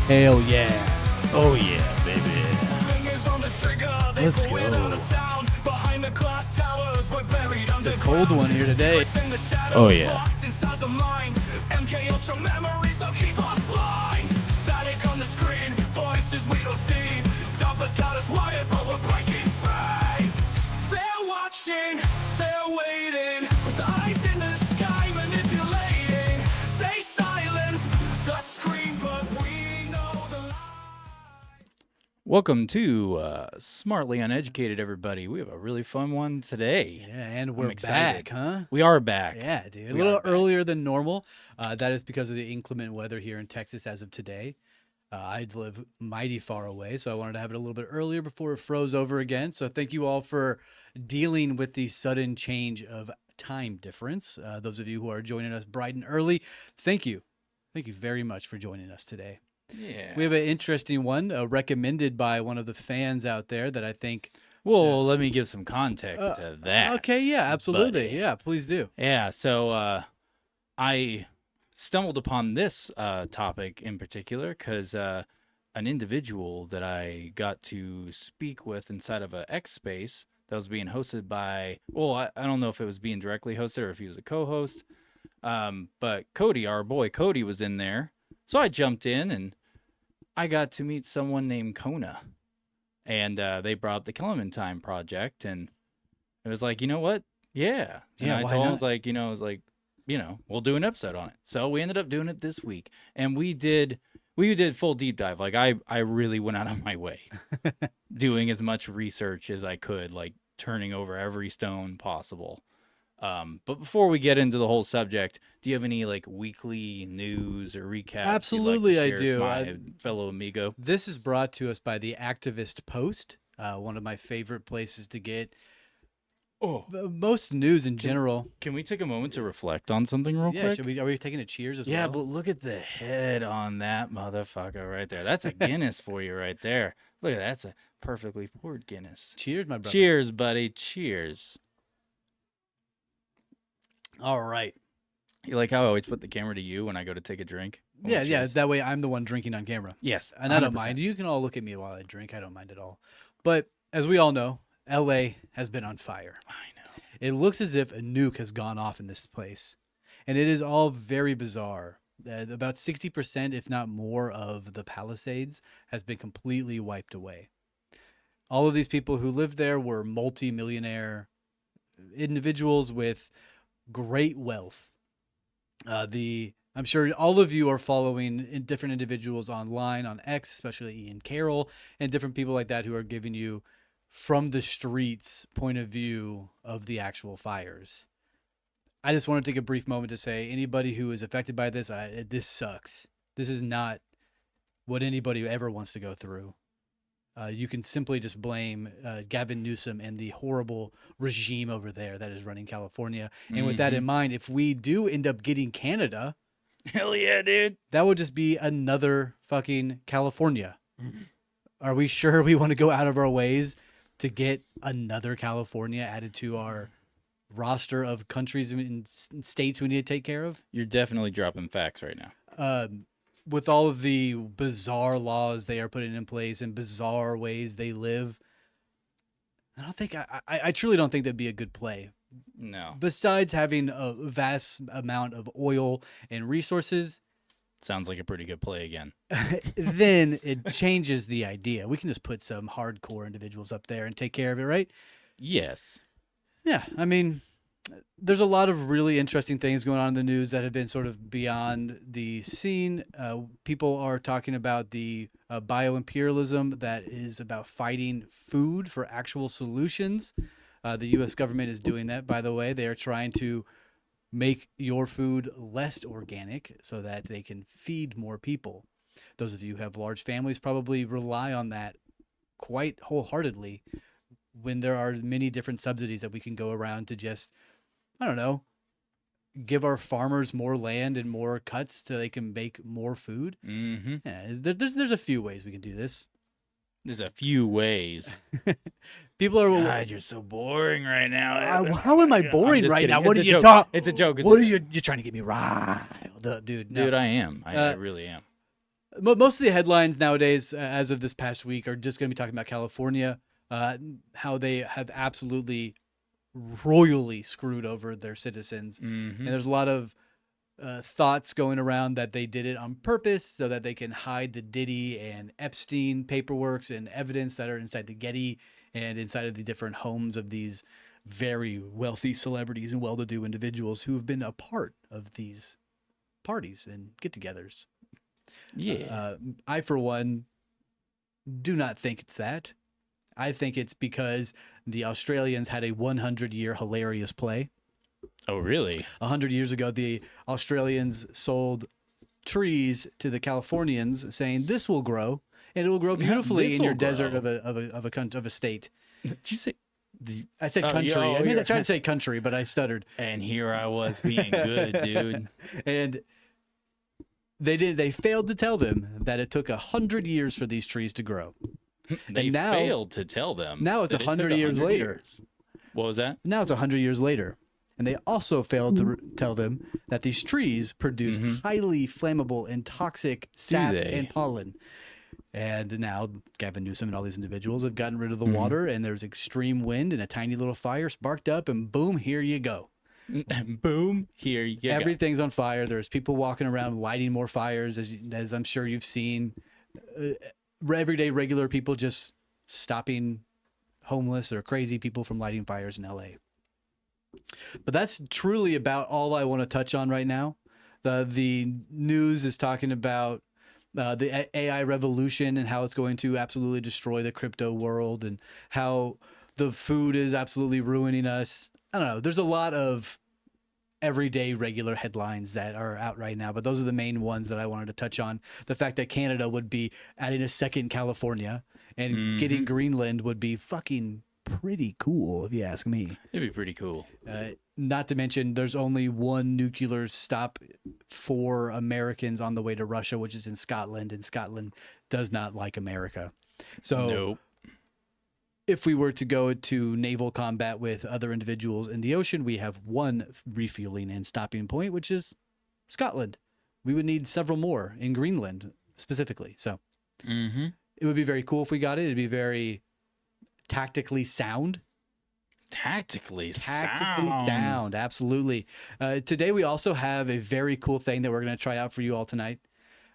Hell yeah. Oh yeah, baby. Let's go. It's a cold one here today. Oh yeah. They're waiting with eyes in the sky, manipulating. They silence the scream, but we know the lie. Welcome to Smartly Uneducated, everybody. We have a really fun one today. Yeah, and we're excited. back, huh? We are back. Yeah, dude. A We little are back. earlier than normal. That is because of the inclement weather here in Texas as of today. I live mighty far away, so I wanted to have it a little bit earlier before it froze over again. So thank you all for dealing with the sudden change of time difference. Those of you who are joining us bright and early, thank you. Thank you very much for joining us today. Yeah. We have an interesting one recommended by one of the fans out there that I think. Well, let me give some context to that. Okay, yeah, absolutely. buddy. Yeah, please do. Yeah, so I stumbled upon this topic in particular because an individual that I got to speak with inside of a X space that was being hosted by, well, I don't know if it was being directly hosted or if he was a co-host, but Cody, our boy Cody, was in there. So I jumped in and I got to meet someone named Kona. And they brought up the Clementine project, and it was like, you know what? Yeah. And Yeah, I why told him, not? we'll do an episode on it. So we ended up doing it this week. And we did full deep dive. Like I really went out of my way doing as much research as I could, like turning over every stone possible. But before we get into the whole subject, do you have any like weekly news or recaps? Absolutely, you'd like I to do. share as my fellow amigo. This is brought to us by the Activist Post, one of my favorite places to get most news in general. Can we take a moment to reflect on something real Yeah, quick? are we taking a cheers as Yeah, well? but look at the head on that motherfucker right there. That's a Guinness for you right there. Look at that. That's a perfectly poured Guinness. Cheers, my brother. Cheers, buddy. Cheers. All right. You like how I always put the camera to you when I go to take a drink? When we Yeah, yeah. cheers? That way I'm the one drinking on camera. Yes. And I don't 100%. mind. You can all look at me while I drink. I don't mind at all. But as we all know, LA has been on fire. I know. It looks as if a nuke has gone off in this place. And it is all very bizarre. About 60%, if not more, of the Palisades has been completely wiped away. All of these people who lived there were multi-millionaire individuals with great wealth. I'm sure all of you are following different individuals online on X, especially Ian Carroll and different people like that who are giving you from the streets point of view of the actual fires. I just want to take a brief moment to say anybody who is affected by this, this sucks. This is not what anybody ever wants to go through. You can simply just blame Gavin Newsom and the horrible regime over there that is running California. And with that in mind, if we do end up getting Canada, Hell yeah, dude. that would just be another fucking California. Are we sure we want to go out of our ways to get another California added to our roster of countries and states we need to take care of? You're definitely dropping facts right now. With all of the bizarre laws they are putting in place and bizarre ways they live, I truly don't think that'd be a good play. No. Besides having a vast amount of oil and resources, Sounds like a pretty good play again. then it changes the idea. We can just put some hardcore individuals up there and take care of it, right? Yes. Yeah, I mean, there's a lot of really interesting things going on in the news that have been sort of beyond the scene. People are talking about the bioimperialism that is about fighting food for actual solutions. The U.S. government is doing that, by the way. They are trying to make your food less organic so that they can feed more people. Those of you who have large families probably rely on that quite wholeheartedly when there are many different subsidies that we can go around to just, I don't know, give our farmers more land and more cuts so they can make more food. Mm-hmm. Yeah, there's a few ways we can do this. There's a few ways. People are. God, you're so boring right now. How am I I'm boring just right kidding. now? What are It's a you joke. talking? It's a joke. It's What a are you? You're trying to get me riled up, dude. No. Dude, I am. I really am. most of the headlines nowadays, as of this past week, are just going to be talking about California, how they have absolutely royally screwed over their citizens. Mm-hmm. And there's a lot of thoughts going around that they did it on purpose so that they can hide the Diddy and Epstein paperworks and evidence that are inside the Getty and inside of the different homes of these very wealthy celebrities and well-to-do individuals who have been a part of these parties and get-togethers. Yeah. I, for one, do not think it's that. I think it's because the Australians had a 100-year hilarious play. Oh, really? 100 years ago, the Australians sold trees to the Californians, saying this will grow and it will grow beautifully in your desert of a state. Did you say? I said country. I mean, I tried to say country, but I stuttered. And here I was being good, dude. And they failed to tell them that it took 100 years for these trees to grow. They now- failed to tell them. now it's that it 100 took years later. What was that? Now it's 100 years later. And they also failed to tell them that these trees produce highly flammable and toxic sap they? and pollen. And now Gavin Newsom and all these individuals have gotten rid of the water, and there's extreme wind, and a tiny little fire sparked up, and boom, here you go. Boom, here you go. Everything's on fire. There's people walking around lighting more fires, as I'm sure you've seen. Everyday regular people just stopping homeless or crazy people from lighting fires in LA. But that's truly about all I want to touch on right now. The news is talking about the AI revolution and how it's going to absolutely destroy the crypto world and how the food is absolutely ruining us. I don't know. There's a lot of everyday regular headlines that are out right now, but those are the main ones that I wanted to touch on. The fact that Canada would be adding a second California and getting Greenland would be fucking pretty cool, if you ask me. It'd be pretty cool. Not to mention, there's only one nuclear stop for Americans on the way to Russia, which is in Scotland, and Scotland does not like America. So Nope. if we were to go to naval combat with other individuals in the ocean, we have one refueling and stopping point, which is Scotland. We would need several more in Greenland specifically. So it would be very cool if we got it. It'd be very tactically sound. Tactically Sound. Absolutely. Today, we also have a very cool thing that we're going to try out for you all tonight.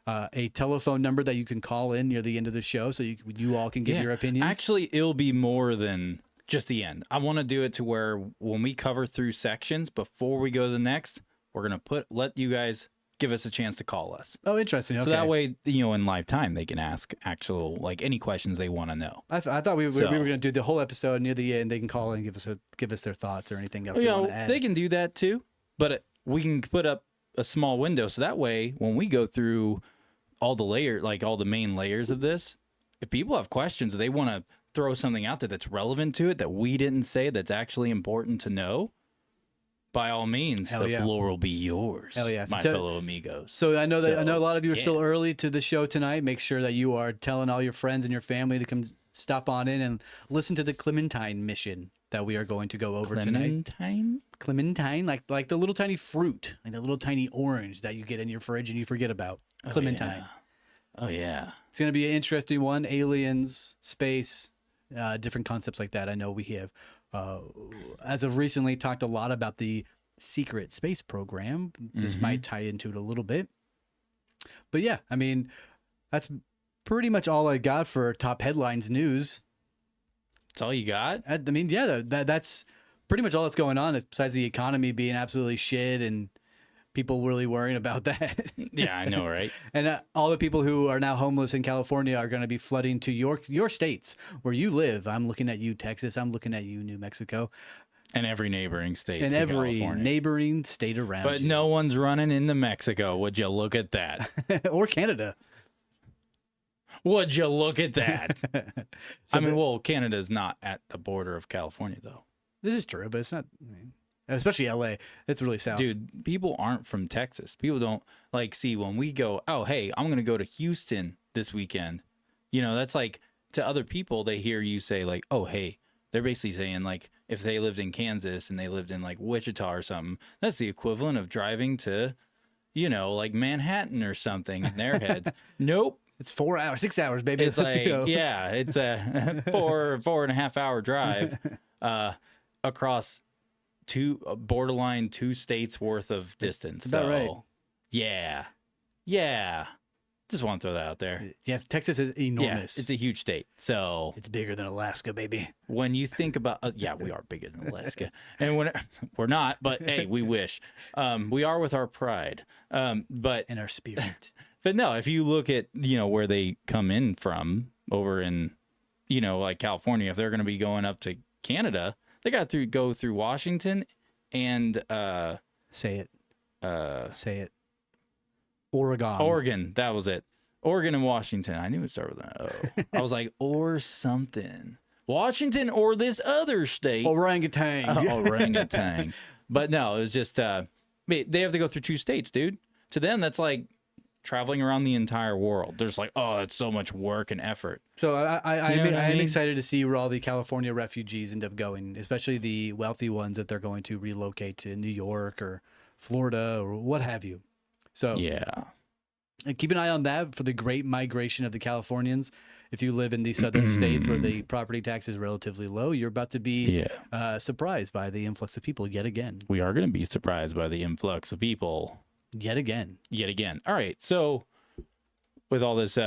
A telephone number that you can call in near the end of the show so you all can give your opinions. Actually, it'll be more than just the end. I want to do it to where when we cover through sections, before we go to the next, we're going to let you guys give us a chance to call us. Oh, interesting. Okay. So that way, in live time, they can ask any questions they want to know. I thought we were going to do the whole episode near the end. They can call and give us their thoughts or anything else they want to add. They can do that too, but we can put up a small window so that way when we go through all the all the main layers of this, if people have questions or they want to throw something out there that's relevant to it that we didn't say that's actually important to know, by all means, floor will be yours. Hell yeah. My fellow amigos. So I know a lot of you are still early to the show tonight. Make sure that you are telling all your friends and your family to come stop on in and listen to the Clementine Mission that we are going to go over tonight. Clementine, like the little tiny fruit, like the little tiny orange that you get in your fridge and you forget about. Clementine. Oh yeah. It's going to be an interesting one. Aliens, space, different concepts like that. I know we have, as of recently, talked a lot about the secret space program. This might tie into it a little bit. But yeah, I mean, that's pretty much all I got for top headlines news. That's all you got? I mean, yeah, that's pretty much all that's going on, besides the economy being absolutely shit and people really worrying about that. Yeah, I know, right? And all the people who are now homeless in California are going to be flooding to your states where you live. I'm looking at you, Texas. I'm looking at you, New Mexico. And every neighboring state. And to every California. neighboring state around But you. no one's running into Mexico. Would you look at that? Or Canada. Would you look at that? So Canada's not at the border of California, though. this is true, but it's not, especially LA. It's really south. Dude, people aren't from Texas. People don't see when we go, oh, hey, I'm going to go to Houston this weekend. That's like to other people, they hear you say oh, hey, they're basically saying if they lived in Kansas and they lived in Wichita or something, that's the equivalent of driving to, like Manhattan or something in their heads. Nope. It's 4 hours, 6 hours, baby. It's Let's like, go. yeah, it's a 4.5 hour drive across borderline 2 states worth of distance. That's about right. Yeah. Yeah. Just want to throw that out there. Yes, Texas is enormous. Yeah, it's a huge state. So It's bigger than Alaska, baby. when you think about, yeah, we are bigger than Alaska, and when we're not, but hey, we wish. We are with our pride. But In our spirit. But no, if you look at, where they come in from over in, like California, if they're going to be going up to Canada, they got to go through Washington and Say it. Say it. Oregon. Oregon. That was it. Oregon and Washington. I knew it started with an O. I was like, or something. Washington or this other state. Orangutan. Orangutan. But no, it was just, they have to go through 2 states, dude. To them, that's like traveling around the entire world. They're just like, oh, it's so much work and effort. So I You know what I am mean? excited to see where all the California refugees end up going, especially the wealthy ones that they're going to relocate to New York or Florida or what have you. So Yeah. and keep an eye on that for the great migration of the Californians. If you live in the southern states where the property tax is relatively low, you're about to be surprised by the influx of people yet again. We are going to be surprised by the influx of people Yet again. yet again. All right. So with all this,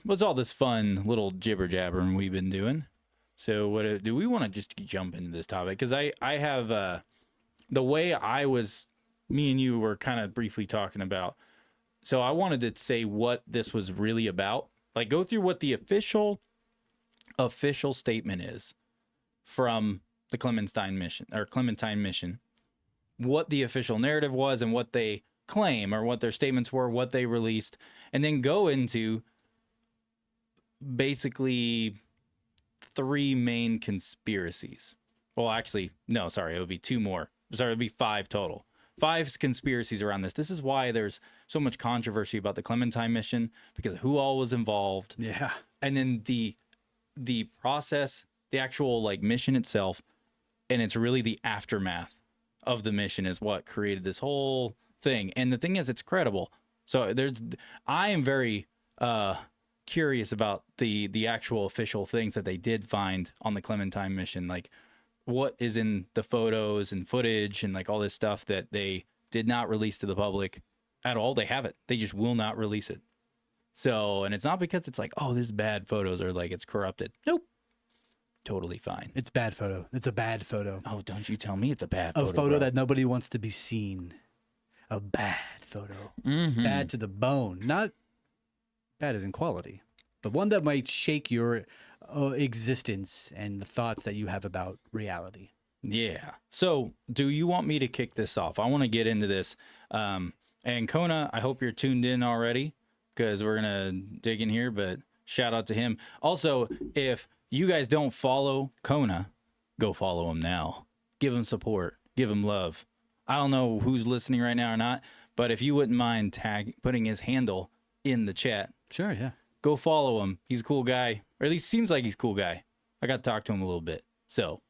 what's all this fun little jibber jabbering we've been doing? So what do we want to just jump into this topic? Because I have the way me and you were kind of briefly talking about. So I wanted to say what this was really about. Like go through what the official statement is from the Clementine Mission, what the official narrative was and what they claim or what their statements were, what they released, and then go into basically 3 main conspiracies. Well, actually, no, sorry, it would be 2 more. Sorry, it would be 5 total. 5 conspiracies around this. This is why there's so much controversy about the Clementine Mission, because of who all was involved. Yeah. And then the process, the actual like mission itself, and it's really the aftermath of the mission is what created this whole thing. And the thing is, it's credible. So I am very curious about the actual official things that they did find on the Clementine Mission, like what is in the photos and footage and like all this stuff that they did not release to the public at all. They have it. They just will not release it. So, and it's not because it's like, oh, this is bad photos or like it's corrupted. Nope. Totally fine. It's bad photo. It's a bad photo. Oh, don't you tell me it's a bad A photo. photo bro. that nobody wants to be seen. A bad photo. Mhm. Bad to the bone. Not bad as in quality, but one that might shake your existence and the thoughts that you have about reality. Yeah. So, do you want me to kick this off? I want to get into this. And Kona, I hope you're tuned in already because we're going to dig in here, but shout out to him. Also, if you guys don't follow Kona, go follow him now. Give him support. Give him love. I don't know who's listening right now or not, but if you wouldn't mind putting his handle in the chat, Sure, yeah. go follow him. He's a cool guy, or at least seems like he's a cool guy. I got to talk to him a little bit. So,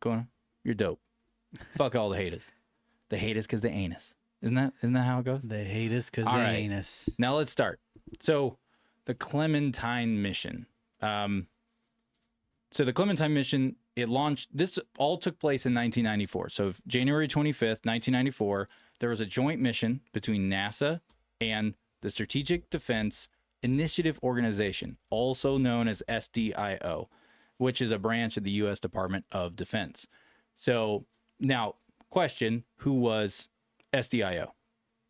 Kona, you're dope. Fuck all the haters. They hate us because they ain't us. Isn't that how it goes? They hate us because All they right. ain't us. Now let's start. So, the Clementine Mission. So the Clementine Mission, it launched. This all took place in 1994. So January 25th, 1994, there was a joint mission between NASA and the Strategic Defense Initiative Organization, also known as SDIO, which is a branch of the U.S. Department of Defense. So now, question: who was SDIO?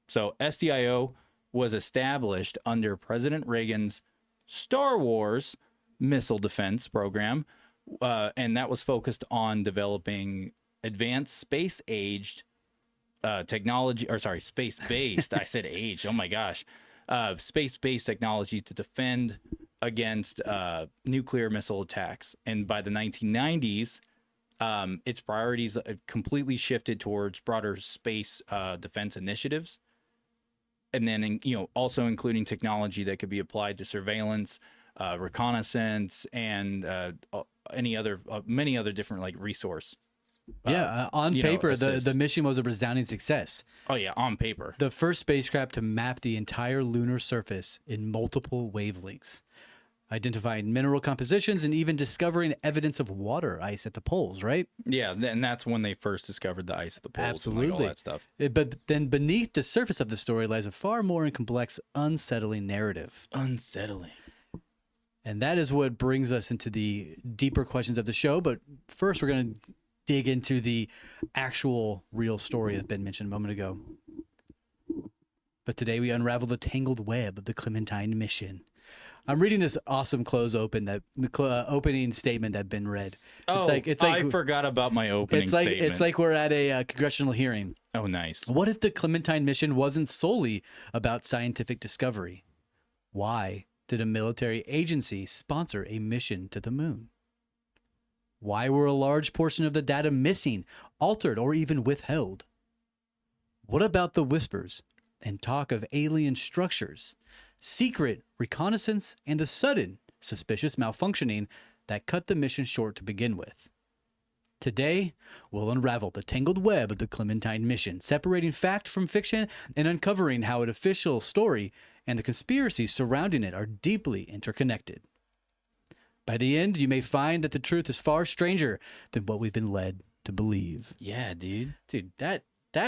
So SDIO was established under President Reagan's Star Wars missile defense program, and that was focused on developing advanced space-aged technology, or sorry, space-based. I said age. Oh my gosh, space-based technology to defend against nuclear missile attacks. And by the 1990s, its priorities completely shifted towards broader space defense initiatives. And then, also including technology that could be applied to surveillance, reconnaissance, and many other different like resource On you know, paper, assist. the mission was a resounding success. Oh yeah, on paper. The first spacecraft to map the entire lunar surface in multiple wavelengths, identifying mineral compositions and even discovering evidence of water ice at the poles, right? Yeah, and that's when they first discovered the ice at the poles and like all that stuff. But then beneath the surface of the story lies a far more complex, unsettling narrative. Unsettling. And that is what brings us into the deeper questions of the show. But first, we're going to dig into the actual real story, as Ben mentioned a moment ago. But today we unravel the tangled web of the Clementine Mission. I'm reading this awesome opening statement that Ben read. I forgot about my opening statement. It's like we're at a congressional hearing. Oh, nice. What if the Clementine Mission wasn't solely about scientific discovery? Why did a military agency sponsor a mission to the moon? Why were a large portion of the data missing, altered, or even withheld? What about the whispers and talk of alien structures, secret reconnaissance, and the sudden, suspicious malfunctioning that cut the mission short to begin with? Today, we'll unravel the tangled web of the Clementine Mission, separating fact from fiction and uncovering how an official story and the conspiracies surrounding it are deeply interconnected. By the end, you may find that the truth is far stranger than what we've been led to believe. Yeah, dude. Dude, that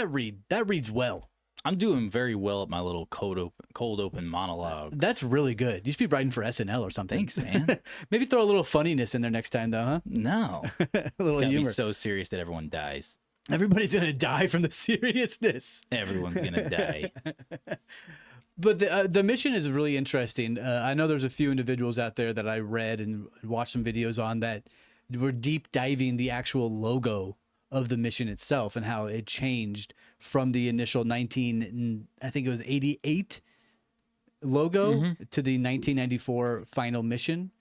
reads well. I'm doing very well at my little cold open monologue. That's really good. You should be writing for SNL or something. Thanks, man. Maybe throw a little funniness in there next time, though, huh? No. A little Gotta humor. be so serious that everyone dies. Everybody's gonna die from the seriousness. Everyone's gonna die. But the mission is really interesting. I know there's a few individuals out there that I read and watched some videos on that were deep diving the actual logo of the mission itself and how it changed from the initial 88 logo to the 1994 final mission.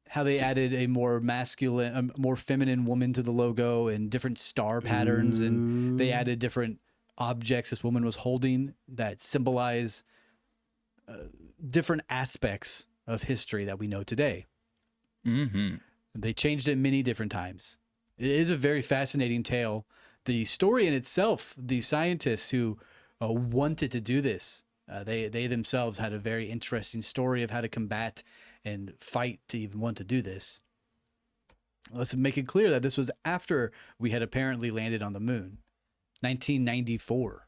How they added a more masculine, a more feminine woman to the logo and different star patterns, and they added different objects this woman was holding that symbolize different aspects of history that we know today. Mm-hmm. They changed it many different times. It is a very fascinating tale. The story in itself, the scientists who wanted to do this, they themselves had a very interesting story of how to combat and fight to even want to do this. Let's make it clear that this was after we had apparently landed on the moon. 1994,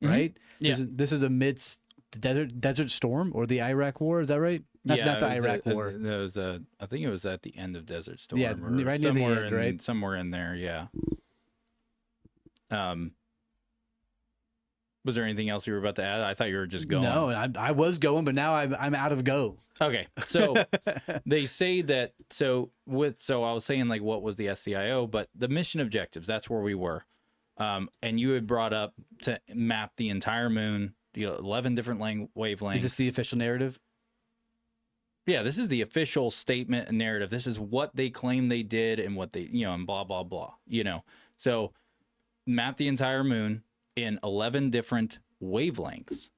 right? Yeah. This is amidst the Desert Storm or the Iraq War. Is that right? Not the Iraq War. That was I think it was at the end of Desert Storm. Yeah, or right near the end, right? Somewhere in there, yeah. Was there anything else you were about to add? I thought you were just going. No, I was going, but now I'm out of go. Okay, so they say that. So I was saying like what was the SCIO, but the mission objectives. That's where we were. And you had brought up to map the entire moon, the 11 different wavelengths. Is this the official narrative? Yeah, this is the official statement and narrative. This is what they claim they did and what they, and blah, blah, blah, So map the entire moon in 11 different wavelengths,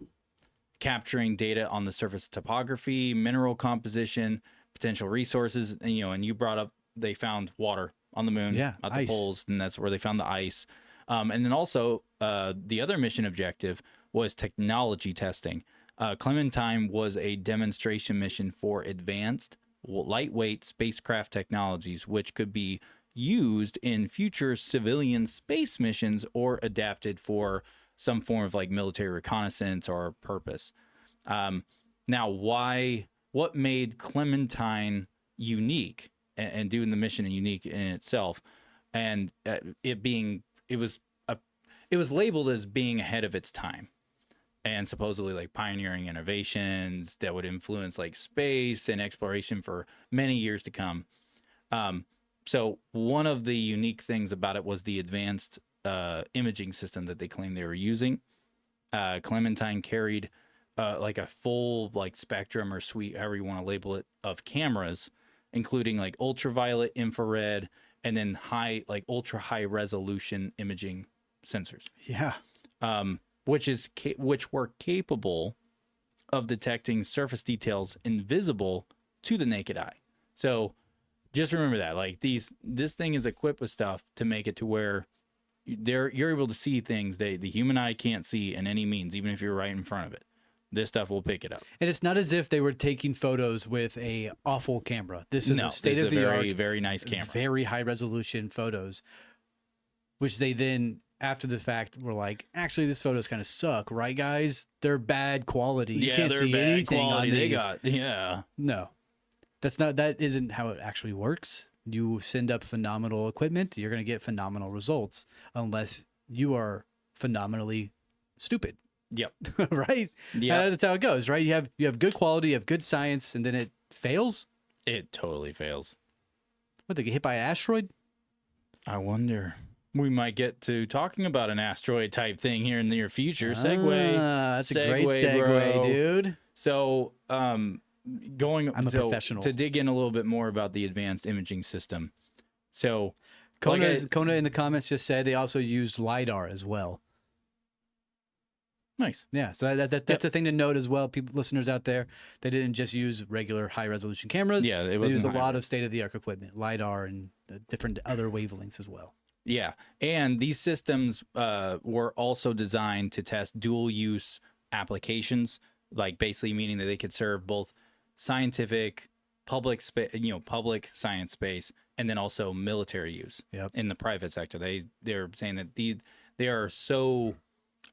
capturing data on the surface topography, mineral composition, potential resources. And you brought up they found water on the moon at the ice. poles, and that's where they found the ice. And then also the other mission objective was technology testing. Clementine was a demonstration mission for advanced lightweight spacecraft technologies, which could be used in future civilian space missions or adapted for some form of like military reconnaissance or purpose. Now, what made Clementine unique and doing the mission unique in itself, and it was labeled as being ahead of its time and supposedly like pioneering innovations that would influence like space and exploration for many years to come. So one of the unique things about it was the advanced imaging system that they claimed they were using. Clementine carried like a full like spectrum or suite, however you want to label it, of cameras, including like ultraviolet, infrared, and then ultra high resolution imaging sensors. Yeah. Which were capable of detecting surface details invisible to the naked eye. So just remember that. Like this thing is equipped with stuff to make it to where you're able to see things that the human eye can't see in any means, even if you're right in front of it. This stuff will pick it up. And it's not as if they were taking photos with a awful camera. This is a state of the art, very, very nice camera. very high resolution photos, which they then, after the fact, were like, actually, this photos kind of suck, right, guys? They're bad quality. You can't they're see bad anything quality. on They these. got No, that isn't how it actually works. You send up phenomenal equipment, you're going to get phenomenal results, unless you are phenomenally stupid. Yep. Right? Yeah. That's how it goes, right? You have good quality, you have good science, and then it fails. It totally fails. What, they get hit by an asteroid? I wonder. We might get to talking about an asteroid type thing here in the near future. Segue. That's a great segue, bro. dude. So, I'm a professional. To dig in a little bit more about the advanced imaging system. So, Kona in the comments just said they also used LiDAR as well. nice. Yeah, so that's a thing to note as well. People, listeners out there, they didn't just use regular high resolution cameras. Yeah, they used a lot of state of the art equipment, LiDAR and different other wavelengths as well. Yeah, and these systems were also designed to test dual use applications, like basically meaning that they could serve both scientific, public science space, and then also military use in the private sector. They're saying that they are so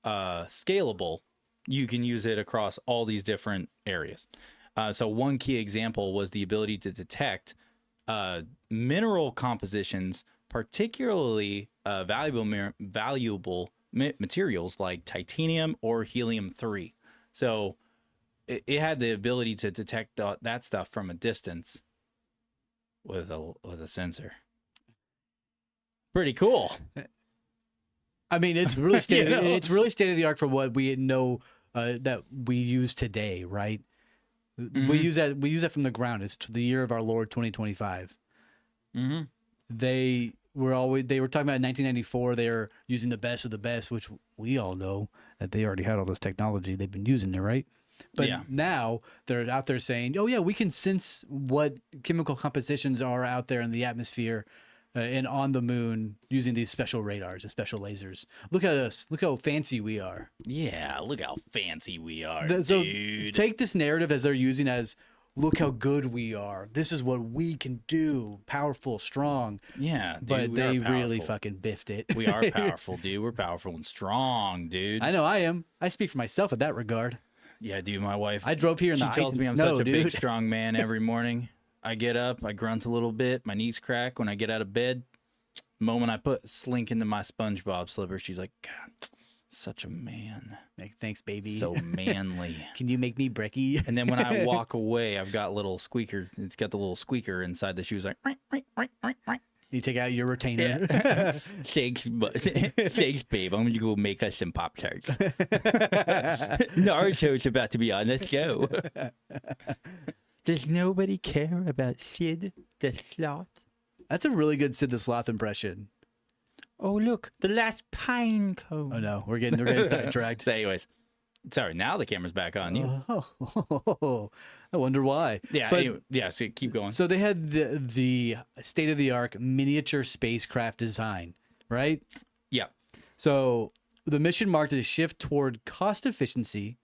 scalable, you can use it across all these different areas. So one key example was the ability to detect mineral compositions, particularly valuable materials like titanium or helium-3. So it had the ability to detect that stuff from a distance with a sensor. Pretty cool. I mean, it's really it's really state of the art for what we know that we use today, right? Mm-hmm. We use that from the ground. It's the year of our Lord 2025. Mm-hmm. They were talking about in 1994. They were using the best of the best, which we all know that they already had all this technology. They've been using it, right? But now they're out there saying, "Oh yeah, we can sense what chemical compositions are out there in the atmosphere and on the moon using these special radars and special lasers. Look at us! Look how fancy we are." Yeah, look how fancy we are, So dude. take this narrative as they're using as, "Look how good we are. This is what we can do. Powerful, strong." Yeah, dude, But we they are really powerful. fucking biffed it. We are powerful, dude. We're powerful and strong, dude. I know I am. I speak for myself in that regard. Yeah, dude, my wife. I drove here in She the tells ice. me I'm No, such a big, dude. strong man every morning. I get up, I grunt a little bit, my knees crack when I get out of bed. The moment I put Slink into my SpongeBob slipper, she's like, "God, such a man. Like, thanks, baby. So manly." Can you make me brekkie? And then when I walk away, I've got little squeaker. It's got the little squeaker inside the shoes, like, You take out your retainer. thanks, thanks, babe. I'm gonna go make us some Pop Tarts. Naruto's about to be on. Let's go. Does nobody care about Sid the Sloth? That's a really good Sid the Sloth impression. Oh, look, the last pine cone. Oh no, we're getting sidetracked. So, anyways, sorry. Now the camera's back on you. Oh, I wonder why. Yeah, But- anyway, yeah. So keep going. So they had the state of the art miniature spacecraft design, right? Yeah. So the mission marked a shift toward cost efficiency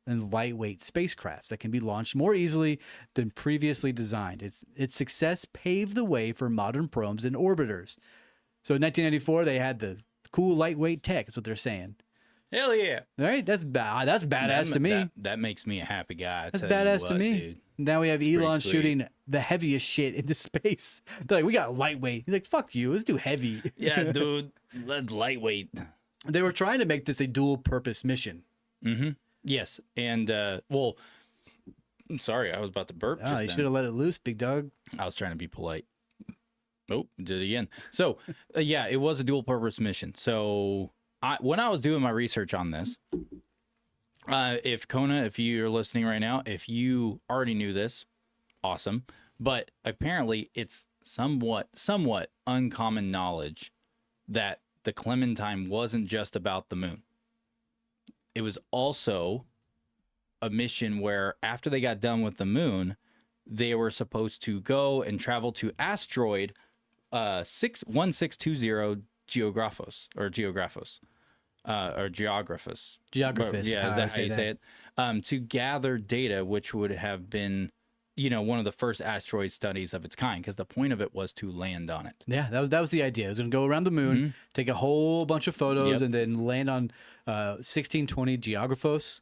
and lightweight spacecrafts that can be launched more easily than previously designed. Its success paved the way for modern probes and orbiters. So in 1994, they had the cool lightweight tech. That's what they're saying. Hell yeah. All right, that's badass to me. That makes me a happy guy. That's badass to me. Dude. Now we have pretty Elon sweet. shooting the heaviest shit into space. They're like, we got lightweight. He's like, fuck you. Let's do heavy. Yeah, dude. That's lightweight. They were trying to make this a dual purpose mission. Mm-hmm. Yes. And, well, I'm sorry. I was about to burp. Oh, just you then. should have let it loose, big dog. I was trying to be polite. Oh, did it again. So, yeah, it was a dual purpose mission. So, when I was doing my research on this, if Kona, if you're listening right now, if you already knew this, awesome. But apparently it's somewhat uncommon knowledge that the Clementine wasn't just about the moon. It was also a mission where after they got done with the moon, they were supposed to go and travel to asteroid 1620 Geographos or Geographos. Or Geographus. Geographus, Yeah, how is I that how you say it? To gather data, which would have been, one of the first asteroid studies of its kind, because the point of it was to land on it. Yeah, that was the idea. It was going to go around the moon, take a whole bunch of photos, Yep. and then land on 1620 Geographos,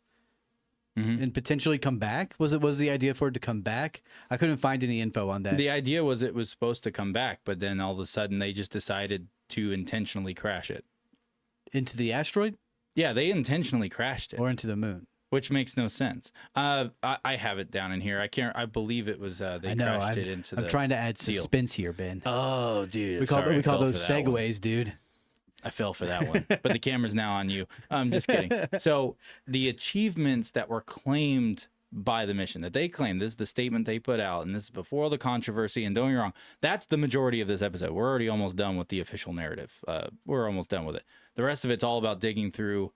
and potentially come back. Was the idea for it to come back? I couldn't find any info on that. The idea was it was supposed to come back, but then all of a sudden they just decided to intentionally crash it. Into the asteroid Yeah, they intentionally crashed it, or into the moon? which makes no sense. I have it down in here. I believe it was they I know. crashed it into the. I'm trying to add deal. suspense here, Ben. Oh, dude. we call sorry, I call fell those for that one. segues, dude. I fell for that one, but the camera's now on you. I'm just kidding. So the achievements that were claimed by the mission that they claimed, this is the statement they put out, and this is before all the controversy, and don't get me wrong, that's the majority of this episode. We're already almost done with the official narrative. We're almost done with it. The rest of it's all about digging through.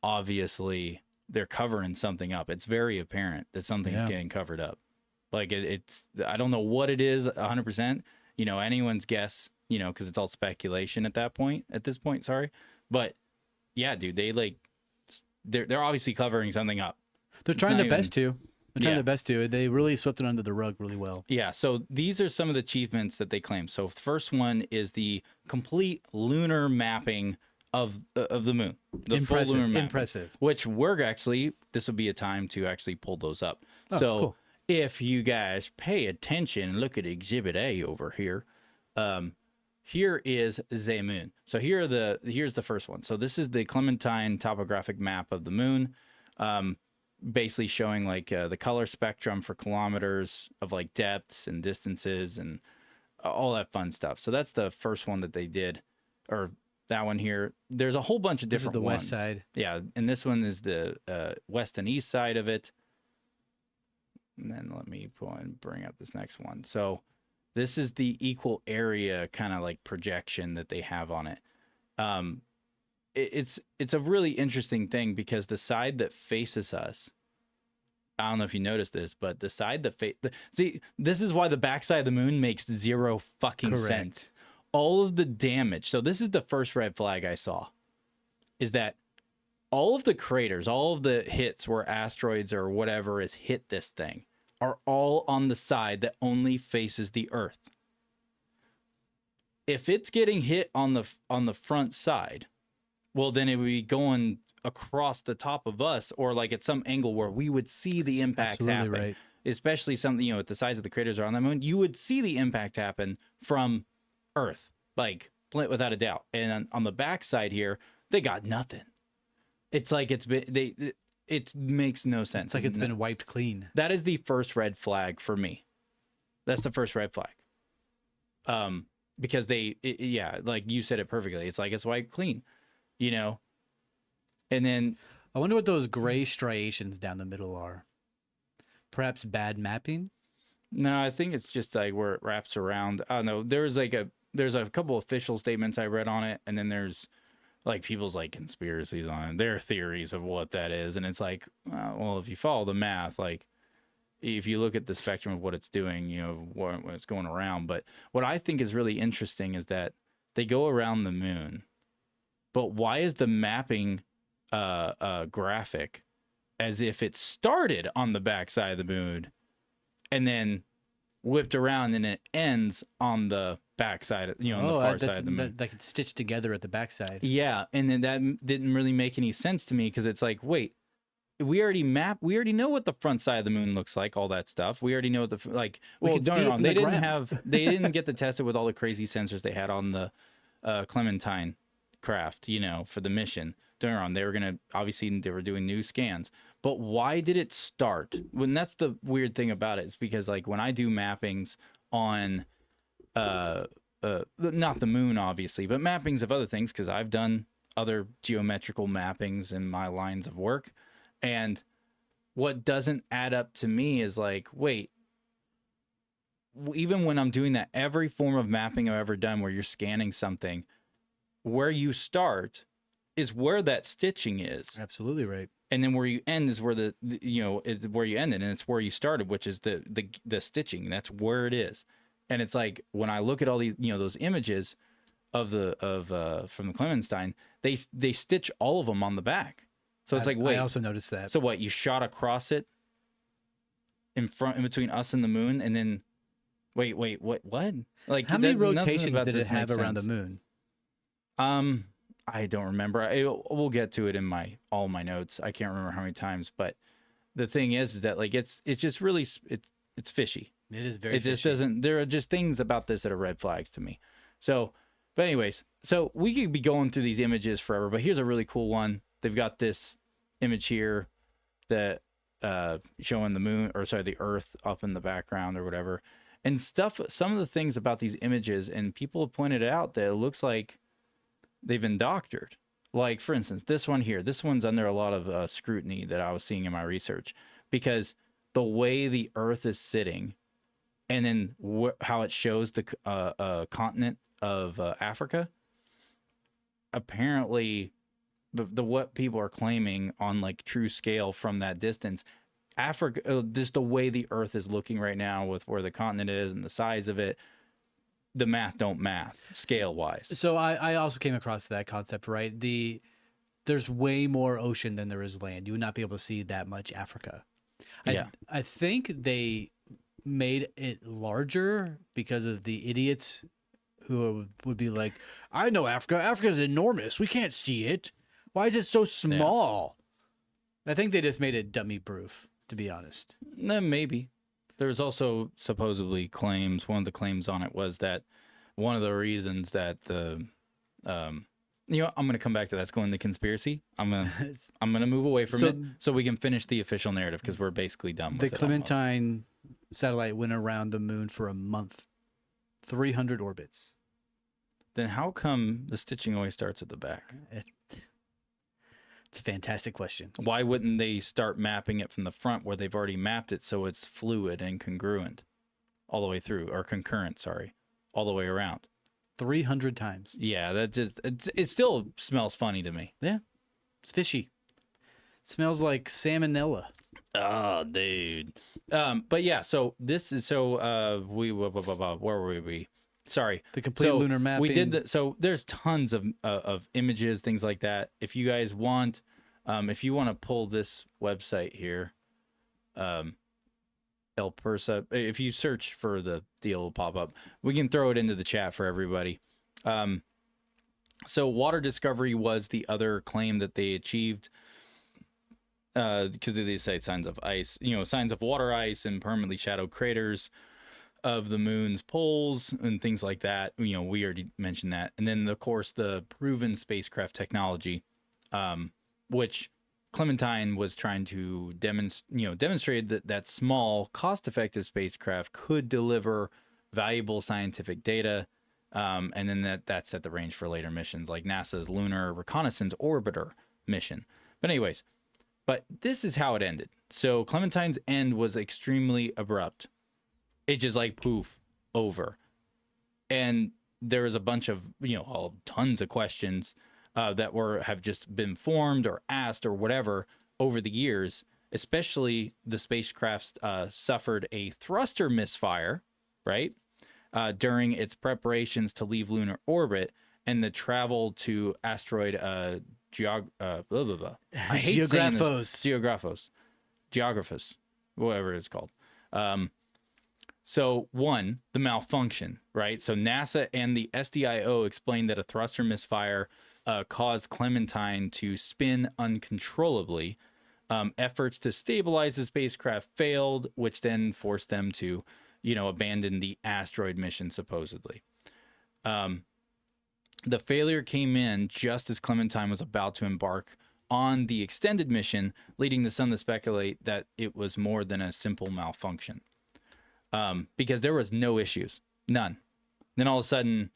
Obviously, they're covering something up. It's very apparent that something's getting covered up. Like it's, I don't know what it is 100%, anyone's guess, because it's all speculation at this point, sorry. But yeah, dude, they're obviously covering something up. They're trying their best to. They're trying Yeah. their best to. They really swept it under the rug really well. Yeah, so these are some of the achievements that they claim. So the first one is the complete lunar mapping of the moon. The full lunar mapping, Impressive. which this will be a time to actually pull those up. Oh, so cool. if you guys pay attention and look at Exhibit A over here, here is the moon. So here's the first one. So this is the Clementine topographic map of the moon, basically showing like the color spectrum for kilometers of like depths and distances and all that fun stuff. So that's the first one that they did, or that one here. There's a whole bunch of This is different the ones. west side. Yeah, and this one is the west and east side of it. And then let me go and bring up this next one. So this is the equal area kind of like projection that they have on it. It's a really interesting thing because the side that faces us, I don't know if you noticed this, but the side that see, this is why the backside of the moon makes zero fucking sense. All of the damage. So this is the first red flag I saw, is that all of the craters, all of the hits where asteroids or whatever has hit this thing are all on the side that only faces the Earth. If it's getting hit on the front side, well, then it would be going across the top of us, or like at some angle where we would see the impact Absolutely happen. right. Especially something, at the size of the craters are on the moon, you would see the impact happen from Earth, like without a doubt. And on the backside here, they got nothing. It's like it makes no sense. It's like it's been wiped clean. That is the first red flag for me. That's the first red flag. Because like you said it perfectly. It's like it's wiped clean, and then I wonder what those gray striations down the middle are. Perhaps bad mapping? no, I think it's just like where it wraps around. I don't know. There's a couple official statements I read on it, and then there's like people's like conspiracies on it, their theories of what that is, and it's like, well, if you follow the math, like if you look at the spectrum of what it's doing, what it's going around. But what I think is really interesting is that they go around the moon, but why is the mapping graphic as if it started on the backside of the moon and then whipped around and it ends on the backside, on the far side of the moon. Like it's stitched together at the backside. Yeah, and then that didn't really make any sense to me because it's like, wait, we already know what the front side of the moon looks like, all that stuff. We already know what We can see it from they the didn't ground. they didn't get to test it with all the crazy sensors they had on the Clementine craft, for the mission. Don't get me wrong, they were doing new scans. But why did it start? When that's the weird thing about it, is because like when I do mappings on not the moon obviously, but mappings of other things, because I've done other geometrical mappings in my lines of work, and what doesn't add up to me is like, wait, even when I'm doing that, every form of mapping I've ever done where you're scanning something, where you start is where that stitching is. Absolutely right. and then where you end is where is where you ended, and it's where you started, which is the stitching. That's where it is. And it's like when I look at all these, those images of from the Clementine, they stitch all of them on the back. So it's like, wait, I also noticed that. so what, you shot across it in between us and the moon, and then wait, what? Like, how many nothing rotations about did it this have makes around sense. the moon? I don't remember. We'll get to it in all my notes. I can't remember how many times, but the thing is that like it's just really it's fishy. It is very. It just fishy. doesn't. There are just things about this that are red flags to me. So, but anyways, so we could be going through these images forever, but here's a really cool one. They've got this image here that showing the moon, or sorry, the Earth up in the background or whatever, and stuff. Some of the things about these images, and people have pointed out that it looks like they've been doctored. Like, for instance, this one here. This one's under a lot of scrutiny that I was seeing in my research, because the way the Earth is sitting, and then how it shows the continent of Africa, apparently the what people are claiming on like true scale from that distance, Africa, just the way the Earth is looking right now with where the continent is and the size of it, the math don't math scale wise. So I also came across that concept, right? There's way more ocean than there is land. You would not be able to see that much Africa. Yeah. I think they made it larger because of the idiots who would be like, I know Africa. Africa's enormous. We can't see it. Why is it so small? I think they just made it dummy proof, to be honest. Maybe. There's also supposedly claims. One of the claims on it was that one of the reasons that the, I'm going to come back to that's going to conspiracy. I'm going to move away from it so we can finish the official narrative, because we're basically done with the it. Clementine satellite went around the moon for a month, 300 orbits. Then how come the stitching always starts at the back? It's a fantastic question. Why wouldn't they start mapping it from the front where they've already mapped it so it's fluid and congruent all the way through, or concurrent, sorry, all the way around? 300 times. Yeah, that just it still smells funny to me. Yeah, it's fishy. Smells like salmonella. Oh, dude. But yeah, so this is where were we? Sorry, The complete lunar mapping. We did so there's tons of images, things like that. If you guys want, if you want to pull this website here, El Persa, if you search for the deal, it'll pop up. We can throw it into the chat for everybody. So water discovery was the other claim that they achieved, because they cite signs of ice, signs of water ice and permanently shadowed craters of the moon's poles and things like that. We already mentioned that. And then of course the proven spacecraft technology, which Clementine was trying to demonstrate that small, cost-effective spacecraft could deliver valuable scientific data. And then that set the range for later missions like NASA's Lunar Reconnaissance Orbiter mission. But anyways, this is how it ended. So Clementine's end was extremely abrupt. It just like poof, over. And there was a bunch of, tons of questions that have just been formed or asked or whatever over the years. Especially the spacecraft suffered a thruster misfire, right? During its preparations to leave lunar orbit and the travel to asteroid I hate saying this. Geographos, whatever it's called. So one, the malfunction, right? So NASA and the SDIO explained that a thruster misfire caused Clementine to spin uncontrollably. Efforts to stabilize the spacecraft failed, which then forced them to, abandon the asteroid mission, supposedly. The failure came in just as Clementine was about to embark on the extended mission, leading some to speculate that it was more than a simple malfunction. Because there was no issues, none. Then all of a sudden,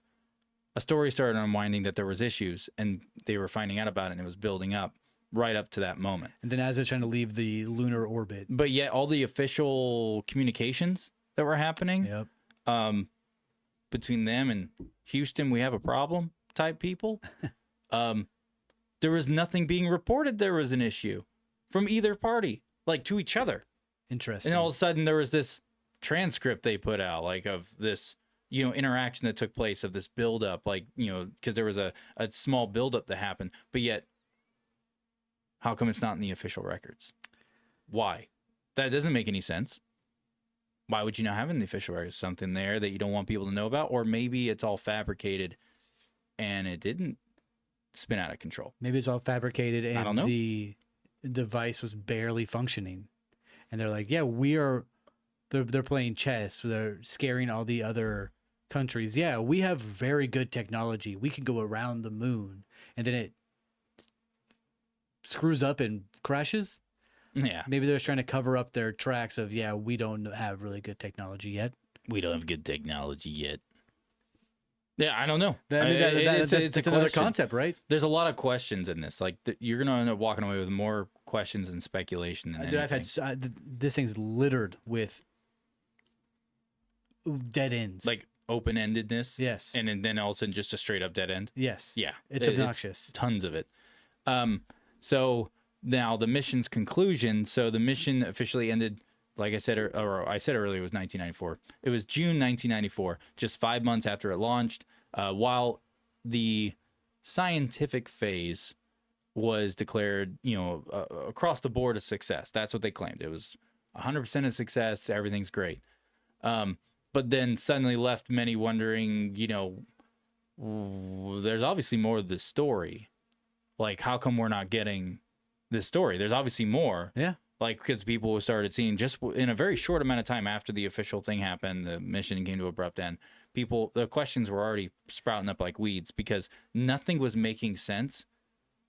a story started unwinding that there was issues, and they were finding out about it, and it was building up right up to that moment. And then as they're trying to leave the lunar orbit. But yet all the official communications that were happening, Yep. between them and Houston, we have a problem type people, there was nothing being reported there was an issue. from either party, like to each other. Interesting. And all of a sudden there was this transcript they put out, like of this, interaction that took place, of this buildup, like, because there was a small buildup that happened, but yet how come it's not in the official records? Why? That doesn't make any sense. Why would you not have it in the official records? Something there that you don't want people to know about? Or maybe it's all fabricated and it didn't spin out of control. Maybe it's all fabricated and I don't know. the device was barely functioning. And they're like, yeah, they're playing chess. They're scaring all the other countries. Yeah, we have very good technology. We can go around the moon. And then it screws up and crashes. Yeah. Maybe they're trying to cover up their tracks of, yeah, we don't have really good technology yet. We don't have good technology yet. Yeah, I don't know. It's another question. concept, right? There's a lot of questions in this. Like, you're going to end up walking away with more questions and speculation than anything. I've had this thing's littered with dead ends. Like open-endedness. Yes. And then all of a sudden just a straight up dead end. Yes. Yeah. It's obnoxious. Tons of it. So now the mission's conclusion. So the mission officially ended, like I said, or I said earlier, it was 1994. It was June 1994, just 5 months after it launched, while the scientific phase was declared, across the board a success. That's what they claimed. It was 100% a success. Everything's great. But then suddenly left many wondering, there's obviously more of this story. Like, how come we're not getting this story? There's obviously more. Yeah. Like, because people started seeing, just in a very short amount of time after the official thing happened, the mission came to abrupt end, the questions were already sprouting up like weeds because nothing was making sense,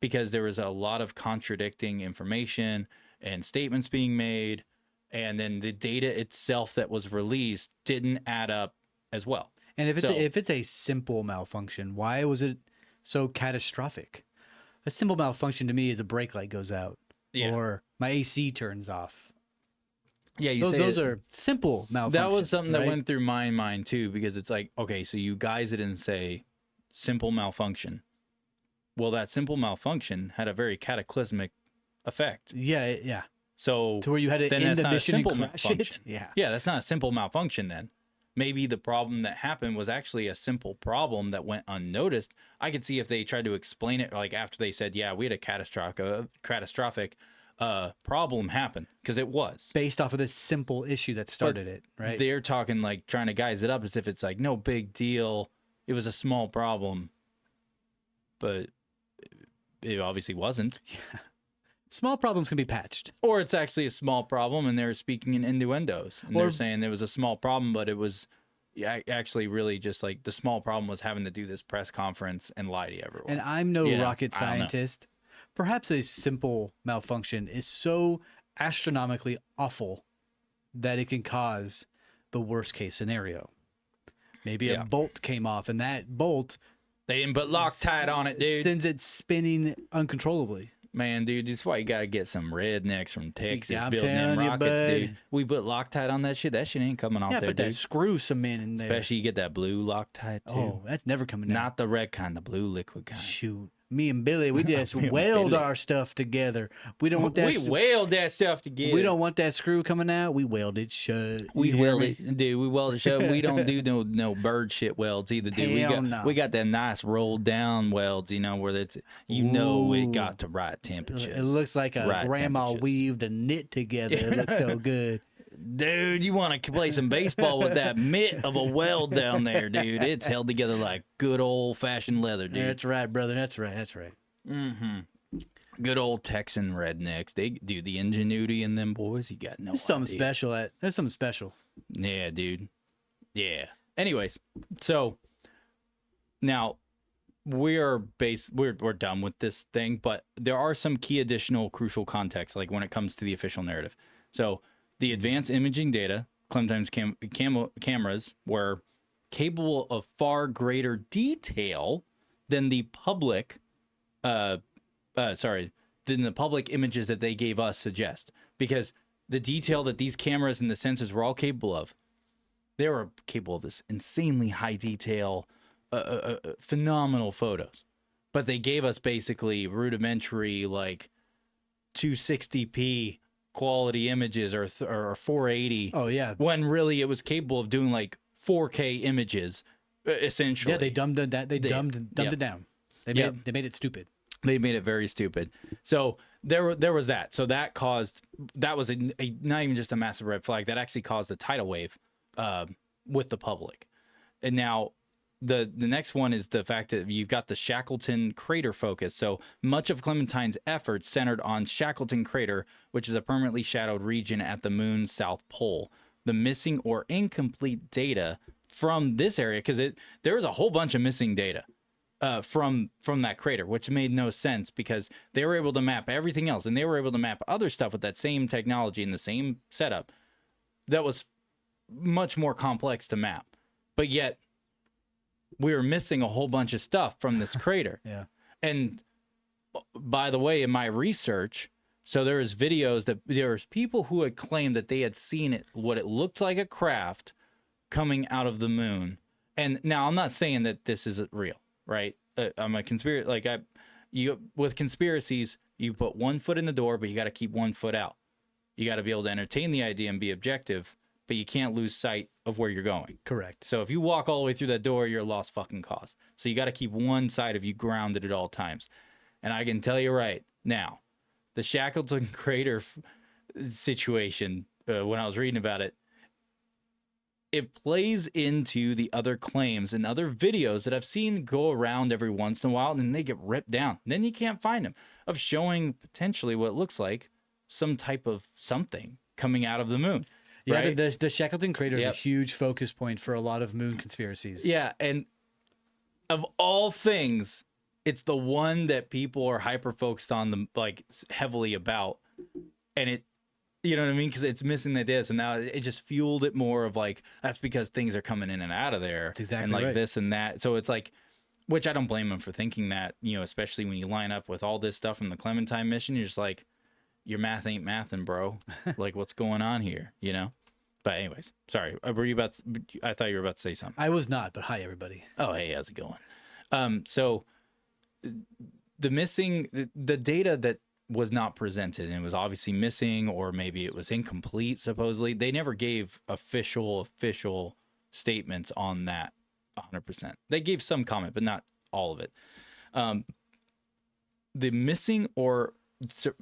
because there was a lot of contradicting information and statements being made. And then the data itself that was released didn't add up as well. And if it's a simple malfunction, why was it so catastrophic? A simple malfunction to me is a brake light goes out, or my AC turns off. Yeah, those are simple malfunctions. That was something right? that went through my mind too, because it's like, okay, so you guys didn't say simple malfunction. Well, that simple malfunction had a very cataclysmic effect. Yeah. So to where you had to end the mission and crash it. Yeah, that's not a simple malfunction then. Maybe the problem that happened was actually a simple problem that went unnoticed. I could see if they tried to explain it, like after they said, yeah, we had a catastrophic problem happen, because it was. Based off of this simple issue that started it, right? They're talking like trying to guise it up as if it's like no big deal. It was a small problem. But it obviously wasn't. Yeah. Small problems can be patched. Or it's actually a small problem and they're speaking in innuendos. And they're saying there was a small problem, but it was actually really just like the small problem was having to do this press conference and lie to everyone. And I'm no rocket scientist. Perhaps a simple malfunction is so astronomically awful that it can cause the worst case scenario. Maybe a bolt came off and that bolt... They didn't put Loctite on it, dude. Sends it spinning uncontrollably. Man, dude, this is why you got to get some rednecks from Texas I'm building them telling you, rockets, bud. dude. We put Loctite on that shit. That shit ain't coming off there, put dude. that screw cement in there. Especially you get that blue Loctite, too. Oh, that's never coming out. Not the red kind, the blue liquid kind. Shoot. Me and Billy, we just weld our stuff together. We don't want that. We weld that stuff together. We don't want that screw coming out. We weld it shut. We weld it, dude. We weld it shut. We don't do no bird shit welds either, dude. Hell We got that nice rolled down welds, where it's it got to right temperatures. It looks like a grandma weaved and knit together. It looks so good. Dude, you want to play some baseball with that mitt of a weld down there, dude. It's held together like good old-fashioned leather, dude. That's right, brother. That's right. Mm-hmm. Good old Texan rednecks. They do the ingenuity in them boys. You got no That's something idea. special. That's something special. Yeah, dude. Yeah. Anyways, so now we're done with this thing, but there are some key additional crucial context, like when it comes to the official narrative. So the advanced imaging data, Clementine's cameras, were capable of far greater detail than the public, than the public images that they gave us suggest. Because the detail that these cameras and the sensors were all capable of, they were capable of this insanely high detail, phenomenal photos. But they gave us basically rudimentary, like 260p quality images or 480. Oh yeah, When really it was capable of doing like 4K images, essentially. yeah. They dumbed it. They dumbed Yep. it down. Yep. They made it stupid. They made it very stupid. So there was that. So that was a not even just a massive red flag. That actually caused a tidal wave with the public. And now the next one is the fact that you've got the Shackleton crater focus. So much of Clementine's efforts centered on Shackleton crater, which is a permanently shadowed region at the moon's south pole. The missing or incomplete data from this area, because there was a whole bunch of missing data from that crater, which made no sense because they were able to map everything else, and they were able to map other stuff with that same technology and the same setup that was much more complex to map. But yet we were missing a whole bunch of stuff from this crater. Yeah. And by the way, in my research, so there was videos that there was people who had claimed that they had seen it, what it looked like a craft coming out of the moon. And now I'm not saying that this isn't real, right? I'm a conspiracy. Like with conspiracies, you put one foot in the door, but you got to keep one foot out. You got to be able to entertain the idea and be objective, but you can't lose sight of where you're going. Correct. So if you walk all the way through that door, you're a lost fucking cause. So you got to keep one side of you grounded at all times. And I can tell you right now, the Shackleton crater situation, when I was reading about it, it plays into the other claims and other videos that I've seen go around every once in a while, and then they get ripped down. And then you can't find them, of showing potentially what looks like some type of something coming out of the moon. Yeah, right? the Shackleton crater is Yep. a huge focus point for a lot of moon conspiracies. Yeah, and of all things, it's the one that people are hyper focused on, like heavily about, and it, you know what I mean? Because it's missing the data, so now it just fueled it more of like that's because things are coming in and out of there, That's exactly and like right. this and that. So it's like, which I don't blame them for thinking that, you know, especially when you line up with all this stuff from the Clementine mission, you're just like, your math ain't mathin', bro. Like, what's going on here, you know? But anyways, sorry. Were you about? I thought you were about to say something. I was not, but hi everybody. Oh, hey, how's it going? So the data that was not presented, and it was obviously missing, or maybe it was incomplete, supposedly. They never gave official statements on that 100%. They gave some comment, but not all of it. The missing or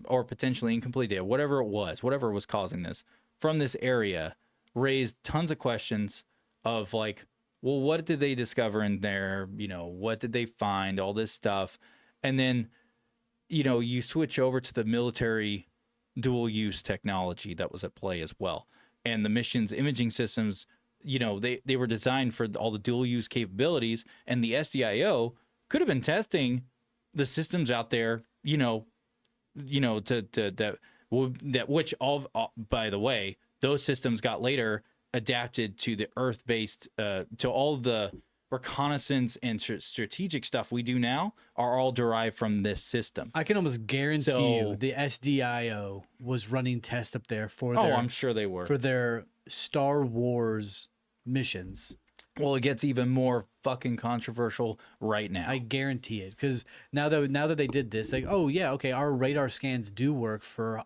potentially incomplete data, whatever was causing this from this area, raised tons of questions of like, well, what did they discover in there? You know, what did they find? All this stuff. And then, you know, you switch over to the military dual use technology that was at play as well. And the mission's imaging systems, you know, they were designed for all the dual use capabilities, and the SDIO could have been testing the systems out there, by the way, those systems got later adapted to the Earth-based, to all the reconnaissance and strategic stuff we do now are all derived from this system. I can almost guarantee you the SDIO was running tests up there for their, I'm sure they were. for their Star Wars missions. Well, it gets even more fucking controversial right now. I guarantee it, because now that they did this, like, oh yeah, okay, our radar scans do work for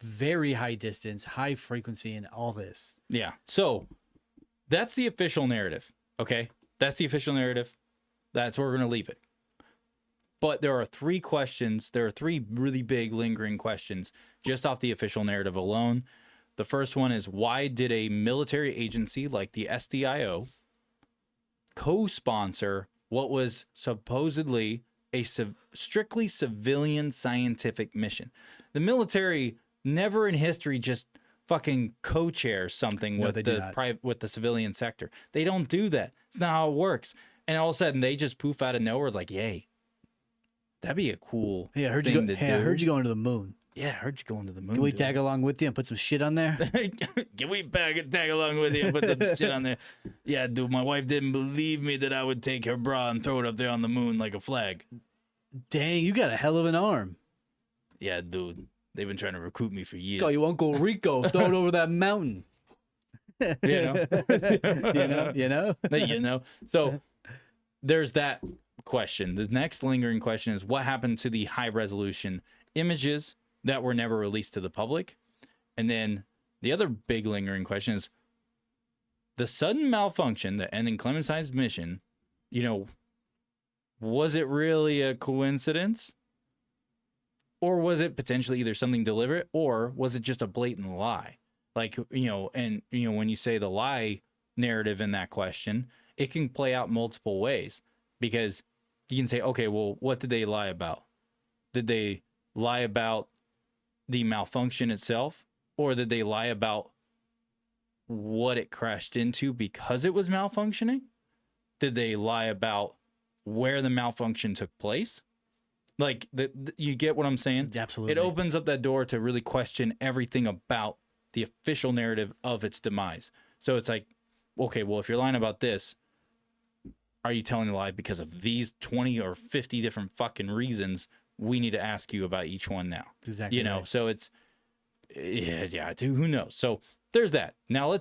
very high distance, high frequency, and all this. Yeah. So that's the official narrative. Okay. That's the official narrative. That's where we're going to leave it. But there are three questions. There are three really big lingering questions just off the official narrative alone. The first one is, why did a military agency like the SDIO co-sponsor what was supposedly a strictly civilian scientific mission? The military never in history just fucking co-chair something with the civilian sector. They don't do that. It's not how it works. And all of a sudden they just poof out of nowhere like, yay, that'd be a cool Hey, I heard thing you go. to Hey, do. I heard you going to the moon. Yeah, I heard you going to the moon. Can we dude. tag along with you and put some shit on there? Can we tag along with you and put some shit on there? Yeah, dude, my wife didn't believe me that I would take her bra and throw it up there on the moon like a flag. Dang, you got a hell of an arm. Yeah, dude. They've been trying to recruit me for years. Call you Uncle Rico. Throw it over that mountain. You know? You know. You know? So there's that question. The next lingering question is, what happened to the high resolution images that were never released to the public. And then the other big lingering question is the sudden malfunction that ended Clementine's mission, you know, was it really a coincidence? Or was it potentially either something deliberate, or was it just a blatant lie? Like, you know, and, you know, when you say the lie narrative in that question, it can play out multiple ways, because you can say, okay, well, what did they lie about? Did they lie about the malfunction itself, or did they lie about what it crashed into because it was malfunctioning? Did they lie about where the malfunction took place? Like, you get what I'm saying? Absolutely. It opens up that door to really question everything about the official narrative of its demise. So it's like, okay, well, if you're lying about this, are you telling a lie because of these 20 or 50 different fucking reasons? We need to ask you about each one now. Exactly. You know, right. so it's, yeah, dude, who knows? So there's that. Now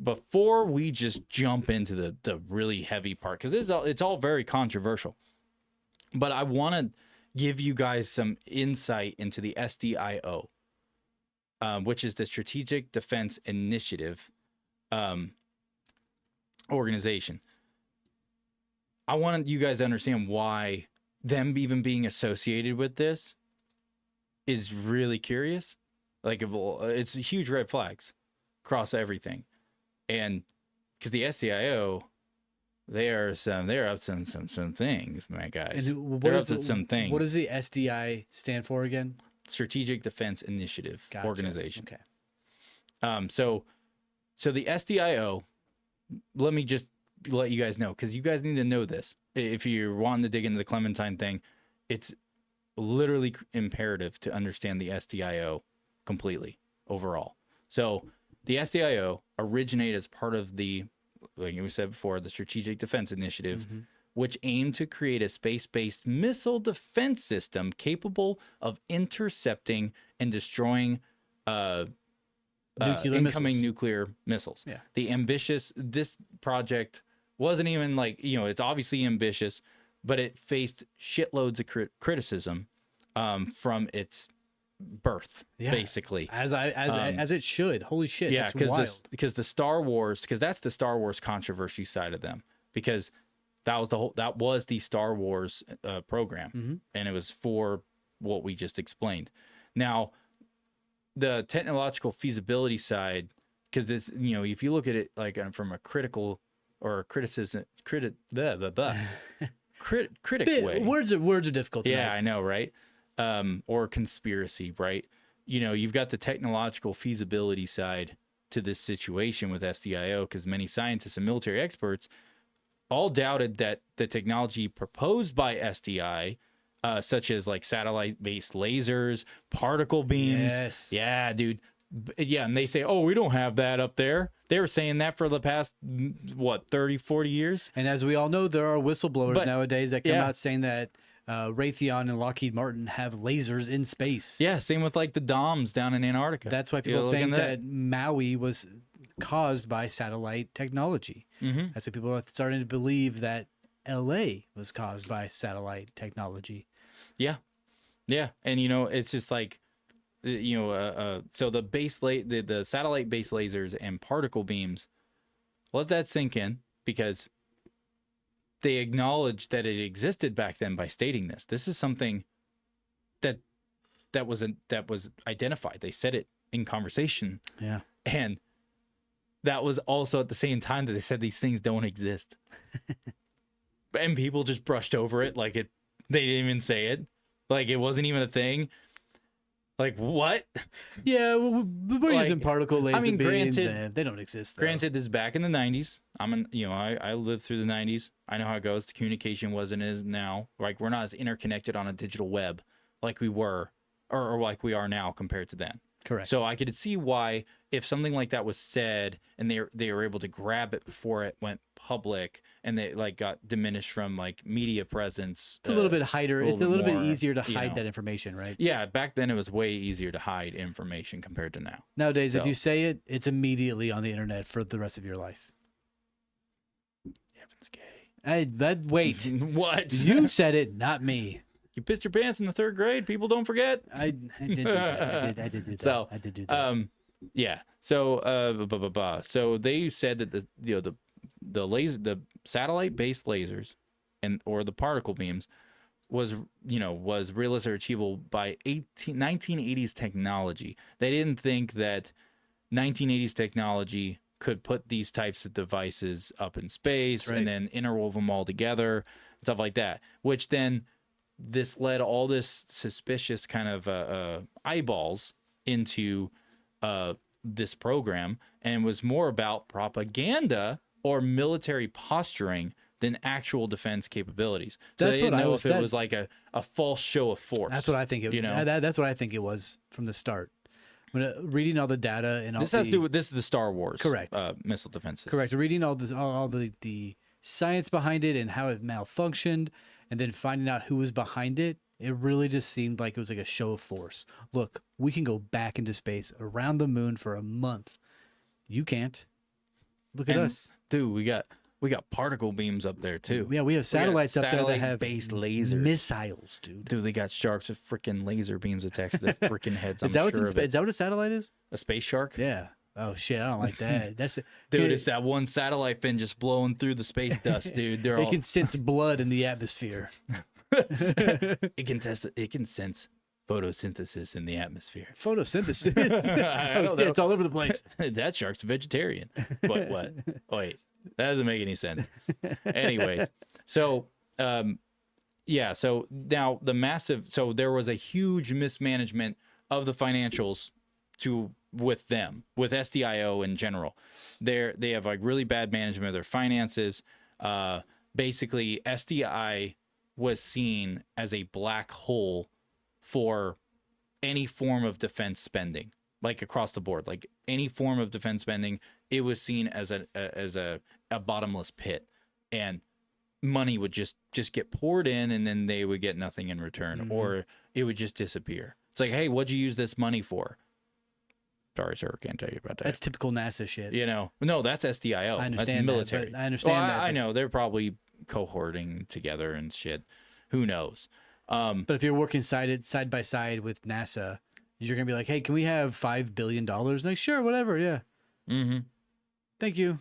before we just jump into the really heavy part, because it's all very controversial, but I want to give you guys some insight into the SDIO, which is the Strategic Defense Initiative organization. I want you guys to understand why them even being associated with this is really curious. Like, it's huge red flags across everything. And because the SDIO, they're up to some things, my guys. And They're up to some things. What does the SDI stand for again? Strategic Defense Initiative Gotcha. organization. Okay. So the SDIO, let me just let you guys know, because you guys need to know this. If you're wanting to dig into the Clementine thing, it's literally imperative to understand the SDIO completely overall. So the SDIO originated as part of the, like we said before, the Strategic Defense Initiative, which aimed to create a space-based missile defense system capable of intercepting and destroying incoming nuclear missiles. Yeah. This project wasn't even like, you know, it's obviously ambitious, but it faced shitloads of criticism from its birth, basically. As it should. Holy shit. Yeah, because because the Star Wars, because that's the Star Wars controversy side of them, because that was the Star Wars program, and it was for what we just explained. Now, the technological feasibility side, because this, you know, if you look at it like from a critical or criticism, critic way. Words are difficult. Yeah, I know, right? Or conspiracy, right? You know, you've got the technological feasibility side to this situation with SDIO, because many scientists and military experts all doubted that the technology proposed by SDI, such as like satellite-based lasers, particle beams. Yes. Yeah, dude. Yeah, and they say, oh, we don't have that up there. They were saying that for the past, 30, 40 years? And as we all know, there are whistleblowers nowadays that come yeah. out saying that Raytheon and Lockheed Martin have lasers in space. Yeah, same with like the DOMs down in Antarctica. That's why people think that Maui was caused by satellite technology. That's why people are starting to believe that LA was caused by satellite technology. Yeah. Yeah. And, you know, it's just like, you know, so the the satellite based lasers and particle beams, let that sink in, because they acknowledged that it existed back then by stating this. This is something that was identified. They said it in conversation. Yeah. And that was also at the same time that they said these things don't exist. And people just brushed over it like they didn't even say it. Like it wasn't even a thing. Like, what? Yeah, we're using particle laser beams. Granted, they don't exist, though. Granted, this is back in the 90s. I lived through the 90s. I know how it goes. The communication wasn't as now. Like, we're not as interconnected on a digital web like we were, or like we are now compared to then. Correct. So I could see why, if something like that was said and they were able to grab it before it went public and they like got diminished from like media presence. It's a little bit hider. It's a little bit easier to hide know. that information, right? Yeah, back then it was way easier to hide information compared to now. Nowadays, if you say it, it's immediately on the internet for the rest of your life. Evan's gay. Wait. What? You said it, not me. You pissed your pants in the 3rd grade. People don't forget. I did do that. I did do that. So, I did do that. Yeah. So, so they said that the satellite-based lasers or the particle beams was realistic or achievable by 1980s technology. They didn't think that 1980s technology could put these types of devices up in space and then interwove them all together, stuff like that. Which then this led all this suspicious kind of eyeballs into this program, and was more about propaganda or military posturing than actual defense capabilities. So That's they didn't what I know was- if it that- was like a false show of force. That's what I think. That's what I think it was from the start. When reading all the data and all This has to do with this is the Star Wars Correct. Missile defense system. correct reading all the science behind it and how it malfunctioned, and then finding out who was behind it. It really just seemed like it was like a show of force. Look, we can go back into space around the moon for a month. You can't. Look at And, us. dude. We got particle beams up there too. Yeah, we have satellites up there that have satellite-based lasers. missiles, dude. Dude, they got sharks with freaking laser beams attached to their freaking heads. Is that what's in of space? it. Is that what a satellite is? A space shark? Yeah. Oh shit, I don't like that. That's Dude, it's that one satellite fin just blowing through the space dust, dude. They're It all can sense blood in the atmosphere. it can sense photosynthesis in the atmosphere. Photosynthesis. I don't know. It's all over the place. That shark's a vegetarian. What? Wait, that doesn't make any sense. Anyways, so yeah, so now so there was a huge mismanagement of the financials with SDIO in general. They have like really bad management of their finances. Basically SDI was seen as a black hole for any form of defense spending, like across the board, like any form of defense spending. It was seen as a bottomless pit, and money would just get poured in, and then they would get nothing in return, or it would just disappear. It's like, hey, what'd you use this money for? Sorry, sir, can't tell you about that. That's typical NASA shit. No, that's SDIO. I understand That's military. that, but I understand that, I but- know they're probably cohorting together and shit. Who knows? But if you're working side by side with NASA, you're gonna be like, "Hey, can we have $5 billion?" Like, sure, whatever, yeah. Mm-hmm. Thank you.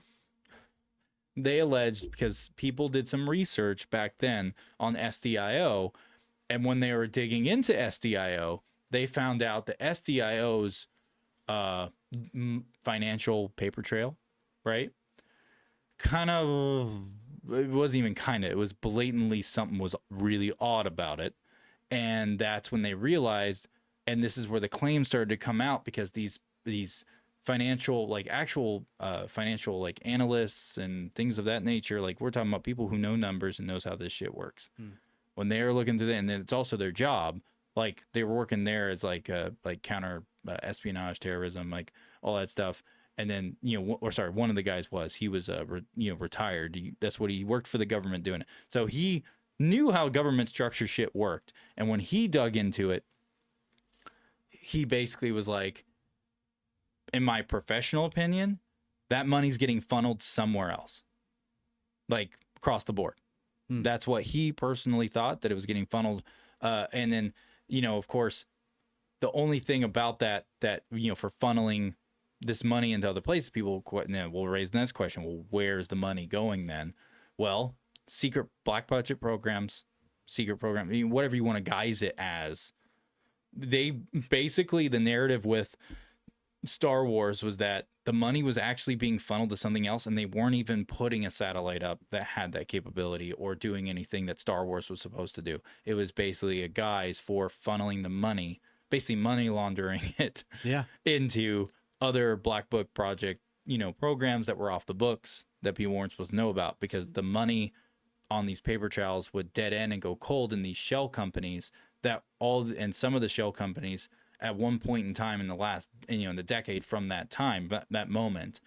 They alleged, because people did some research back then on SDIO, and when they were digging into SDIO, they found out that SDIO's financial paper trail, right? It wasn't even it was blatantly something was really odd about it. And that's when they realized, and this is where the claims started to come out, because these financial, like actual financial like analysts and things of that nature, like we're talking about people who know numbers and knows how this shit works. When they're looking through that, and then it's also their job, like they were working there as like counter espionage, terrorism, like all that stuff. And then, one of the guys he was retired. That's what he worked for the government doing it. So he knew how government structure shit worked. And when he dug into it, he basically was like, in my professional opinion, that money's getting funneled somewhere else, like across the board. That's what he personally thought, that it was getting funneled. And then, of course, the only thing about that for funneling this money into other places, people will raise the next question. Well, where's the money going then? Well, secret black budget programs, whatever you want to guise it as. They basically, the narrative with Star Wars was that the money was actually being funneled to something else, and they weren't even putting a satellite up that had that capability or doing anything that Star Wars was supposed to do. It was basically a guise for funneling the money, basically money laundering it into other Black Book project, programs that were off the books that people weren't supposed to know about, because the money on these paper trails would dead end and go cold in these shell companies and some of the shell companies at one point in time in the last, in the decade from that time, that moment,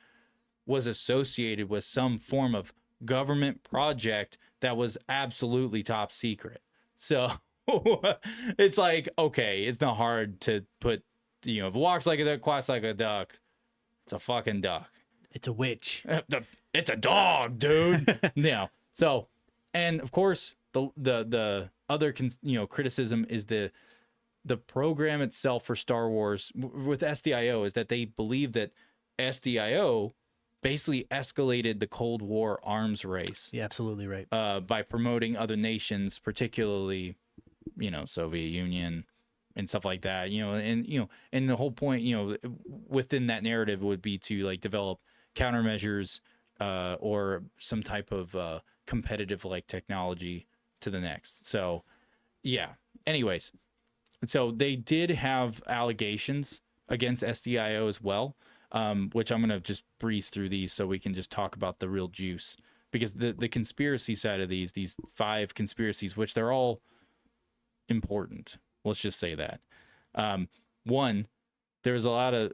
was associated with some form of government project that was absolutely top secret. So it's like, okay, it's not hard to put, if it walks like a duck, quacks like a duck, it's a fucking duck. It's a witch. It's a dog, dude. So, and of course, the other criticism is the program itself for Star Wars with SDIO is that they believe that SDIO basically escalated the Cold War arms race Yeah, absolutely right. by promoting other nations, particularly, Soviet Union and stuff like that, and the whole point, within that narrative would be to like develop countermeasures or some type of competitive like technology to the next. So, yeah. Anyways, so they did have allegations against SDIO as well, which I'm going to just breeze through these so we can just talk about the real juice. Because the conspiracy side of these 5 conspiracies, which they're all important. Let's just say that. One, there's a lot of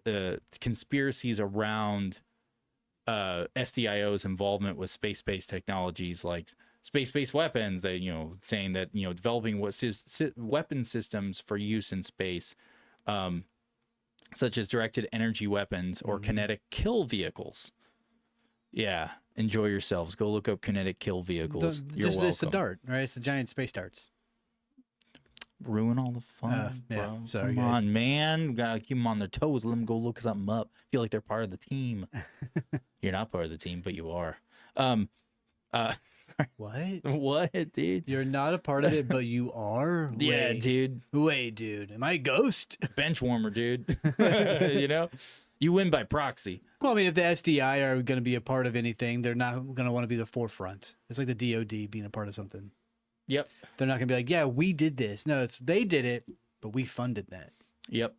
conspiracies around SDIO's involvement with space-based technologies like space-based weapons. They, saying that, developing weapon systems for use in space, such as directed energy weapons or kinetic kill vehicles. Yeah, enjoy yourselves. Go look up kinetic kill vehicles. You're welcome. It's a dart, right? It's the giant space darts. Ruin all the fun, yeah, bro. sorry, Come guys. on, man. We gotta keep them on their toes. Let them go look something up. Feel like they're part of the team. You're not part of the team, but you are. What? What, dude? You're not a part of it, but you are? Yeah, Wait. dude. Wait, dude. Am I a ghost? Bench warmer, dude. You win by proxy. Well, I mean, if the SDI are going to be a part of anything, they're not going to want to be the forefront. It's like the DOD being a part of something. Yep. They're not going to be like, yeah, we did this. No, they did it, but we funded that. Yep.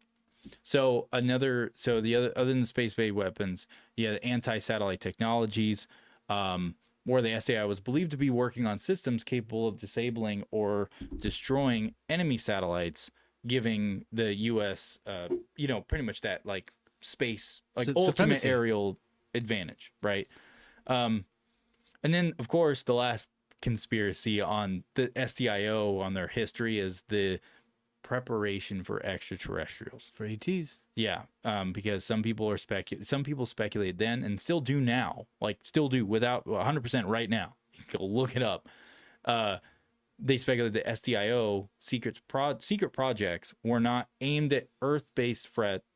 So other than the space-based weapons, yeah, the anti-satellite technologies, where the SDI was believed to be working on systems capable of disabling or destroying enemy satellites, giving the U.S. Pretty much that like space, like ultimate Supremacy. aerial advantage, right? And then of course the last conspiracy on the SDIO on their history is the preparation for extraterrestrials. For ETs. Yeah, because some people speculate then and still do now, like still do without 100% right now. Go look it up. They speculate that SDIO secret projects were not aimed at Earth-based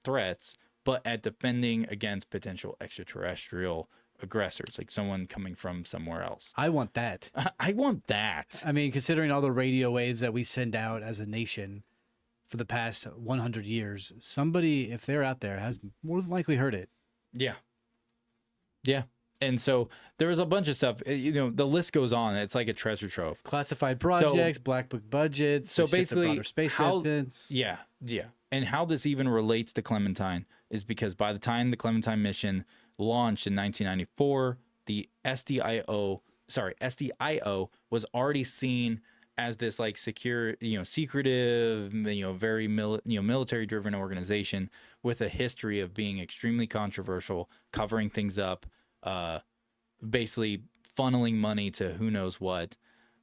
threats, but at defending against potential extraterrestrial aggressors, like someone coming from somewhere else. I want that. I want that. I mean, considering all the radio waves that we send out as a nation for the past 100 years, somebody, if they're out there, has more than likely heard it. Yeah. Yeah. And so there was a bunch of stuff, the list goes on. It's like a treasure trove. Classified projects, black book budgets. So the ship that basically, brought our space defense. Yeah. And how this even relates to Clementine is because by the time the Clementine mission launched in 1994, the SDIO was already seen as this like secure, secretive, very military driven organization with a history of being extremely controversial, covering things up, basically funneling money to who knows what,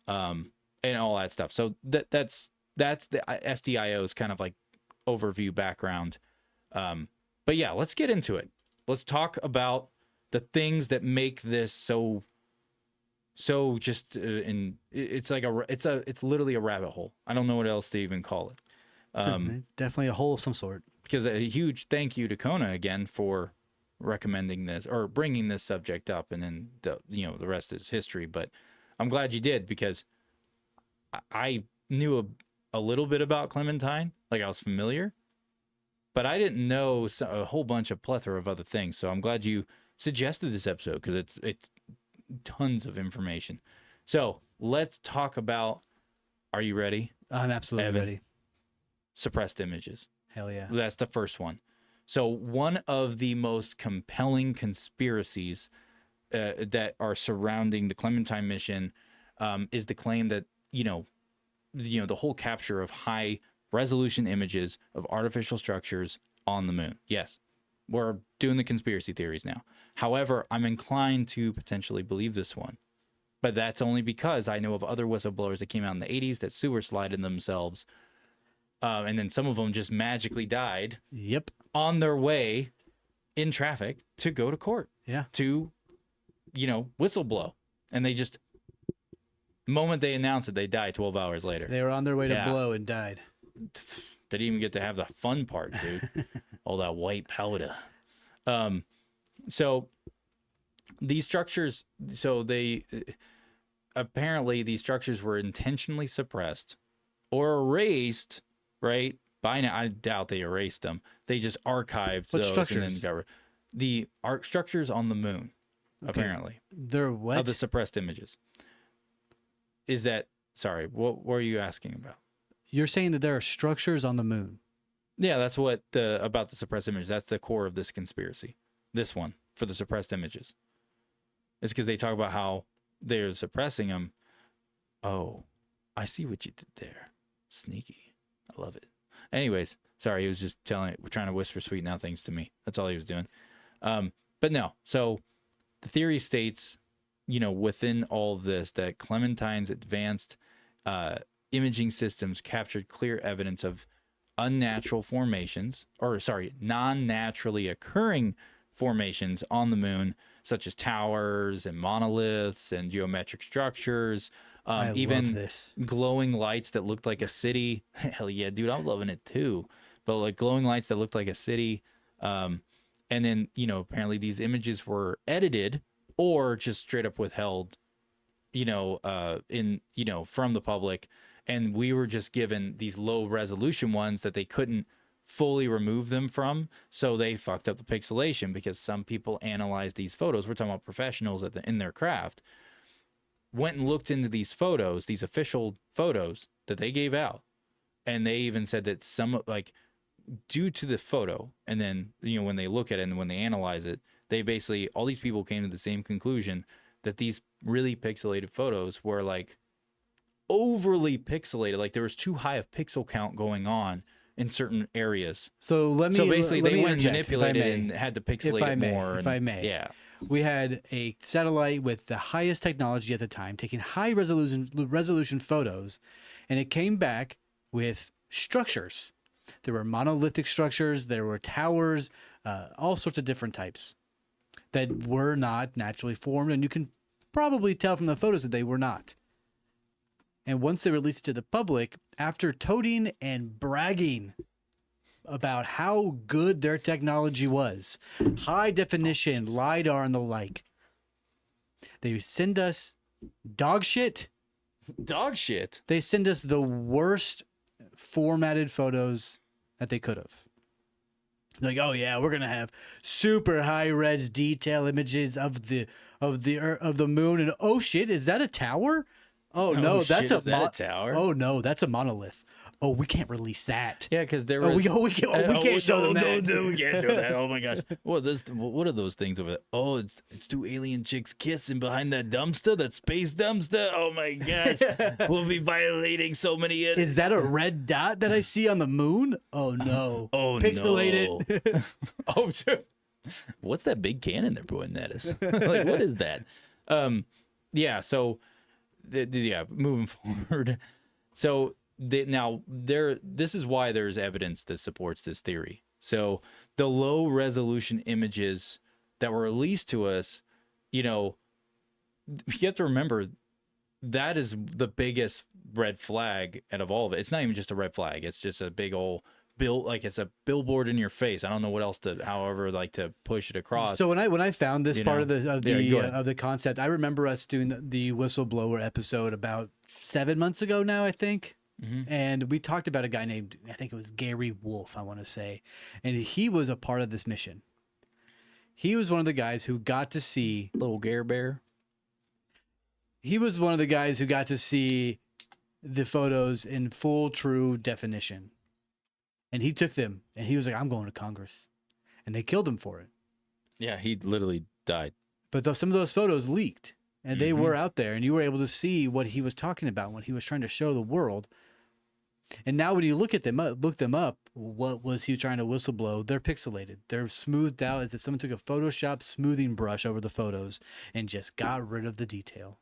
and all that stuff. So that's the SDIO's kind of like overview background. But yeah, let's get into it. Let's talk about the things that make this so just it's literally a rabbit hole. I don't know what else to even call it. It's definitely a hole of some sort. Because a huge thank you to Kona again for recommending this or bringing this subject up, and then the rest is history. But I'm glad you did, because I knew a little bit about Clementine, like I was familiar, but I didn't know a whole bunch of plethora of other things. So I'm glad you suggested this episode, because it's tons of information. So let's talk about, are you ready? I'm absolutely Evan? ready. Suppressed images. Hell yeah. That's the first one. So one of the most compelling conspiracies that are surrounding the Clementine mission is the claim that, the whole capture of high resolution images of artificial structures on the moon. Yes, we're doing the conspiracy theories now. However, I'm inclined to potentially believe this one. But that's only because I know of other whistleblowers that came out in the 80s that sewer slided themselves. And then some of them just magically died. Yep. On their way in traffic to go to court. Yeah. To, whistleblow. And they just The moment they announce it, they die 12 hours later. They were on their way to Yeah. blow and died. They didn't even get to have the fun part, dude. All that white powder. So these structures, apparently these structures were intentionally suppressed or erased, right? By now, I doubt they erased them. They just archived What those structures? and then got the art structures on the moon, apparently, They're what? of the suppressed images. Is that, sorry, what were you asking about? You're saying that there are structures on the moon. Yeah, that's what about the suppressed image. That's the core of this conspiracy. This one for the suppressed images. It's because they talk about how they're suppressing them. Oh, I see what you did there. Sneaky. I love it. Anyways, sorry, he was just trying to whisper sweet nothings to me. That's all he was doing. But no, so the theory states, within all of this, that Clementine's advanced imaging systems captured clear evidence of non-naturally occurring formations on the moon, such as towers and monoliths and geometric structures, I even love this. glowing lights that looked like a city. Hell yeah, dude, I'm loving it too. But like glowing lights that looked like a city. And then, apparently these images were edited or just straight up withheld, from the public. And we were just given these low resolution ones that they couldn't fully remove them from. So they fucked up the pixelation because some people analyzed these photos. We're talking about professionals in their craft. Went and looked into these photos, these official photos that they gave out. And they even said that due to the photo, and then, when they look at it and when they analyze it, they basically, all these people came to the same conclusion that these really pixelated photos were like overly pixelated. Like there was too high of pixel count going on in certain areas. So basically let they me went and interject, if I manipulated may. and had to pixelate it more. If I may. Yeah. We had a satellite with the highest technology at the time taking high resolution photos, and it came back with structures. There were monolithic structures, there were towers, all sorts of different types that were not naturally formed, and you can probably tell from the photos that they were not. And once they released it to the public, after toting and bragging about how good their technology was, high definition, LiDAR and the like, they send us dog shit. Dog shit. They send us the worst formatted photos that they could have. Like, oh yeah, we're gonna have super high res detail images of the moon, and oh shit, is that a tower? Oh no, shit, that's is that a tower? Oh no, that's a monolith. Oh, we can't release that. Yeah, because there Oh, was. we can't show them that. No, we can't show that. Oh my gosh. What are those things over there? Oh, it's two alien chicks kissing behind that dumpster, that space dumpster. Oh my gosh. We'll be violating so many. Is that a red dot that I see on the moon? Oh no. Oh Pixelate no. it. Oh, what's that big cannon they're pointing at us? Like, what is that? Yeah. So, moving forward. So. This is why there's evidence that supports this theory. So the low resolution images that were released to us, you have to remember that is the biggest red flag out of all of it. It's not even just a red flag. It's just a big old it's a billboard in your face. I don't know what else to push it across. So when I found this part go of the concept, I remember us doing the whistleblower episode about 7 months ago now, I think. Mm-hmm. And we talked about a guy named, I think it was Gary Wolf, I want to say. And he was a part of this mission. He was one of the guys who got to see... Little Gare Bear. He was one of the guys who got to see the photos in full, true definition. And he took them, and he was like, I'm going to Congress. And they killed him for it. Yeah, he literally died. But some of those photos leaked. And they were out there, and you were able to see what he was talking about when he was trying to show the world. And now when you look them up, what was he trying to whistleblow? They're pixelated. They're smoothed out as if someone took a Photoshop smoothing brush over the photos and just got rid of the detail.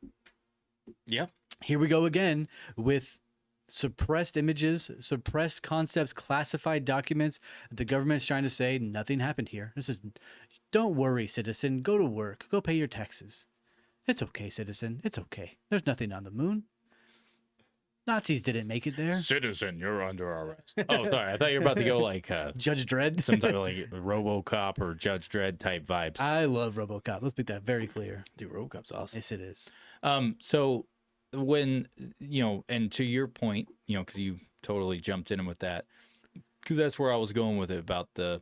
Yep. Here we go again with suppressed images, suppressed concepts, classified documents. The government's trying to say nothing happened here. Don't worry, citizen. Go to work. Go pay your taxes. It's okay, citizen. It's okay. There's nothing on the moon. Nazis didn't make it there. Citizen, you're under arrest. Oh, sorry. I thought you were about to go like Judge Dredd. some type of like RoboCop or Judge Dredd type vibes. I love RoboCop. Let's make that very clear. Dude, RoboCop's awesome. Yes, it is. So when, and to your point, because you totally jumped in with that, because that's where I was going with it about the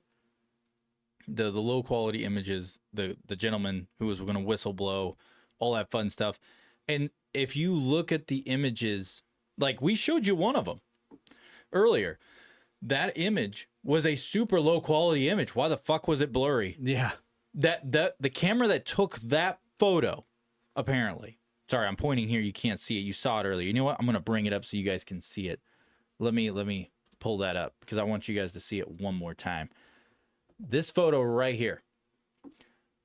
low quality images, the gentleman who was going to whistle blow, all that fun stuff. And if you look at the images, like we showed you one of them earlier, that image was a super low quality image. Why the fuck was it blurry? Yeah. The camera that took that photo, apparently. Sorry, I'm pointing here. You can't see it. You saw it earlier. You know what? I'm going to bring it up so you guys can see it. Let me pull that up because I want you guys to see it one more time. This photo right here.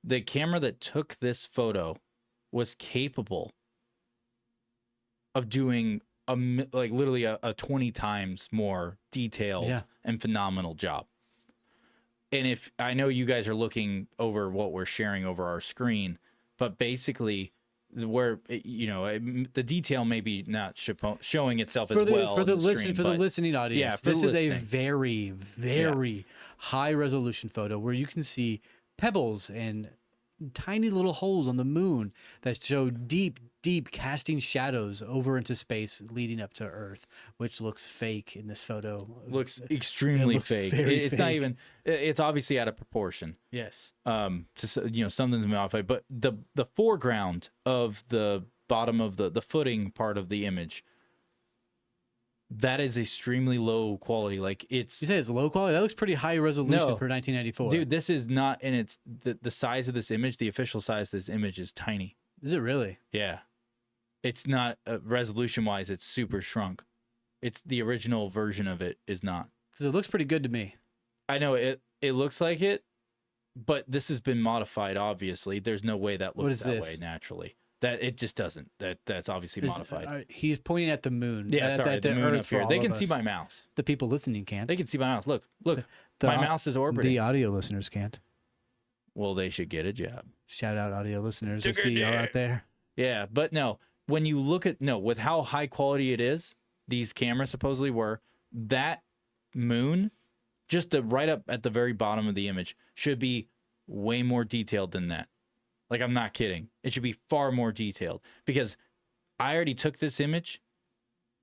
The camera that took this photo was capable of doing literally a 20 times more detailed and phenomenal job. And if I know you guys are looking over what we're sharing over our screen, but basically where the detail maybe not showing itself as well for the listening audience. Yeah, this is a very high resolution photo where you can see pebbles and tiny little holes on the moon that show deep casting shadows over into space leading up to Earth, which looks fake in this photo. Looks extremely fake. It's fake. Not even. It's obviously out of proportion. Yes. Something's modified, but the foreground of the bottom of the footing part of the image, that is extremely low quality. Like it's. You say it's low quality? That looks pretty high resolution for 1994. Dude, this is not, and it's the size of this image. The official size of this image is tiny. Is it really? Yeah. It's not resolution wise. It's super shrunk. It's the original version of it is not. Because it looks pretty good to me. I know it looks like it, but this has been modified. Obviously, there's no way that looks that way naturally. That it just doesn't. That's obviously modified. He's pointing at the moon. Yeah, sorry, the moon up here. They can see my mouse. The people listening can't. They can see my mouse. Look. My mouse is orbiting. The audio listeners can't. Well, they should get a job. Shout out audio listeners. I see y'all out there. Yeah, but no. When you look at with how high quality it is, these cameras supposedly were, that moon, just right up at the very bottom of the image, should be way more detailed than that. Like, I'm not kidding. It should be far more detailed because I already took this image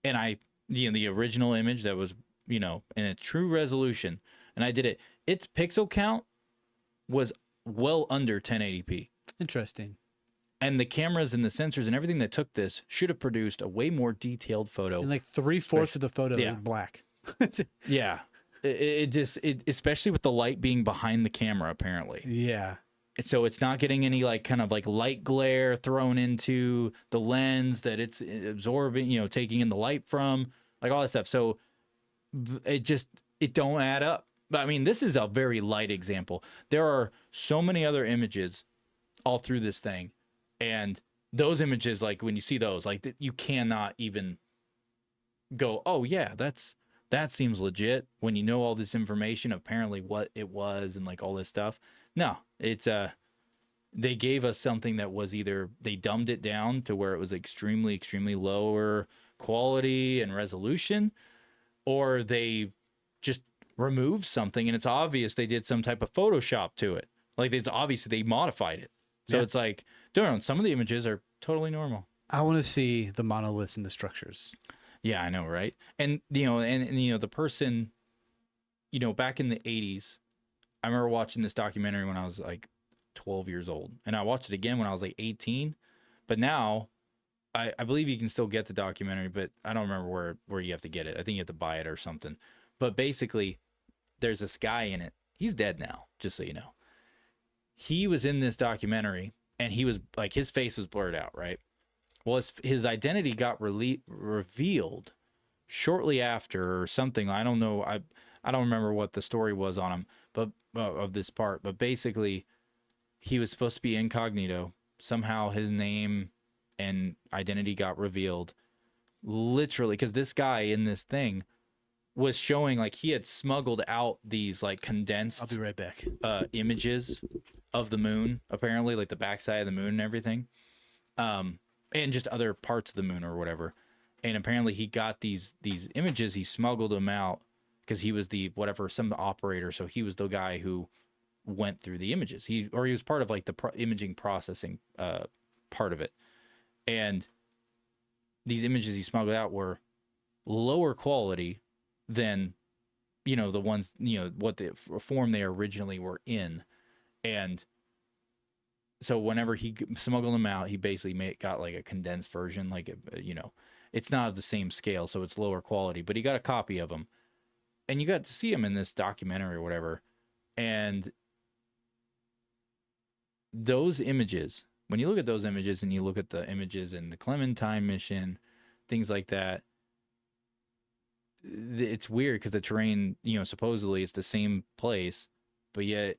and the original image that was, in a true resolution, and I did it. Its pixel count was well under 1080p. Interesting. And the cameras and the sensors and everything that took this should have produced a way more detailed photo. And like 3/4 of the photo is black. Yeah. It just, especially with the light being behind the camera, apparently. Yeah. So it's not getting any kind of light glare thrown into the lens that it's absorbing, taking in the light from, all that stuff. So it don't add up. But I mean, this is a very light example. There are so many other images all through this thing. And those images, when you see those, you cannot even go, oh yeah, that seems legit when you know all this information, apparently what it was and all this stuff. No, it's they gave us something that was either they dumbed it down to where it was extremely, extremely lower quality and resolution, or they just removed something and it's obvious they did some type of Photoshop to it. It's obvious they modified it. So it's some of the images are totally normal. I want to see the monoliths and the structures. Yeah, I know, right? And the person, back in the 80s, I remember watching this documentary when I was 12 years old, and I watched it again when I was 18. But now, I believe you can still get the documentary, but I don't remember where you have to get it. I think you have to buy it or something. But basically, there's this guy in it. He's dead now, just so you know. He was in this documentary and he was his face was blurred out, right? Well, his identity got revealed shortly after or something. I don't know. I don't remember what the story was on him, but of this part. But basically, he was supposed to be incognito. Somehow his name and identity got revealed. Literally, because this guy in this thing was showing he had smuggled out these condensed I'll be right back. Images of the moon, apparently, the backside of the moon and everything, and just other parts of the moon or whatever. And apparently he got these images, he smuggled them out because he was some operator, so he was the guy who went through the images. He was part of like the imaging processing part of it. And these images he smuggled out were lower quality than the ones, what the form they originally were in. And so whenever he smuggled them out, he basically got like a condensed version, like it's not of the same scale, so it's lower quality, but he got a copy of them. And you got to see him in this documentary or whatever. And those images, when you look at those images and you look at the images in the Clementine Mission, things like that, it's weird because the terrain, supposedly it's the same place, but yet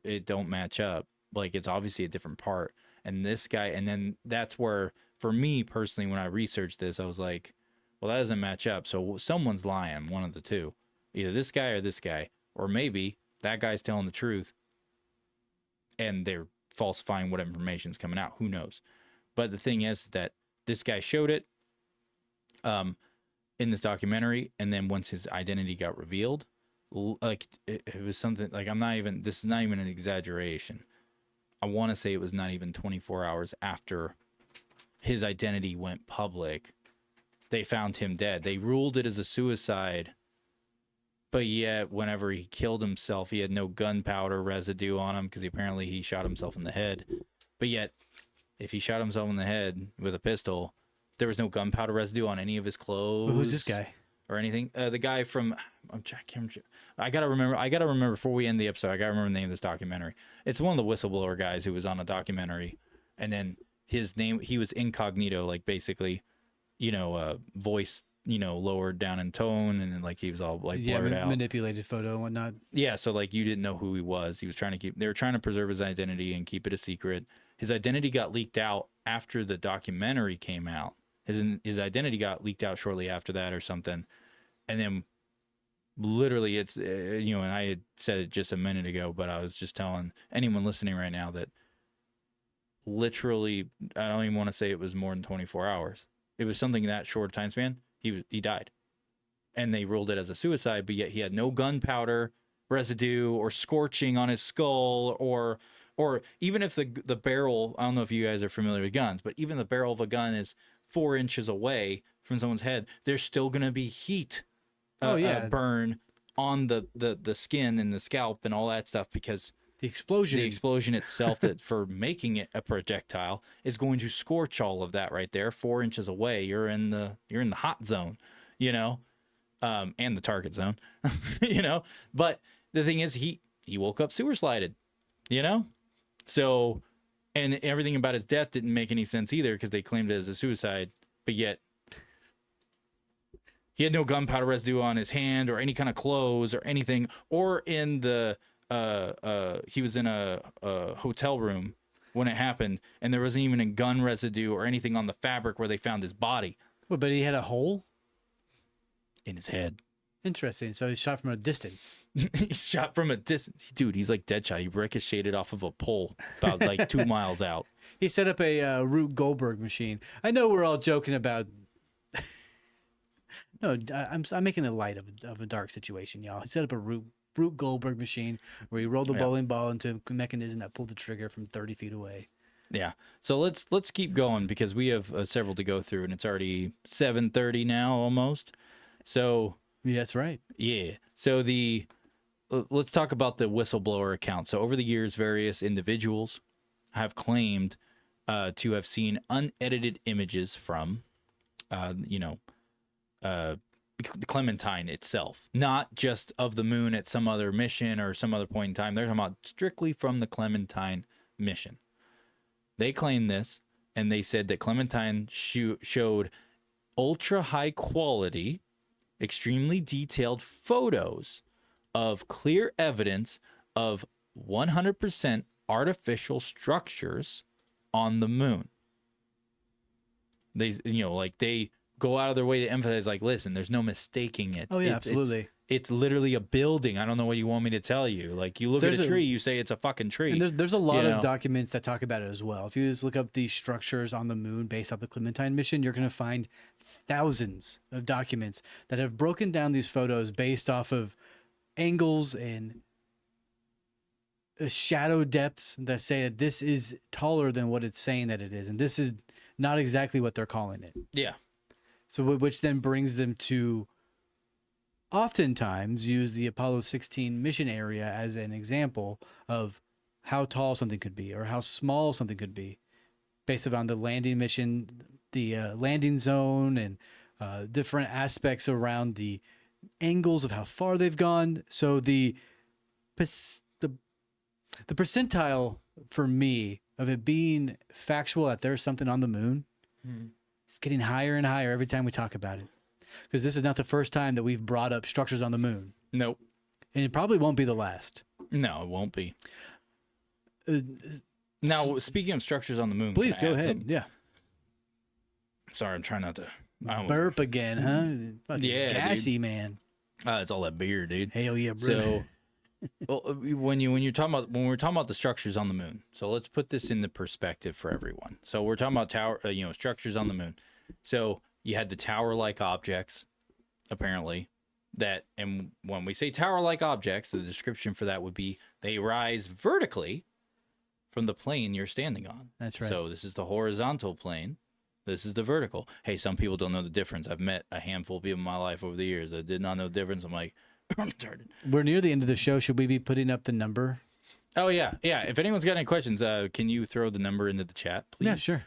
it don't match up. Like it's obviously a different part. And this guy, and then that's where, for me personally, when I researched this, I was like, well, that doesn't match up. So someone's lying, one of the two, either this guy, or maybe that guy's telling the truth and they're falsifying what information's coming out. Who knows? But the thing is that this guy showed it in this documentary, and then once his identity got revealed, like it was something like this is not even an exaggeration. I want to say it was not even 24 hours after his identity went public, they found him dead. They ruled it as a suicide, but yet whenever he killed himself, he had no gunpowder residue on him because apparently he shot himself in the head. But yet, if he shot himself in the head with a pistol, there was no gunpowder residue on any of his clothes. Who's this guy? Or anything. The guy from I gotta remember before we end the episode. I gotta remember the name of this documentary. It's one of the whistleblower guys who was on a documentary, and then his name, he was incognito, like basically, voice, lowered down in tone, and then like he was all like blurred out, manipulated photo and whatnot. Yeah, so like you didn't know who he was. He was they were trying to preserve his identity and keep it a secret. His identity got leaked out after the documentary came out. His identity got leaked out shortly after that or something. And then literally it's, and I had said it just a minute ago, but I was just telling anyone listening right now that literally, I don't even want to say it was more than 24 hours. It was something that short time span. He died. And they ruled it as a suicide, but yet he had no gunpowder residue or scorching on his skull or even if the barrel, I don't know if you guys are familiar with guns, but even the barrel of a gun is 4 inches away from someone's head, there's still going to be heat burn on the skin and the scalp and all that stuff, because the explosion itself that for making it a projectile is going to scorch all of that right there. 4 inches away, you're in the hot zone, and the target zone, but the thing is he woke up sewer slided, so, and everything about his death didn't make any sense either because they claimed it as a suicide, but yet he had no gunpowder residue on his hand or any kind of clothes or anything, or in the he was in a hotel room when it happened, and there wasn't even a gun residue or anything on the fabric where they found his body. Well, but he had a hole in his head. Interesting. So he shot from a distance. He shot from a distance. Dude, he's like Deadshot. He ricocheted off of a pole about like 2 miles out. He set up a Rube Goldberg machine. I know we're all joking about... No, I'm making a light of a dark situation, y'all. He set up a Rube Goldberg machine where he rolled the bowling ball into a mechanism that pulled the trigger from 30 feet away. Yeah. So let's keep going because we have several to go through, and it's already 7:30 now almost. So... Yeah, that's right. Yeah. So let's talk about the whistleblower account. So over the years, various individuals have claimed to have seen unedited images from, Clementine itself, not just of the moon at some other mission or some other point in time. They're talking about strictly from the Clementine mission. They claim this, and they said that Clementine showed ultra high quality, extremely detailed photos of clear evidence of 100% artificial structures on the moon. They go out of their way to emphasize, like, listen, there's no mistaking it. Oh yeah, It's- absolutely. It's literally a building. I don't know what you want me to tell you. Like, you look There's at a a- tree, you say it's a fucking tree. And there's a lot You of know? documents that talk about it as well. If you just look up the structures on the moon based off the Clementine mission, you're going to find thousands of documents that have broken down these photos based off of angles and shadow depths that say that this is taller than what it's saying that it is, and this is not exactly what they're calling it. Yeah. So, which then brings them to oftentimes use the Apollo 16 mission area as an example of how tall something could be or how small something could be based upon the landing mission, the landing zone, and different aspects around the angles of how far they've gone. So the percentile for me of it being factual that there's something on the moon is getting higher and higher every time we talk about it. Because this is not the first time that we've brought up structures on the moon. Nope. And it probably won't be the last. No, it won't be. Uh, Now, speaking of structures on the moon, Please can I go add ahead. something? Yeah. Sorry, I'm trying not to. Burp again, huh? Fucking Yeah, gassy, man. It's all that beer, dude. Hell yeah, bro. So, well, when we're talking about the structures on the moon, so let's put this into perspective for everyone. So we're talking about tower, structures on the moon. So you had the tower-like objects, apparently, and when we say tower-like objects, the description for that would be they rise vertically from the plane you're standing on. That's right. So this is the horizontal plane. This is the vertical. Hey, some people don't know the difference. I've met a handful of people in my life over the years that did not know the difference. I'm like, I'm retarded. We're near the end of the show. Should we be putting up the number? Oh, yeah. Yeah. If anyone's got any questions, can you throw the number into the chat, please? Yeah, sure.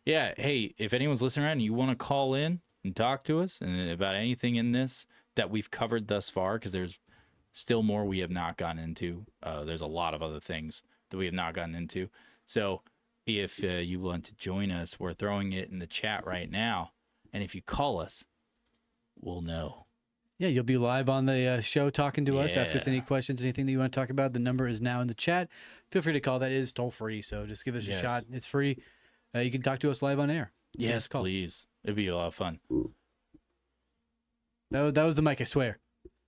Yeah. Hey, if anyone's listening around and you want to call in and talk to us and about anything in this that we've covered thus far, because there's still more we have not gotten into. There's a lot of other things that we have not gotten into. So if you want to join us, we're throwing it in the chat right now. And if you call us, we'll know. Yeah, you'll be live on the show talking to us. Ask us Yeah. any questions, anything that you want to talk about. The number is now in the chat. Feel free to call. That is toll free. So just give us Yes. a shot. It's free. You can talk to us live on air. Give us Yes, a call. please. It'd be a lot of fun. That was the mic, I swear.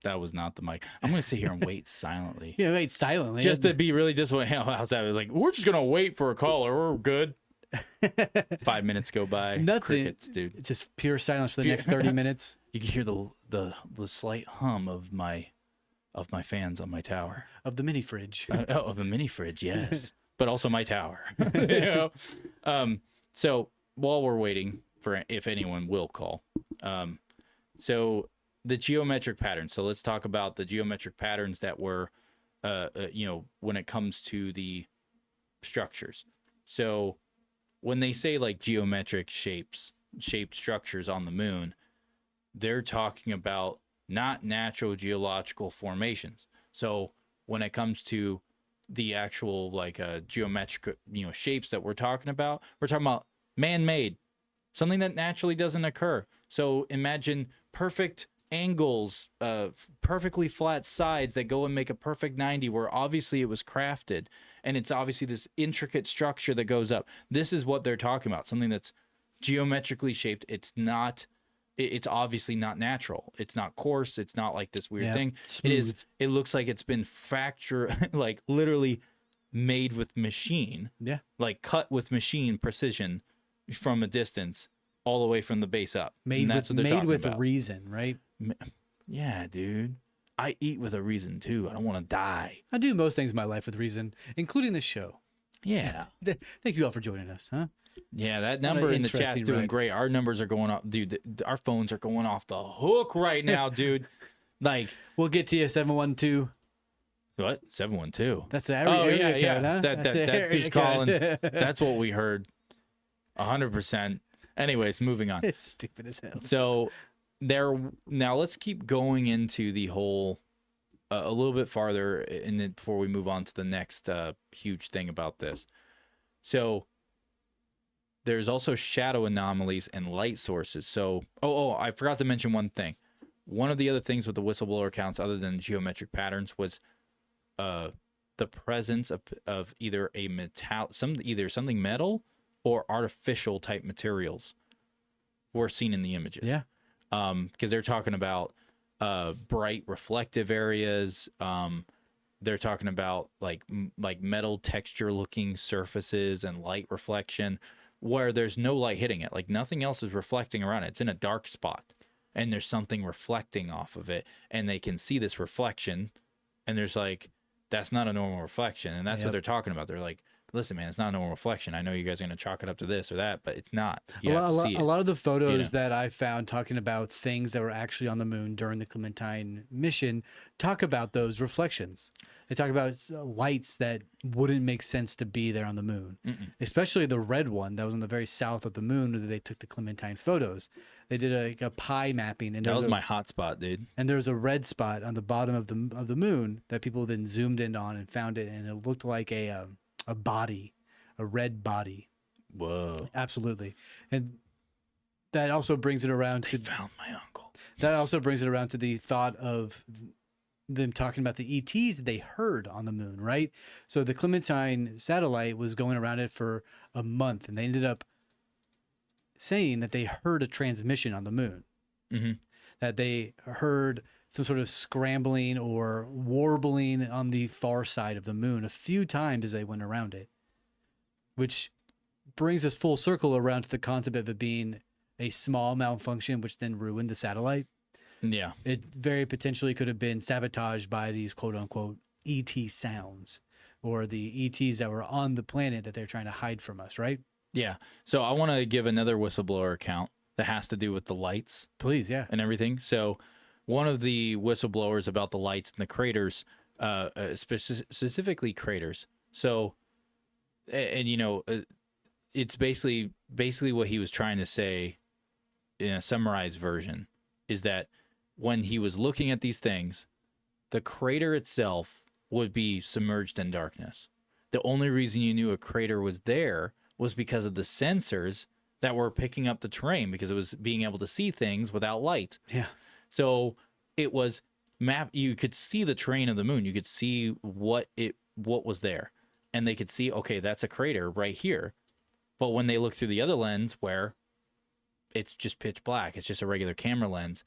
That was not the mic. I'm going to sit here and wait silently. Yeah, wait silently. Just to be really disappointed. How's that? Like, we're just going to wait for a caller. We're good. 5 minutes go by. Nothing. Crickets, dude. Just pure silence for the next 30 minutes. You can hear the slight hum of my fans on my tower. Of the mini fridge. Of a mini fridge, yes. But also my tower. You know? So while we're waiting for if anyone will call, so the geometric patterns. So let's talk about the geometric patterns that were, when it comes to the structures. So when they say like geometric shaped structures on the moon, they're talking about not natural geological formations. So when it comes to the actual like geometric shapes that we're talking about man-made, something that naturally doesn't occur. So imagine perfect angles, perfectly flat sides that go and make a perfect 90, where obviously it was crafted, and it's obviously this intricate structure that goes up. This is what they're talking about, something that's geometrically shaped. It's obviously not natural. It's not coarse. It's not like this weird thing. Smooth. It looks like it's been fractured, like literally made with machine. Yeah. Like cut with machine precision from a distance all the way from the base up. Made And that's with, what they're made talking with about. reason, right? Yeah, dude. I eat with a reason too. I don't want to die. I do most things in my life with reason, including this show. Yeah. Thank you all for joining us, huh? Yeah, that What number an in the chat's interesting doing ride. great. Our numbers are going off, dude. Our phones are going off the hook right now, dude. Like, We'll get to you, 712. what? 712. That's the Oh, area yeah, code, yeah. huh? That That's the dude's area calling. code. That's what we heard. 100%. Anyways, moving on. It's stupid as hell. So now let's keep going into the whole a little bit farther before we move on to the next huge thing about this. So there's also shadow anomalies and light sources. So I forgot to mention one thing. One of the other things with the whistleblower accounts, other than geometric patterns, was the presence of either something metal or artificial type materials. were seen in the images. Yeah. Because they're talking about bright reflective areas. They're talking about like metal texture looking surfaces and light reflection where there's no light hitting it. Like nothing else is reflecting around it. It's in a dark spot and there's something reflecting off of it, and they can see this reflection, and there's like, that's not a normal reflection. And that's what they're talking about. They're like, listen, man, it's not a normal reflection. I know you guys are going to chalk it up to this or that, but it's not. You have to see it. A lot of the photos that I found talking about things that were actually on the moon during the Clementine mission talk about those reflections. They talk about lights that wouldn't make sense to be there on the moon, especially the red one that was on the very south of the moon where they took the Clementine photos. They did a pie mapping, and that was my hot spot, dude. And there was a red spot on the bottom of the moon that people then zoomed in on and found it, and it looked like a body, a red body. Whoa! Absolutely, and that also brings it around They found my uncle. That also brings it around to the thought of them talking about the ETs that they heard on the moon, right? So the Clementine satellite was going around it for a month, and they ended up saying that they heard a transmission on the moon, that they heard some sort of scrambling or warbling on the far side of the moon a few times as they went around it, which brings us full circle around to the concept of it being a small malfunction, which then ruined the satellite. Yeah. It very potentially could have been sabotaged by these quote unquote ET sounds, or the ETs that were on the planet that they're trying to hide from us, right? Yeah. So I want to give another whistleblower account that has to do with the lights. Please, yeah. And everything. So one of the whistleblowers about the lights and the craters, specifically craters. So, and you know, it's basically what he was trying to say in a summarized version is that when he was looking at these things, the crater itself would be submerged in darkness. The only reason you knew a crater was there was because of the sensors that were picking up the terrain, because it was being able to see things without light. Yeah. So it was you could see the terrain of the moon. You could see what was there. And they could see, okay, that's a crater right here. But when they look through the other lens where it's just pitch black, it's just a regular camera lens,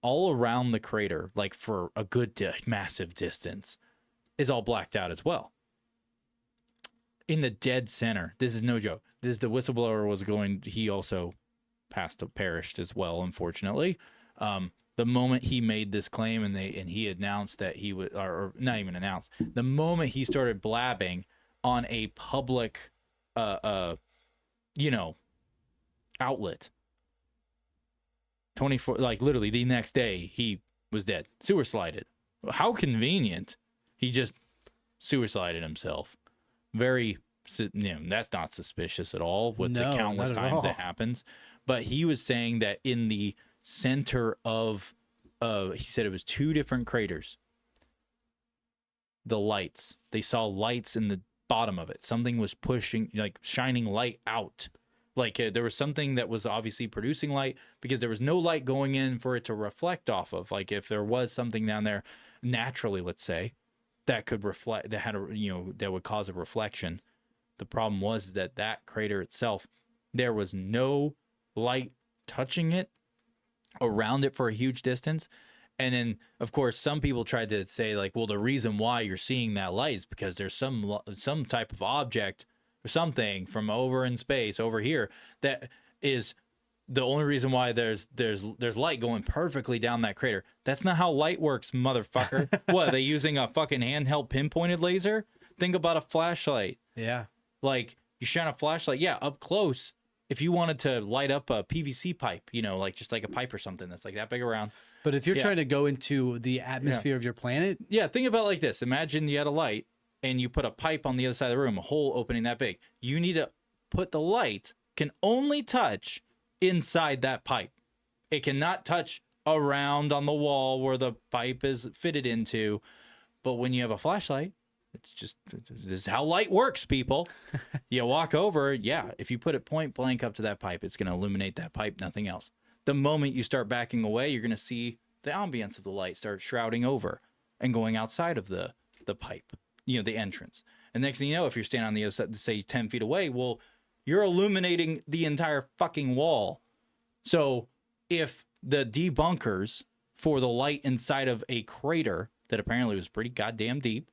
all around the crater, like for a good massive distance, is all blacked out as well. In the dead center, this is no joke. This the whistleblower was going. He also perished as well, unfortunately. The moment he made this claim and he announced that he would, or not even announced, the moment he started blabbing on a public, outlet, 24, like literally the next day he was dead, sewer slided. How convenient. He just sewer slided himself. Very, that's not suspicious at all with the countless times that happens. But he was saying that in the center of, he said it was 2 different craters. The lights, they saw lights in the bottom of it. Something was pushing, like shining light out. Like there was something that was obviously producing light because there was no light going in for it to reflect off of. Like if there was something down there naturally, let's say, that could reflect, that had that would cause a reflection. The problem was that crater itself, there was no light touching it around it for a huge distance. And then, of course, some people tried to say like, well, the reason why you're seeing that light is because there's some type of object or something from over in space over here that is the only reason why there's light going perfectly down that crater. That's not how light works, motherfucker. What, are they using a fucking handheld pinpointed laser? Think about a flashlight. Yeah. Like you shine a flashlight, up close. If you wanted to light up a PVC pipe, like just like a pipe or something that's like that big around. But if you're trying to go into the atmosphere of your planet. Yeah, think about it like this. Imagine you had a light and you put a pipe on the other side of the room, a hole opening that big. You need to put the light can only touch inside that pipe. It cannot touch around on the wall where the pipe is fitted into. But when you have a flashlight, it's just, this is how light works, people. You walk over, if you put it point blank up to that pipe, it's going to illuminate that pipe, nothing else. The moment you start backing away, you're going to see the ambience of the light start shrouding over and going outside of the pipe, the entrance. And next thing you know, if you're standing on the other side, say 10 feet away, well, you're illuminating the entire fucking wall. So if the debunkers for the light inside of a crater that apparently was pretty goddamn deep,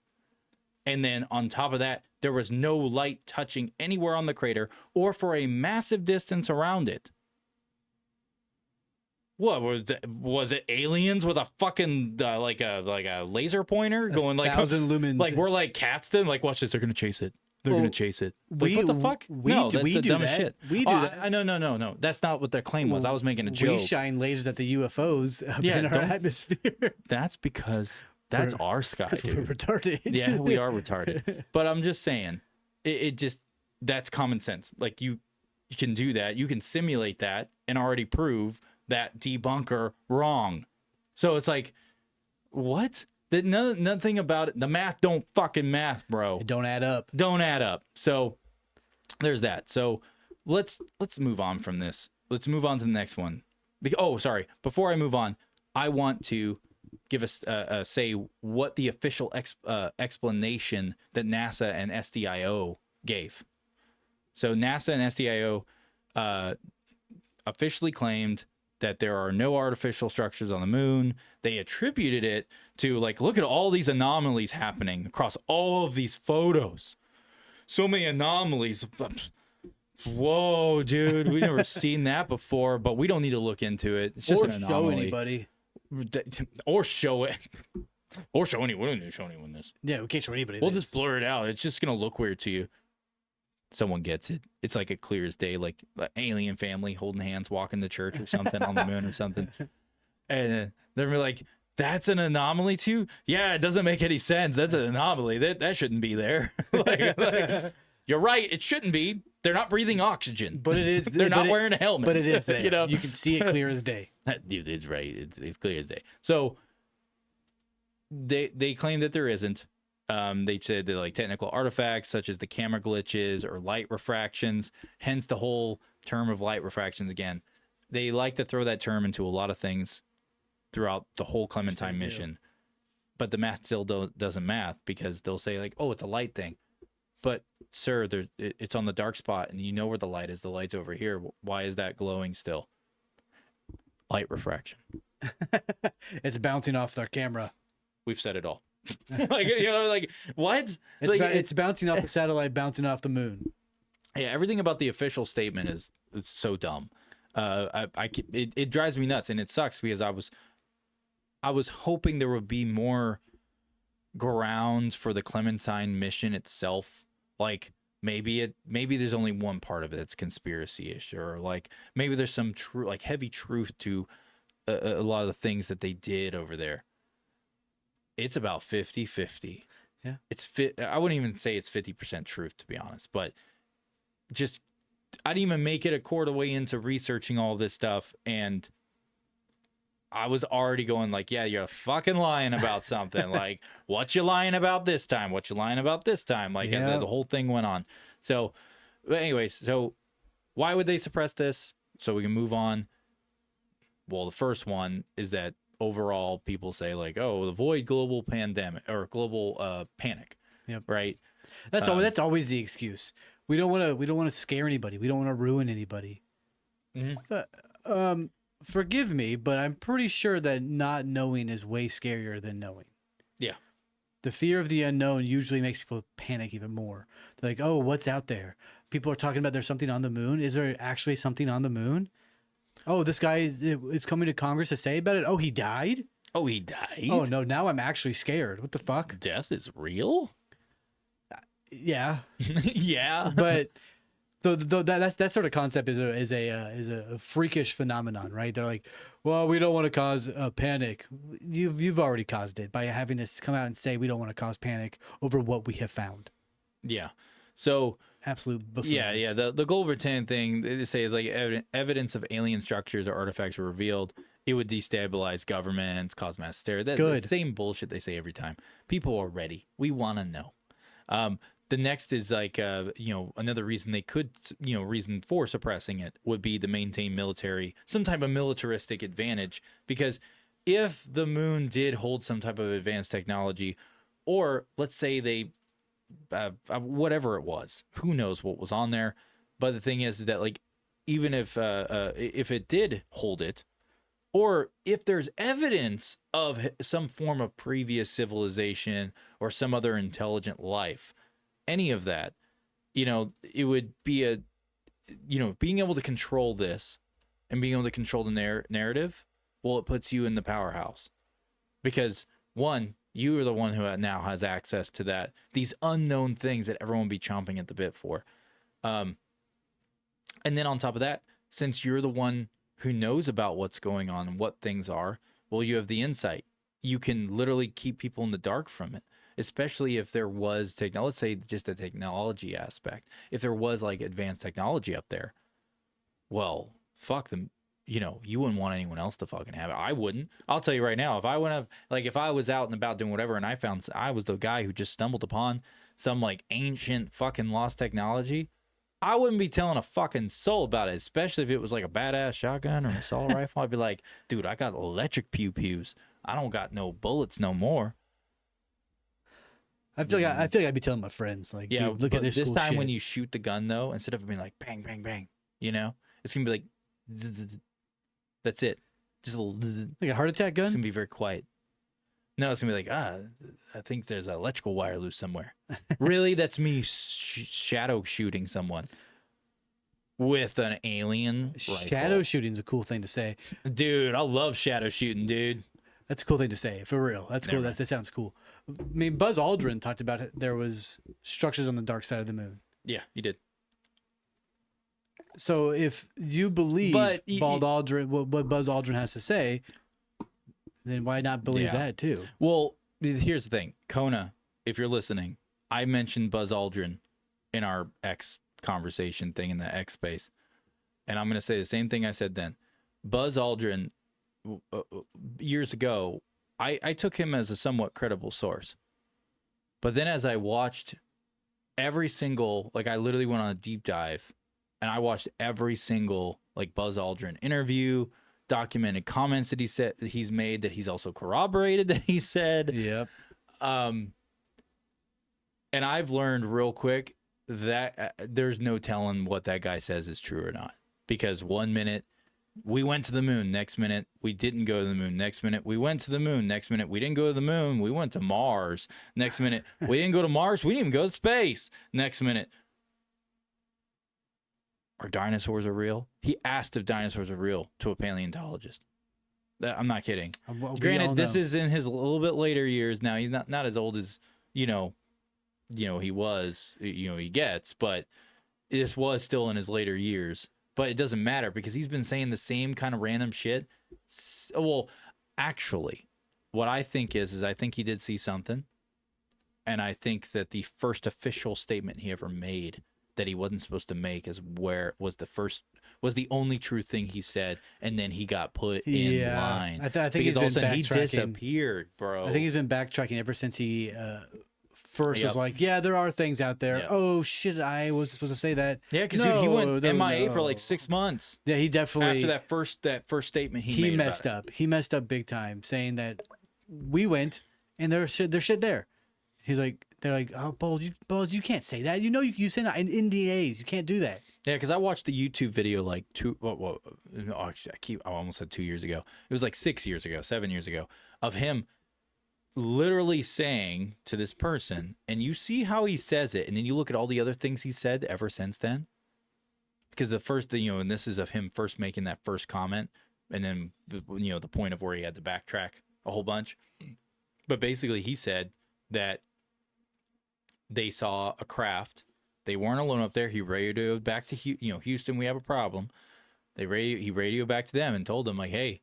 and then on top of that, there was no light touching anywhere on the crater or for a massive distance around it. What was it aliens with a fucking like a laser pointer going like 1,000 lumens. like we're like cats then like watch this, they're gonna chase it. They're Well, gonna chase it. Like, what the fuck? we No, do- that's we the do dumbest that. shit. We do that. No. That's not what their claim was. I was making a joke. We shine lasers at the UFOs up Yeah, in our don't- atmosphere. That's because that's our sky, Because we're dude. retarded. Yeah, we are retarded. But I'm just saying, it just that's common sense. Like you can do that. You can simulate that and already prove that debunker wrong. So it's like, what? That nothing about it. The math don't fucking math, bro. It don't add up. Don't add up. So there's that. So let's move on from this. Let's move on to the next one. Oh, sorry. Before I move on, I want to give us say what the official explanation that NASA and SDIO gave. So NASA and SDIO officially claimed that there are no artificial structures on the moon. They attributed it to like, look at all these anomalies happening across all of these photos. So many anomalies. Whoa, dude, we've never seen that before, but we don't need to look into it. It's just Or an show anomaly. anybody. Or show it. Or show anyone. We don't need to show anyone this. Yeah, we can't show anybody. We'll this. just blur it out. It's just going to look weird to you. Someone gets it. It's like a clear as day, like an alien family holding hands, walking to church or something on the moon or something. And they're like, that's an anomaly too? Yeah, it doesn't make any sense. That's an anomaly. That shouldn't be there. like, you're right. It shouldn't be. They're not breathing oxygen. But it is. They're not wearing a helmet. But it is there. You know? You can see it clear as day. Dude, it's right. It's clear as day. So they claim that there isn't. They said that like technical artifacts such as the camera glitches or light refractions, hence the whole term of light refractions again. They like to throw that term into a lot of things throughout the whole Clementine mission. But the math still doesn't math because they'll say like, oh, it's a light thing. But sir, it's on the dark spot and you know where the light is. The light's over here. Why is that glowing still? Light refraction. It's bouncing off their camera. We've said it all. Like, you know, like what? It's, Like, it's bouncing off the satellite, bouncing off the moon. yeah, everything about the official statement is so dumb. It drives me nuts and it sucks because I was hoping there would be more ground for the Clementine mission itself. Like maybe there's only one part of it that's conspiracy-ish, or like maybe there's some true, like heavy truth to a lot of the things that they did over there. It's about 50-50. Yeah. I wouldn't even say it's 50% truth, to be honest, but just, I didn't even make it a quarter way into researching all this stuff. And I was already going like, yeah, you're fucking lying about something. Like, what you lying about this time? What you lying about this time? Like, as Yeah. the whole thing went on. So, but anyways, so why would they suppress this? So we can move on. Well, the first one is that overall people say like, oh, avoid global pandemic or global panic. Yep. Right. That's always the excuse. We don't want to scare anybody. We don't want to ruin anybody. Mhm. Forgive me, but I'm pretty sure that not knowing is way scarier than knowing. Yeah. The fear of the unknown usually makes people panic even more. They're like, oh, what's out there? People are talking about there's something on the moon. Is there actually something on the moon? Oh, this guy is coming to Congress to say about it. Oh, he died? Oh, he died. Oh, no, now I'm actually scared. What the fuck? Death is real. Yeah. Yeah. But that sort of concept is a freakish phenomenon, right? They're like, well, we don't want to cause a panic. You've already caused it by having us come out and say we don't want to cause panic over what we have found. Yeah. So Absolute buffoons. yeah. The gold pretend thing, they say is like evidence of alien structures or artifacts were revealed. It would destabilize governments, cause mass hysteria. Good. The same bullshit they say every time. People are ready. We want to know. The next is like, another reason they could, reason for suppressing it would be to maintain some type of militaristic advantage. Because if the moon did hold some type of advanced technology, or let's say they, whatever it was, who knows what was on there. But the thing is that like even if it did hold it, or if there's evidence of some form of previous civilization or some other intelligent life, any of that, it would be being able to control this and being able to control the narrative, well, it puts you in the powerhouse. Because one, you are the one who now has access to these unknown things that everyone would be chomping at the bit for. And then on top of that, since you're the one who knows about what's going on and what things are, well, you have the insight. You can literally keep people in the dark from it, especially if there was let's say just a technology aspect. If there was like advanced technology up there, well, fuck them. You wouldn't want anyone else to fucking have it. I wouldn't. I'll tell you right now, if I was out and about doing whatever and I was the guy who just stumbled upon some like ancient fucking lost technology, I wouldn't be telling a fucking soul about it, especially if it was like a badass shotgun or an assault rifle. I'd be like, dude, I got electric pew-pews. I don't got no bullets no more. I feel like I'd be telling my friends, like, Yeah, dude, look at this cool time shit. when you shoot the gun, though, instead of being like, bang, bang, bang, it's going to be like, that's it. Just a little, like a heart attack gun? it's going to be very quiet. No, it's going to be like, I think there's an electrical wire loose somewhere. Really? That's me shadow shooting someone with an alien rifle. Shadow shooting's a cool thing to say. Dude, I love shadow shooting, dude. That's a cool thing to say, for real. That's cool. That sounds cool. I mean, Buzz Aldrin talked about it. There was structures on the dark side of the moon. Yeah, he did. So if you believe what Buzz Aldrin has to say, then why not believe that too? Well, here's the thing. Kona, if you're listening, I mentioned Buzz Aldrin in our X conversation thing in the X space. And I'm going to say the same thing I said then. Buzz Aldrin, years ago, I took him as a somewhat credible source. But then as I watched every single, like I literally went on a deep dive and I watched every single like Buzz Aldrin interview, documented comments that he's made, that he's also corroborated that he said. Yep. And I've learned real quick that there's no telling what that guy says is true or not. Because 1 minute we went to the moon, next minute we didn't go to the moon, next minute we went to the moon, next minute we didn't go to the moon, we went to Mars, next minute we didn't go to Mars, we didn't even go to space, next minute are dinosaurs real? He asked if dinosaurs are real to a paleontologist. I'm not kidding. Granted, this is in his a little bit later years now. He's not as old as he was, he gets, but this was still in his later years. But it doesn't matter because he's been saying the same kind of random shit. Well, actually, what I think is I think he did see something. And I think that the first official statement he ever made that he wasn't supposed to make was the only true thing he said, and then he got put in line. I think because all of a sudden he backtracking. disappeared, bro. I think he's been backtracking ever since he first was like, yeah, there are things out there. Yep. Oh shit, I wasn't supposed to say that. Yeah, because dude, he went MIA for like 6 months. Yeah, he definitely after that first statement he made messed up. He messed up big time, saying that we went and there's shit there. He's like, they're like, oh, Bowles, you can't say that. You say that in NDAs. You can't do that. Yeah, because I watched the YouTube video like I almost said 2 years ago. It was like 6 years ago, 7 years ago, of him literally saying to this person, and you see how he says it, and then you look at all the other things he said ever since then. Because the first thing, and this is of him first making that first comment, and then the point of where he had to backtrack a whole bunch. But basically, he said that they saw a craft. They weren't alone up there. He radioed back to Houston. We have a problem. He radioed back to them and told them like, hey,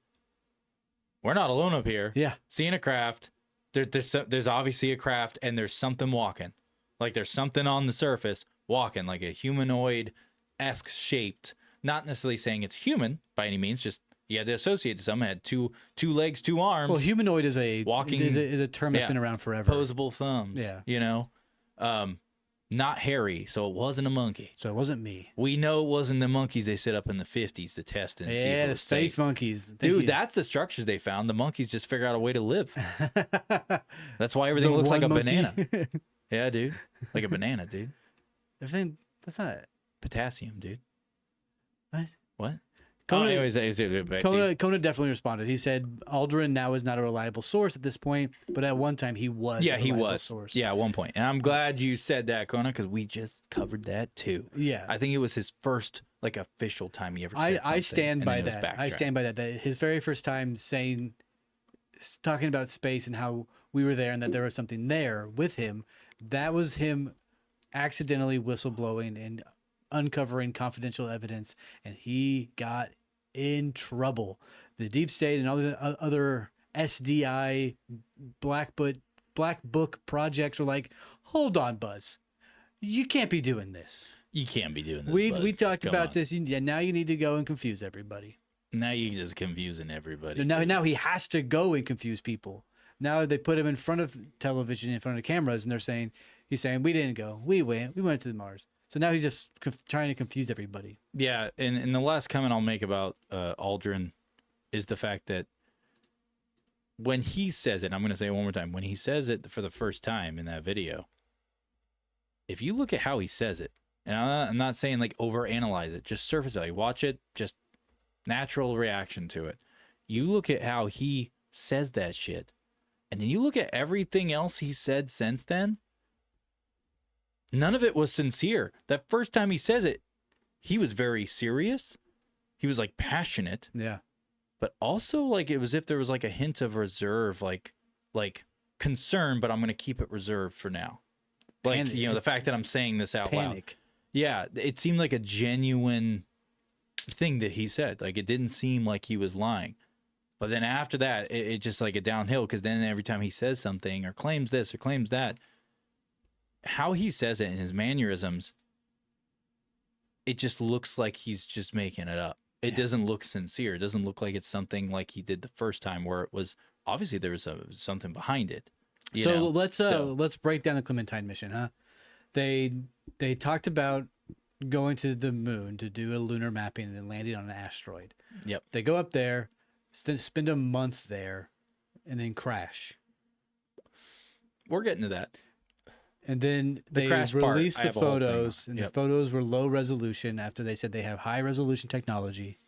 we're not alone up here. Yeah, seeing a craft. There's obviously a craft, and there's something walking. Like there's something on the surface walking, like a humanoid-esque shaped. Not necessarily saying it's human by any means. Just you had to associate to something. It had two legs, 2 arms. Well, humanoid is a term that's been around forever. Opposable thumbs. Yeah. Not hairy, so it wasn't a monkey. So it wasn't me. We know it wasn't the monkeys they set up in the 50s to test and see if it the was space safe. Monkeys. Dude, that's the structures they found. The monkeys just figured out a way to live. That's why everything looks like a banana. Yeah, dude. Like a banana, dude. I think that's not potassium, dude. What? What? Kona, anyways, back to you. Kona definitely responded. He said Aldrin now is not a reliable source at this point, but at one time he was. Yeah, a he reliable was. Source. Yeah, at one point. And I'm glad you said that, Kona, because we just covered that too. Yeah. I think it was his first like official time he ever said something. I stand and by then it was that. I backtracked. stand by that. That his very first time talking about space and how we were there and that there was something there with him, that was him accidentally whistleblowing and uncovering confidential evidence, and he got in trouble. The deep state and all the other SDI black book projects were like, hold on, Buzz, you can't be doing this. You can't be doing this. We Buzz. talked Come about on. this. Yeah, now you need to go and confuse everybody. Now you're just confusing everybody. Now he has to go and confuse people. Now they put him in front of television, in front of cameras, and he's saying we didn't go, we went to Mars. So now he's just trying to confuse everybody. Yeah, and the last comment I'll make about Aldrin is the fact that when he says it, I'm going to say it one more time, when he says it for the first time in that video, if you look at how he says it, and I'm not saying like overanalyze it, just surface value, watch it, just natural reaction to it. You look at how he says that shit, and then you look at everything else he said since then, none of it was sincere. That first time he says it, he was very serious. He was like passionate, Yeah. but also like it was if there was like a hint of reserve, like concern, but I'm going to keep it reserved for now. Like, Panic. you know, the fact that I'm saying this out loud. Panic. Yeah, it seemed like a genuine thing that he said. Like it didn't seem like he was lying. But then after that, it just like a downhill, because then every time he says something or claims this or claims that, how he says it in his mannerisms, it just looks like he's just making it up. It doesn't look sincere. It doesn't look like it's something like he did the first time, where it was obviously there was something behind it. you know? Let's break down the Clementine mission, huh? They talked about going to the moon to do a lunar mapping and then landing on an asteroid. Yep. They go up there, spend a month there, and then crash. We're getting to that. And then they crash part, released I the have a whole thing on. photos, and the Yep. photos were low resolution after they said they have high resolution technology,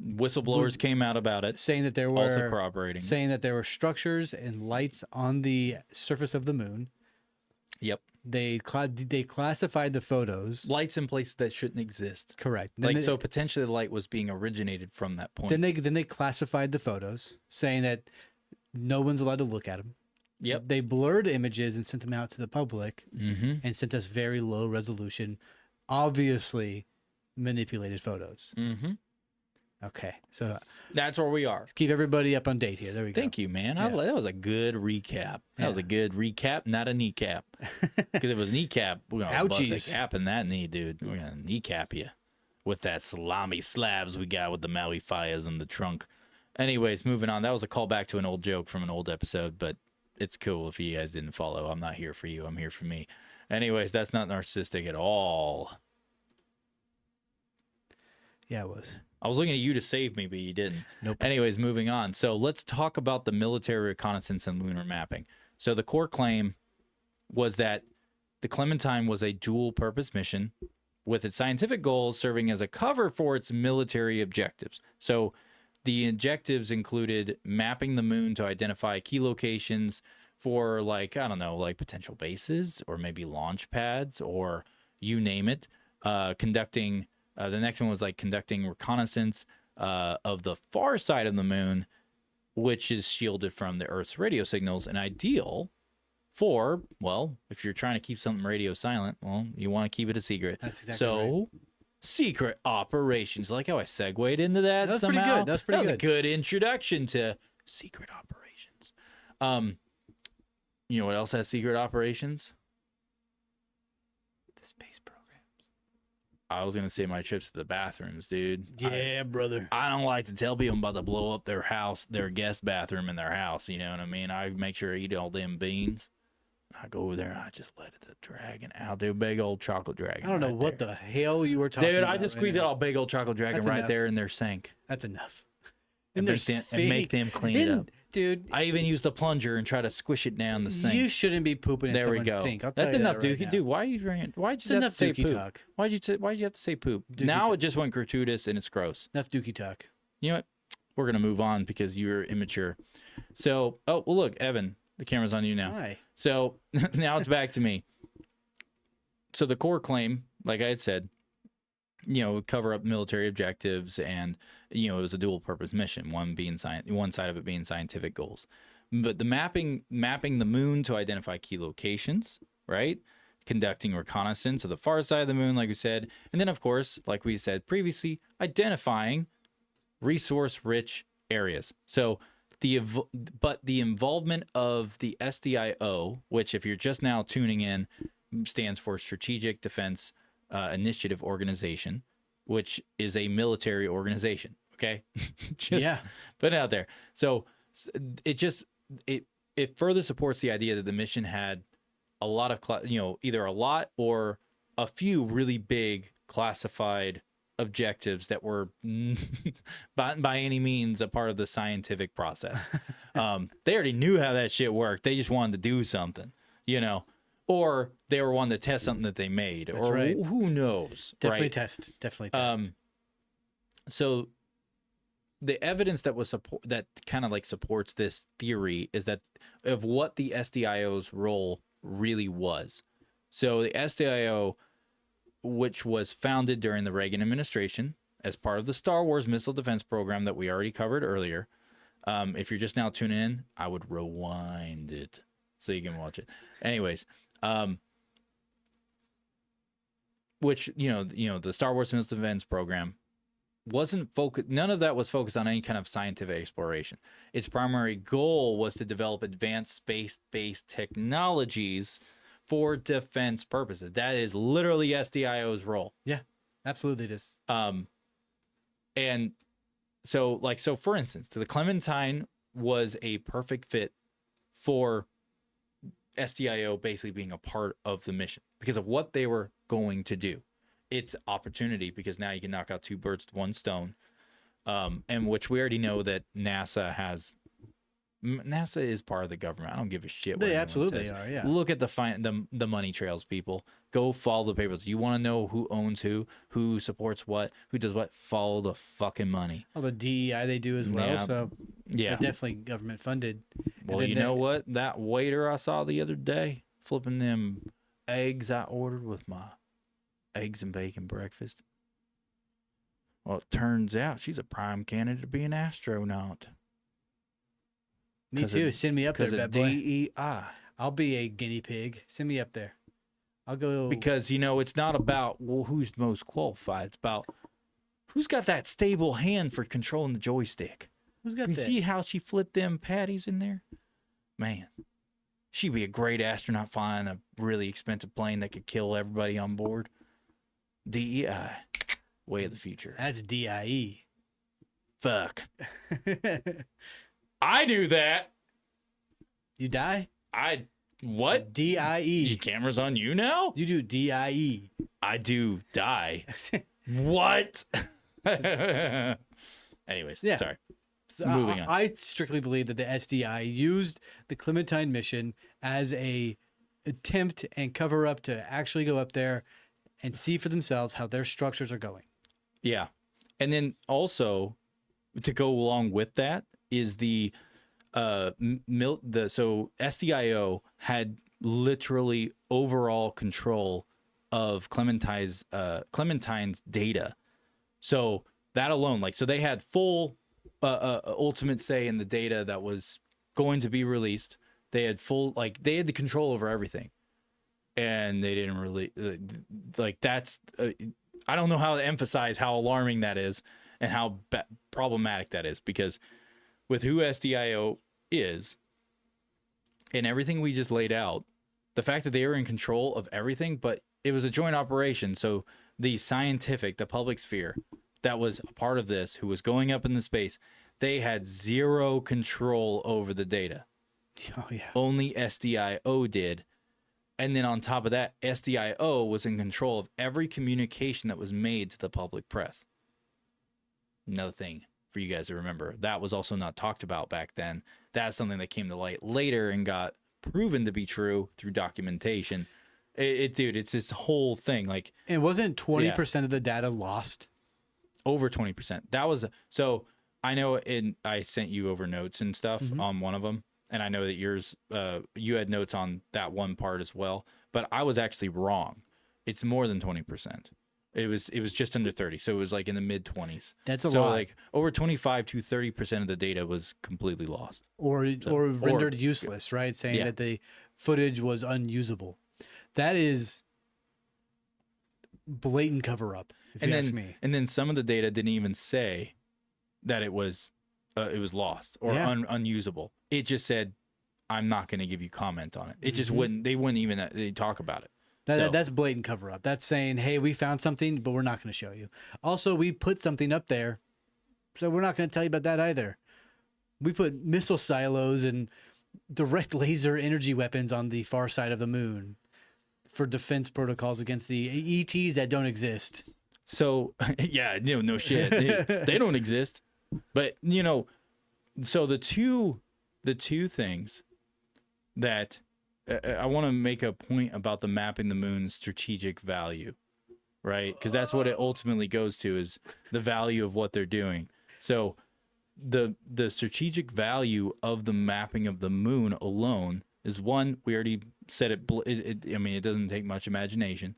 Whistleblowers came out about it, saying that there also were corroborating. structures and lights on the surface of the moon. Yep. They classified the photos. Lights in places that shouldn't exist. Correct. So potentially the light was being originated from that point. Then they classified the photos, saying that no one's allowed to look at them. Yep. They blurred images and sent them out to the public, Mm-hmm. and sent us very low resolution, obviously manipulated photos. Mm-hmm. Okay, so That's where we are. keep everybody up on date here. There we go. Thank you, man. Yeah. That was a good recap. That was a good recap, not a kneecap. Because if it was kneecap, we're going to bust Ouchies. a cap in that knee, dude. We're going to kneecap you with that salami slabs we got with the Maui fires in the trunk. Anyways, moving on. That was a callback to an old joke from an old episode, but it's cool if you guys didn't follow. I'm not here for you. I'm here for me. Anyways, that's not narcissistic at all. Yeah, it was. I was looking at you to save me, but you didn't. Nope. Anyways, moving on. So let's talk about the military reconnaissance and lunar mapping. So the core claim was that the Clementine was a dual-purpose mission with its scientific goals serving as a cover for its military objectives. So the objectives included mapping the moon to identify key locations for, like, I don't know, like potential bases or maybe launch pads or you name it. Conducting the next one was like conducting reconnaissance of the far side of the moon, which is shielded from the Earth's radio signals, and ideal for, well, if you're trying to keep something radio silent, well, you want to keep it a secret. That's exactly so, secret operations. Like how I segued into that. That's pretty somehow. good. That's pretty That was good. a good introduction to secret operations. You know what else has secret operations? The space program. I was gonna say my trips to the bathrooms, dude. Yeah, brother. I don't like to tell people I'm about to blow up their house, their guest bathroom in their house. You know what I mean? I make sure I eat all them beans. I go over there and I just let it the dragon out. Do a big old chocolate dragon. I don't know right what there. the hell you were talking Dude, about. I just right squeeze now. out a big old chocolate dragon That's right enough. there in their sink. That's enough. And their make them clean it up. Dude, I even used a plunger and try to squish it down the sink. you shouldn't be pooping in There we someone's go. sink. I'll That's tell you enough, that right Dookie. now. Dude, why'd you It's just have enough to say dookie poop? talk. Why'd you have to say poop? Dookie Now talk. it just went gratuitous and it's gross. Enough dookie talk. You know what? We're gonna move on because you're immature. So, oh well, look, Evan, the camera's on you now. Why? So now it's back to me. So the core claim, like I had said, would cover up military objectives, and it was a dual purpose mission. One side of it being scientific goals, but the mapping the moon to identify key locations, right? Conducting reconnaissance of the far side of the moon, like we said, and then of course, like we said previously, identifying resource-rich areas. So the involvement of the SDIO, which if you're just now tuning in, stands for Strategic Defense Initiative Organization, which is a military organization. Okay, just put it out there. So it further supports the idea that the mission had a lot of either a lot or a few really big classified objectives that were by any means a part of the scientific process. They already knew how that shit worked. They just wanted to do something, or they were wanting to test something that they made. That's or right. Who knows? Definitely right? test. Definitely test. So the evidence that kind of like supports this theory is that of what the SDIO's role really was. So the SDIO, which was founded during the Reagan administration as part of the Star Wars missile defense program that we already covered earlier. If you're just now tuning in, I would rewind it so you can watch it. Anyways, which, the Star Wars missile defense program wasn't focused. None of that was focused on any kind of scientific exploration. Its primary goal was to develop advanced space-based technologies for defense purposes. That is literally SDIO's role. Yeah, absolutely it is. And so for instance, the Clementine was a perfect fit for SDIO basically being a part of the mission because of what they were going to do. It's opportunity because now you can knock out two birds with one stone, and which we already know that NASA is part of the government. I don't give a shit what They anyone absolutely says. are, yeah. Look at the money trails, people. Go follow the papers. You want to know who owns who supports what, who does what? Follow the fucking money. All the DEI they do as well, Yeah. so Yeah. they're definitely government funded. Well, you know what? That waiter I saw the other day flipping them eggs I ordered with my eggs and bacon breakfast. Well, it turns out she's a prime candidate to be an astronaut. Me 'Cause too. of- Send me up there, Because bad of boy. DEI. I'll be a guinea pig. Send me up there. I'll go. Because, it's not about who's most qualified. It's about who's got that stable hand for controlling the joystick. Who's got You that? see how she flipped them patties in there? Man, she'd be a great astronaut flying a really expensive plane that could kill everybody on board. DEI, way of the future. That's DIE. Fuck. I do that. You die? What? DIE. Your camera's on you now? You do DIE. I do die. What? Anyways, Yeah. sorry. So Moving on. I strictly believe that the SDI used the Clementine mission as a attempt and cover up to actually go up there and see for themselves how their structures are going. Yeah. And then also to go along with that is the so SDIO had literally overall control of Clementine's data. So that alone, so they had full ultimate say in the data that was going to be released. They had they had the control over everything. And they didn't really that's I don't know how to emphasize how alarming that is and how problematic that is, because with who SDIO is and everything we just laid out, the fact that they were in control of everything, but it was a joint operation. So the public sphere that was a part of this, who was going up in the space, they had zero control over the data. Oh, yeah. Only SDIO did. And then on top of that, SDIO was in control of every communication that was made to the public press. Another thing for you guys to remember. That was also not talked about back then. That's something that came to light later and got proven to be true through documentation. Dude, it's this whole thing. Like, And wasn't 20% of the data lost? over 20%. That was so. I know I sent you over notes and stuff Mm-hmm. on one of them, and I know that yours, you had notes on that one part as well. But I was actually wrong. It's more than 20%. It was just under 30, so it was like in the mid 20s. That's a so lot. like over 25 to 30% of the data was completely lost. Or rendered useless, right? Saying Yeah. that the footage was unusable. That is blatant cover up, if you ask me. And then some of the data didn't even say that it was lost or Yeah. unusable. It just said, I'm not going to give you comment on it. It just Mm-hmm. they wouldn't even they talk about it. That's blatant cover up. That's saying, hey, we found something, but we're not going to show you. Also, we put something up there, so we're not going to tell you about that either. We put missile silos and direct laser energy weapons on the far side of the moon for defense protocols against the ETs that don't exist. So yeah, no shit. They don't exist. But so the two things that I want to make a point about the mapping the moon's strategic value, right? Because that's what it ultimately goes to, is the value of what they're doing. So the strategic value of the mapping of the moon alone is, one, we already said it. I mean, it doesn't take much imagination.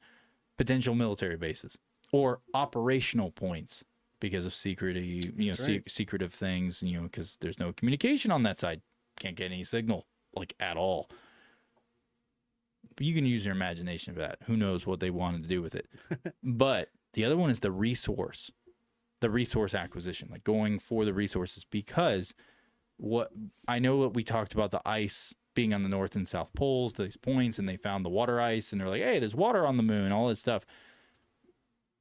Potential military bases or operational points because of secretive things, because there's no communication on that side. Can't get any signal, like, at all. But you can use your imagination for that. Who knows what they wanted to do with it. But the other one is the resource acquisition, like going for the resources, because what we talked about, the ice being on the north and south poles, these points, and they found the water ice, and they're like, hey, there's water on the moon, all this stuff.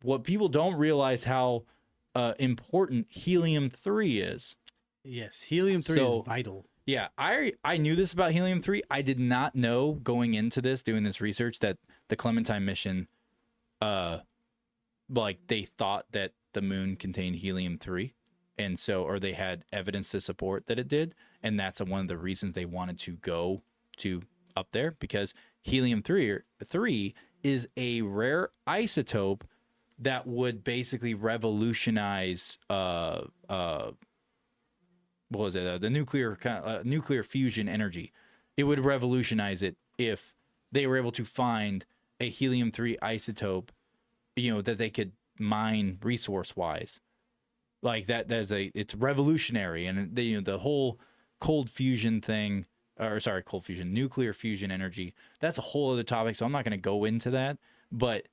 What people don't realize how important helium-3 is. Yes, helium-3 is vital. Yeah, I knew this about helium-3. I did not know going into this, doing this research, that the Clementine Mission, they thought that the moon contained helium-3, and so, or they had evidence to support that it did, and that's one of the reasons they wanted to go to up there, because helium-3 is a rare isotope that would basically revolutionize what was it? The nuclear fusion energy. It would revolutionize it if they were able to find a helium-3 isotope, that they could mine resource-wise. Like that. It's revolutionary, and the whole cold fusion thing, nuclear fusion energy. That's a whole other topic. So I'm not going to go into that, but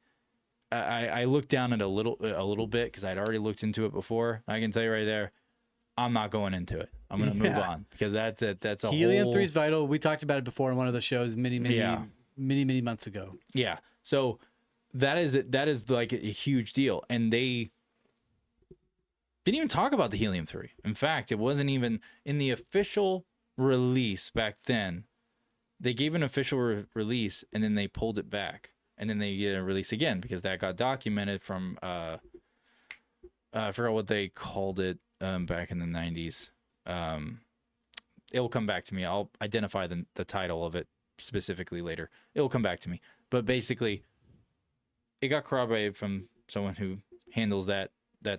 I looked down at a little bit because I'd already looked into it before. I can tell you right there, I'm not going into it. I'm going to move on, because that's it. That's a helium-3 is vital. We talked about it before in one of the shows many months ago. Yeah. So that is like a huge deal, and they didn't even talk about the helium-3. In fact, it wasn't even in the official release back then. They gave an official release, and then they pulled it back, and then they get a release again, because that got documented from I forgot what they called it back in the 90s. It'll come back to me. I'll identify the title of it specifically later. It'll come back to me. But basically, it got corroborated from someone who handles that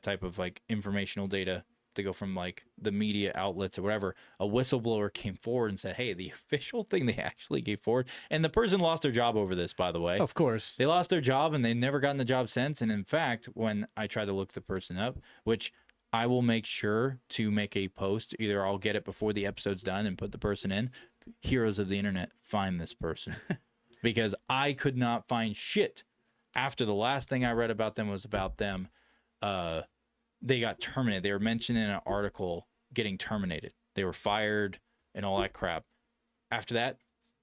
type of like informational data, to go from like the media outlets or whatever. A whistleblower came forward and said, hey, the official thing they actually gave forward, and the person lost their job over this, by the way. Of course. They lost their job, and they've never gotten the job since. And in fact, when I tried to look the person up, which I will make sure to make a post, either I'll get it before the episode's done and put the person in, heroes of the internet, find this person. Because I could not find shit. After the last thing I read about them was about them, they got terminated. They were mentioned in an article getting terminated. They were fired and all that crap. After that,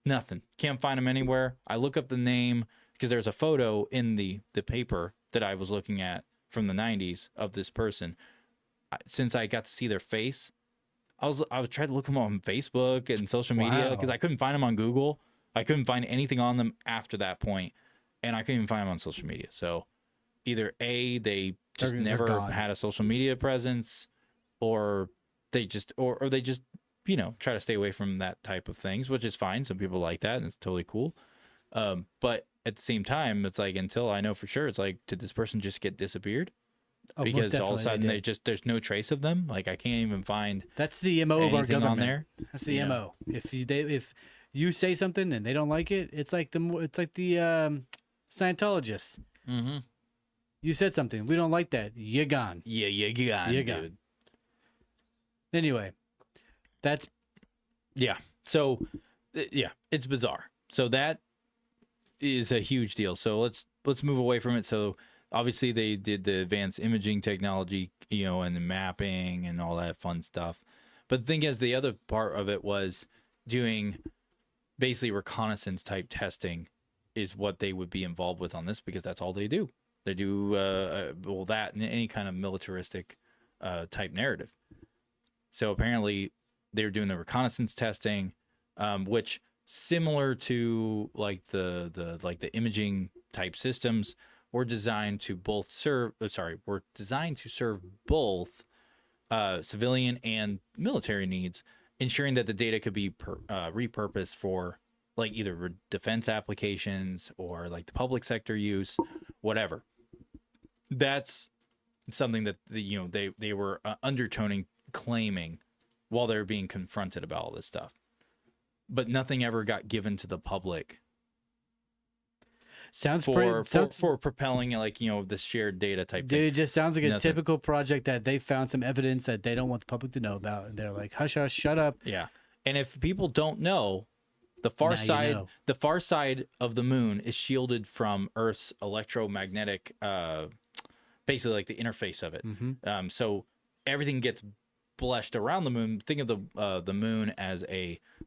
nothing. Can't find them anywhere. I look up the name, because there's a photo in the paper that I was looking at from the 90s of this person. Since I got to see their face, I was trying to look them up on Facebook and social media, because I couldn't find them on Google. I couldn't find anything on them after that point, and I couldn't even find them on social media. So either A, they just They're never gone. had a social media presence, or they just try to stay away from that type of things, which is fine. Some people like that, and it's totally cool. But at the same time, it's like, until I know for sure, it's like, did this person just get disappeared? Oh, most Because all of a definitely sudden did. there's no trace of them. Like, I can't even find That's the MO of our anything government. on there. That's the Yeah. MO. If you say something and they don't like it, it's like the Scientologists. Mm-hmm. You said something, we don't like that, you're gone. Yeah, yeah, You dude. got it. Anyway, that's Yeah. So, yeah, it's bizarre. So that is a huge deal. So let's move away from it. So obviously they did the advanced imaging technology, and the mapping and all that fun stuff. But the thing is, the other part of it was doing basically reconnaissance type testing is what they would be involved with on this, because that's all they do. They do that and any kind of militaristic type narrative. So apparently they're doing the reconnaissance testing, which, similar to like the imaging type systems, were designed to serve both civilian and military needs, ensuring that the data could be repurposed for like either defense applications or like the public sector use, whatever. That's something that they were undertoning, claiming, while they were being confronted about all this stuff. But nothing ever got given to the public sounds for propelling this shared data type Dude, thing. it just sounds like a Nothing. typical project that they found some evidence that they don't want the public to know about, and they're like, hush, hush, shut up. Yeah. And if people don't know, the far Now you side know. the far side of the moon is shielded from Earth's electromagnetic basically like the interface of it. Mm-hmm. So everything gets blushed around the moon. Think of the moon as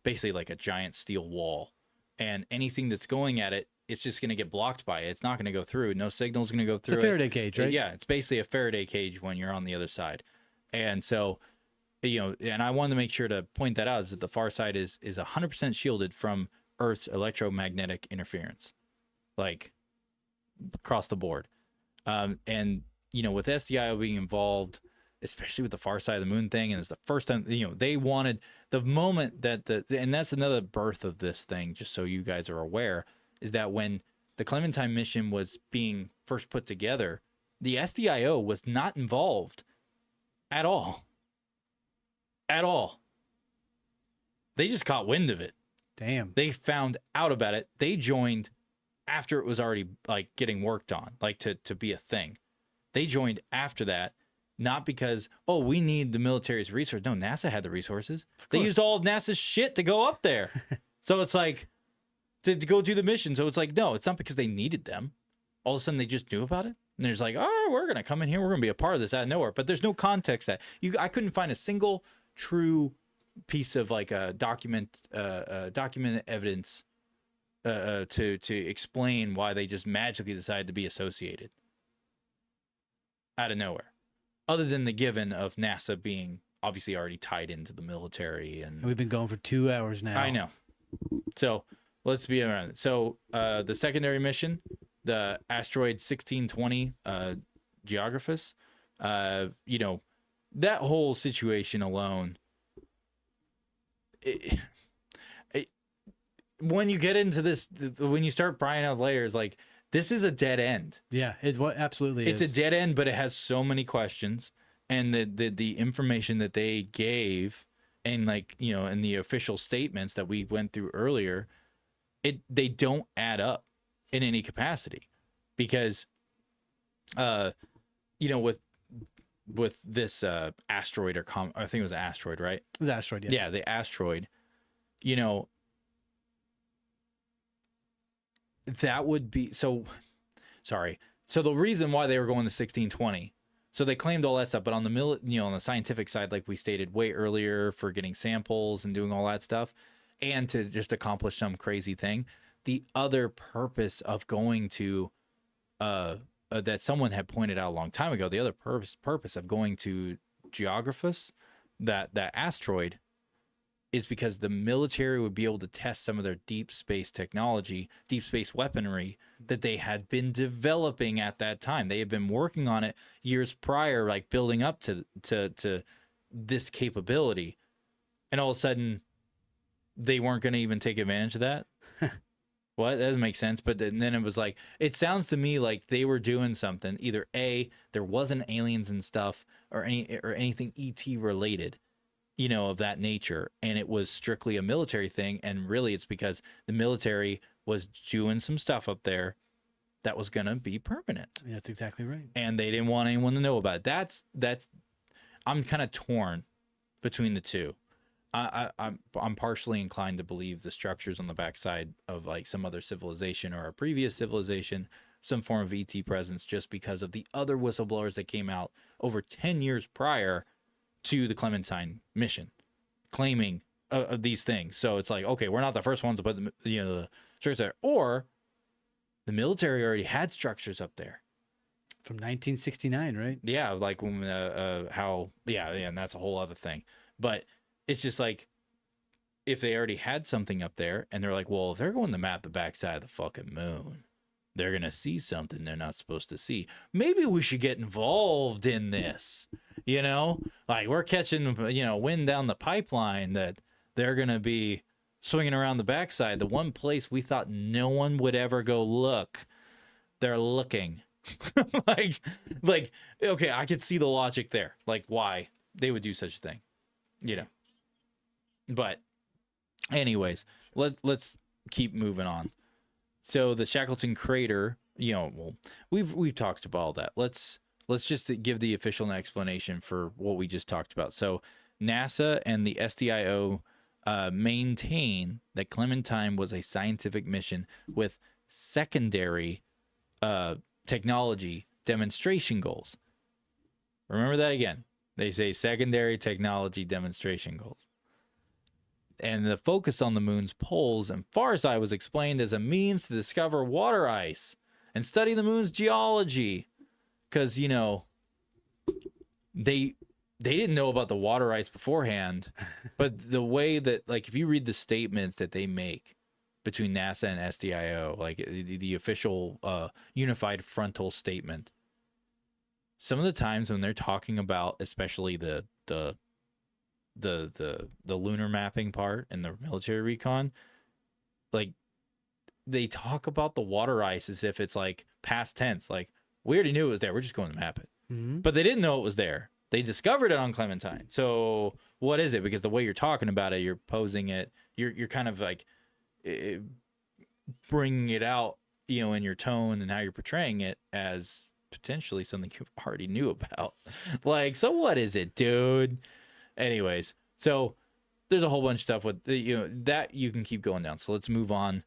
basically like a giant steel wall, and anything that's going at it, it's just going to get blocked by it. It's not going to go through. No signal's going to go through. It's a Faraday cage, right? Yeah, it's basically a Faraday cage when you're on the other side. And so, and I wanted to make sure to point that out, is that the far side is 100% shielded from Earth's electromagnetic interference, like across the board. And with SDIO being involved, especially with the far side of the moon thing, and it's the first time, they wanted the moment and that's another birth of this thing, just so you guys are aware, is that when the Clementine mission was being first put together, the SDIO was not involved at all. At all. They just caught wind of it. Damn. They found out about it. They joined after it was already like getting worked on, like to be a thing. They joined after that, not because, oh, we need the military's resources. No, NASA had the resources. They used all of NASA's shit to go up there. So it's like, to go do the mission. So it's like, no, it's not because they needed them. All of a sudden they just knew about it. And there's like, oh, we're going to come in here. We're going to be a part of this out of nowhere. But there's no context that I couldn't find a single true piece of like a documented evidence to explain why they just magically decided to be associated out of nowhere, other than the given of NASA being obviously already tied into the military. And We've been going for 2 hours now. I know. So let's be around it. So the secondary mission, the asteroid 1620 Geographus, that whole situation alone, when you get into this, when you start prying out layers, like, this is a dead end. Yeah, absolutely It's is. a dead end, but it has so many questions, and the information that they gave, and like, in the official statements that we went through earlier, they don't add up in any capacity, because with this asteroid I think it was an asteroid, right? It was asteroid, yes. Yeah, the asteroid, that would be so sorry. So the reason why they were going to 1620, so they claimed all that stuff, but on the on the scientific side, like we stated way earlier, for getting samples and doing all that stuff, and to just accomplish some crazy thing, the other purpose of going to that someone had pointed out a long time ago, the other purpose of going to Geographus, that asteroid, is because the military would be able to test some of their deep space technology, deep space weaponry that they had been developing at that time. They had been working on it years prior, like building up to this capability, and all of a sudden they weren't going to even take advantage of that. What? That doesn't make sense. But then it was like, it sounds to me like they were doing something. Either A, there wasn't aliens and stuff, or anything ET related, of that nature, and it was strictly a military thing. And really, it's because the military was doing some stuff up there that was gonna be permanent. Yeah, that's exactly right. And they didn't want anyone to know about it. That's. I'm kind of torn between the two. I'm partially inclined to believe the structures on the backside of like some other civilization or a previous civilization, some form of ET presence, just because of the other whistleblowers that came out over 10 years prior to the Clementine mission, claiming these things. So it's like, okay, we're not the first ones to put the structures there, or the military already had structures up there from 1969, right? Yeah, like when and that's a whole other thing. But it's just like, if they already had something up there and they're like, well, if they're going to map the backside of the fucking moon, they're going to see something they're not supposed to see. Maybe we should get involved in this, like we're catching, wind down the pipeline that they're going to be swinging around the backside. The one place we thought no one would ever go look, they're looking. like, okay, I could see the logic there. Like why they would do such a thing, But anyways, let's keep moving on. So the Shackleton crater, we've talked about all that. Let's just give the official explanation for what we just talked about. So NASA and the SDIO maintain that Clementine was a scientific mission with secondary technology demonstration goals. Remember that again. They say secondary technology demonstration goals. And the focus on the moon's poles and far side was explained as a means to discover water ice and study the moon's geology. Because, they didn't know about the water ice beforehand. But the way that, like, if you read the statements that they make between NASA and SDIO, like the official unified frontal statement, some of the times when they're talking about, especially the lunar mapping part and the military recon, like they talk about the water ice as if it's like past tense. Like, we already knew it was there, we're just going to map it. Mm-hmm. But they didn't know it was there. They discovered it on Clementine. So what is it? Because the way you're talking about it, you're posing it, you're kind of like bringing it out, in your tone and how you're portraying it as potentially something you already knew about. Like, so what is it, dude? Anyways, so there's a whole bunch of stuff with that you can keep going down. So let's move on.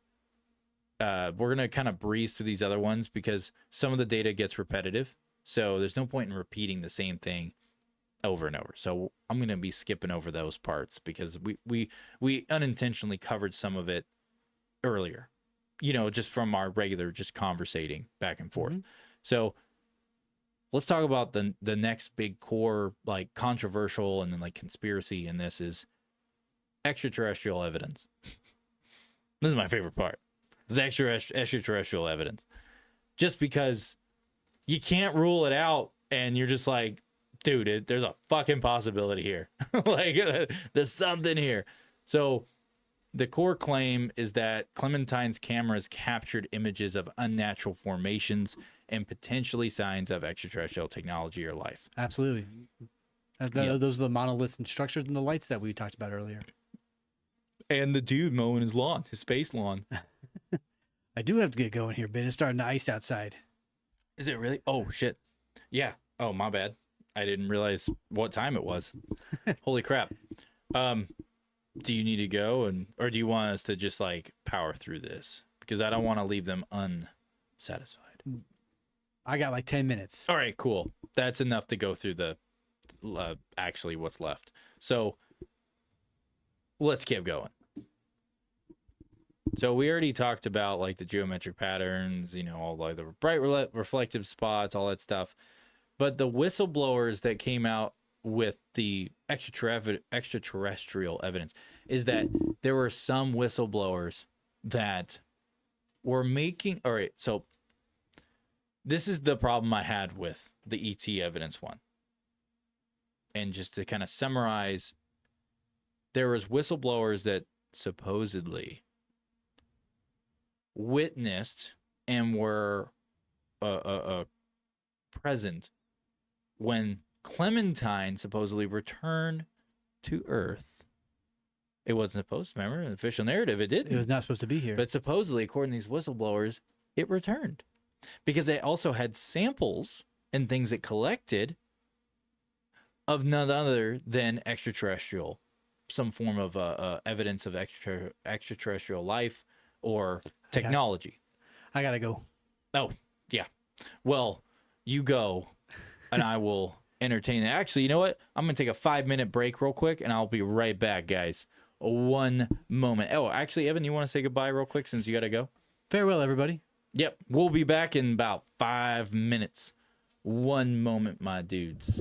We're gonna kind of breeze through these other ones because some of the data gets repetitive. So there's no point in repeating the same thing over and over. So I'm gonna be skipping over those parts because we unintentionally covered some of it earlier. Just from our regular just conversating back and forth. Mm-hmm. So let's talk about the next big core, like controversial and then like conspiracy in this is extraterrestrial evidence. This is my favorite part. This extraterrestrial evidence. Just because you can't rule it out and you're just like, dude, there's a fucking possibility here. Like there's something here. So the core claim is that Clementine's cameras captured images of unnatural formations and potentially signs of extraterrestrial technology or life. Absolutely. Those are the monoliths and structures and the lights that we talked about earlier. And the dude mowing his lawn, his space lawn. I do have to get going here, Ben. It's starting to ice outside. Is it really? Oh, shit. Yeah. Oh, my bad. I didn't realize what time it was. Holy crap. Do you need to go or do you want us to just like power through this? Because I don't want to leave them unsatisfied. I got like 10 minutes. All right, cool. That's enough to go through the actually what's left. So let's keep going. So we already talked about like the geometric patterns, all like the bright reflective spots, all that stuff. But the whistleblowers that came out with the extraterrestrial evidence is that there were some whistleblowers that were making. All right, so this is the problem I had with the ET evidence one. and just to kind of summarize, there was whistleblowers that supposedly witnessed and were present when Clementine supposedly returned to Earth. It wasn't supposed to, remember? In the official narrative, it didn't. It was not supposed to be here. But supposedly, according to these whistleblowers, it returned. Because they also had samples and things it collected of none other than extraterrestrial, some form of evidence of extraterrestrial life or technology. I gotta go. Oh, yeah. Well, you go, and I will entertain it. Actually, you know what? I'm going to take a 5-minute break real quick, and I'll be right back, guys. One moment. Oh, actually, Evan, you want to say goodbye real quick since you got to go? Farewell, everybody. Yep. We'll be back in about 5 minutes. One moment, my dudes.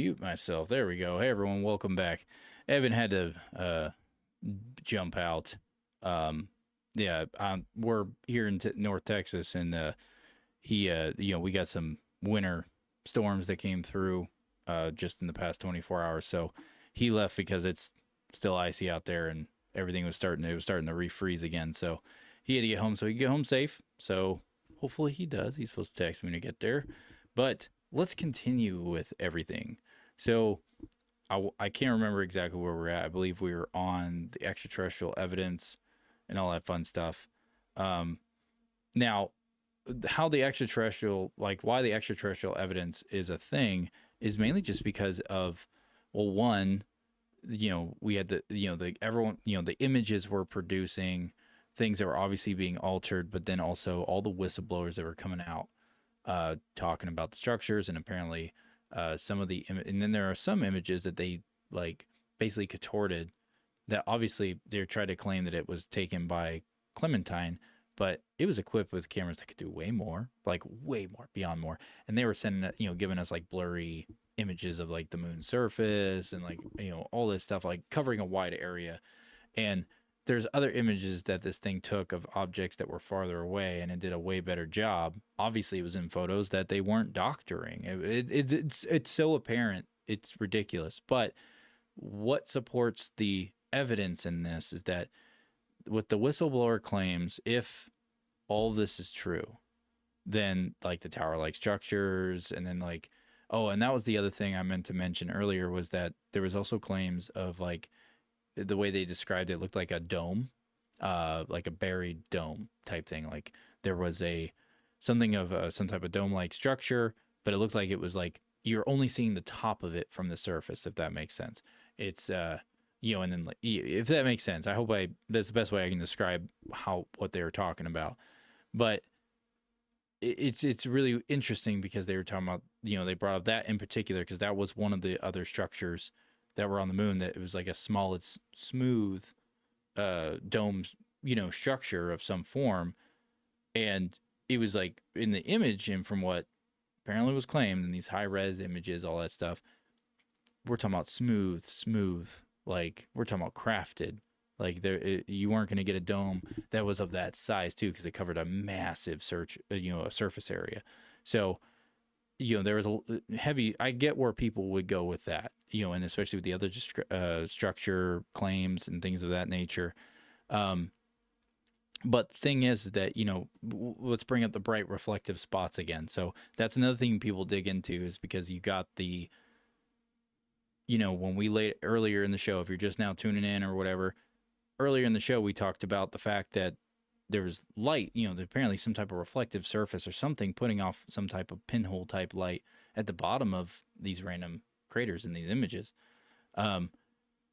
mute myself. There we go. Hey, everyone, welcome back. Evan had to jump out. Yeah, we're here in North Texas, and he, we got some winter storms that came through just in the past 24 hours. So he left because it's still icy out there, and everything was starting to refreeze again. So he had to get home so he could get home safe. So hopefully he does. He's supposed to text me to get there. But let's continue with everything. So I can't remember exactly where we're at. I believe we were on the extraterrestrial evidence and all that fun stuff. Now, how the extraterrestrial, like why the extraterrestrial evidence is a thing is mainly just because of, well, one, we had the images were producing things that were obviously being altered, but then also all the whistleblowers that were coming out talking about the structures, and apparently some of the and then there are some images that they like basically contorted that obviously they're trying to claim that it was taken by Clementine, but it was equipped with cameras that could do way more, like way more, beyond more. And they were sending it, giving us like blurry images of like the moon's surface and like, all this stuff, like covering a wide area. And there's other images that this thing took of objects that were farther away, and it did a way better job. Obviously, it was in photos that they weren't doctoring. It's so apparent. It's ridiculous. But what supports the evidence in this is that with the whistleblower claims, if all this is true, then like the tower-like structures, and then like, oh, and that was the other thing I meant to mention earlier, was that there was also claims of like the way they described it looked like a dome, like a buried dome type thing. Like there was something of some type of dome-like structure, but it looked like it was like you're only seeing the top of it from the surface, if that makes sense. It's and then like, if that makes sense, I hope that's the best way I can describe what they were talking about. But it's really interesting because they were talking about, they brought up that in particular because that was one of the other structures that were on the moon, that it was like a smooth dome, structure of some form. And it was like in the image, and from what apparently was claimed in these high res images, all that stuff, we're talking about smooth, like we're talking about crafted. Like you weren't going to get a dome that was of that size too, because it covered a massive a surface area. So, there was a heavy, I get where people would go with that, and especially with the other structure claims and things of that nature. But the thing is that, let's bring up the bright reflective spots again. So that's another thing people dig into, is because you got the, when we laid earlier in the show, if you're just now tuning in or whatever, earlier in the show, we talked about the fact that there was light, apparently some type of reflective surface or something putting off some type of pinhole type light at the bottom of these random craters in these images. And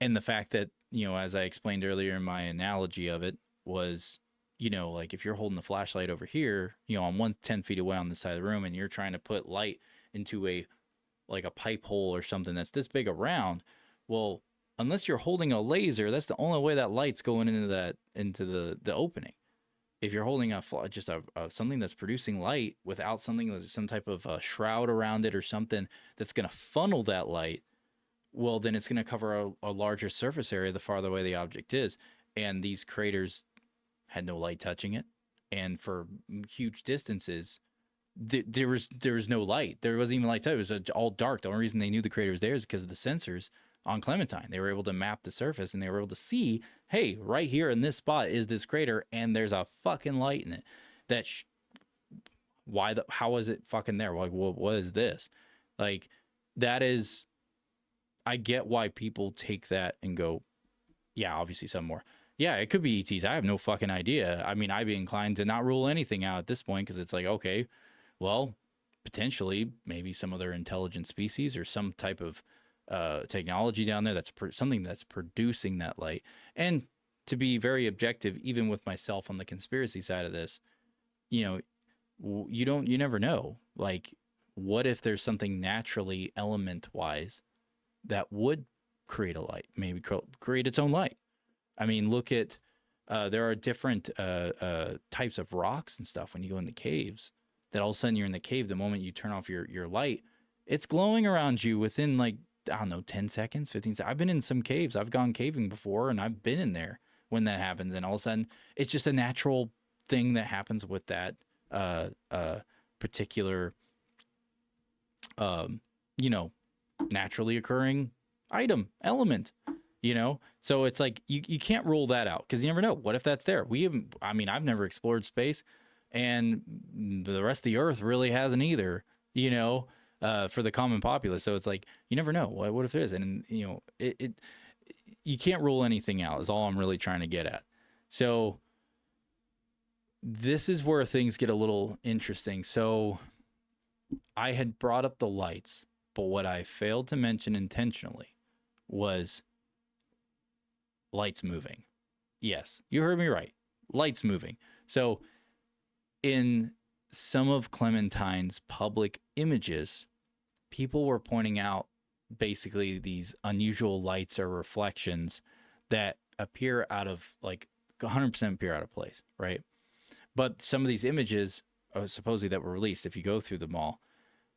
the fact that, as I explained earlier in my analogy of it, was, like if you're holding the flashlight over here, on 10 feet away on the side of the room, and you're trying to put light into a pipe hole or something that's this big around, well, unless you're holding a laser, that's the only way that light's going into the opening. If you're holding something that's producing light without something that's some type of a shroud around it or something that's going to funnel that light, well, then it's going to cover a larger surface area the farther away the object is. And these craters had no light touching it, and for huge distances, there was no light. There wasn't even light touch. It was all dark. The only reason they knew the crater was there is because of the sensors on Clementine. They were able to map the surface, and they were able to see, hey, right here in this spot is this crater, and there's a fucking light in it. How is it fucking there? Like, what is this? Like, that is, I get why people take that and go, yeah, obviously some more. Yeah, it could be ETs. I have no fucking idea. I mean, I'd be inclined to not rule anything out at this point, because it's like, okay, well, potentially maybe some other intelligent species or some type of technology down there that's something that's producing that light. And to be very objective, even with myself on the conspiracy side of this, you never know. Like, what if there's something naturally element wise that would create a light, maybe create its own light? I mean, look at, there are different types of rocks and stuff when you go in the caves, that all of a sudden you're in the cave. The moment you turn off your light, it's glowing around you within like, I don't know, 10 seconds, 15 seconds. I've been in some caves. I've gone caving before and I've been in there when that happens. And all of a sudden it's just a natural thing that happens with that particular, you know, naturally occurring item, element, you know? So it's like, you can't rule that out because you never know. What if that's there? I've never explored space and the rest of the earth really hasn't either, you know, for the common populace. So it's like, you never know. What if it is? And, you know, you can't rule anything out is all I'm really trying to get at. So this is where things get a little interesting. So I had brought up the lights, but what I failed to mention intentionally was lights moving. Yes, you heard me right. Lights moving. So in some of Clementine's public images, people were pointing out basically these unusual lights or reflections that appear out of, like, 100% appear out of place, right? But some of these images, supposedly that were released, if you go through them all,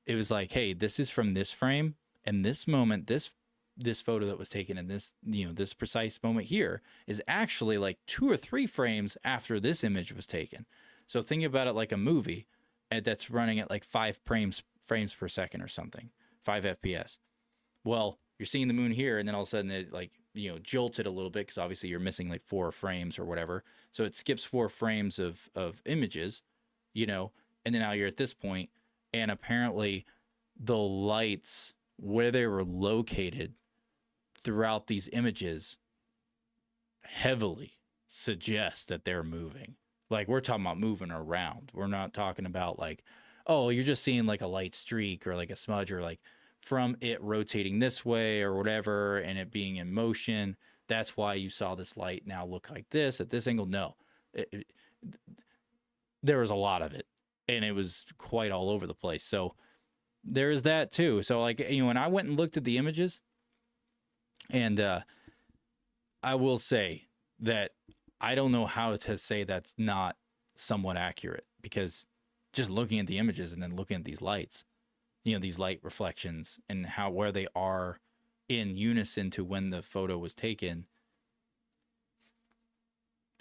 it was like, hey, this is from this frame and this moment, this photo that was taken in this, you know, this precise moment here is actually like 2 or 3 frames after this image was taken. So think about it like a movie that's running at like 5 frames per second or something, 5 FPS. Well, you're seeing the moon here, and then all of a sudden it, like, you know, jolted a little bit because obviously you're missing like 4 frames or whatever. So it skips 4 frames of images, you know, and then now you're at this point, and apparently the lights where they were located throughout these images heavily suggest that they're moving. Like, we're talking about moving around. We're not talking about like, oh, you're just seeing like a light streak or like a smudge or like from it rotating this way or whatever and it being in motion. That's why you saw this light now look like this at this angle. No, there was a lot of it and it was quite all over the place. So there is that too. So, like, you know, when I went and looked at the images, and I will say that I don't know how to say that's not somewhat accurate, because just looking at the images and then looking at these lights, you know, these light reflections and where they are in unison to when the photo was taken,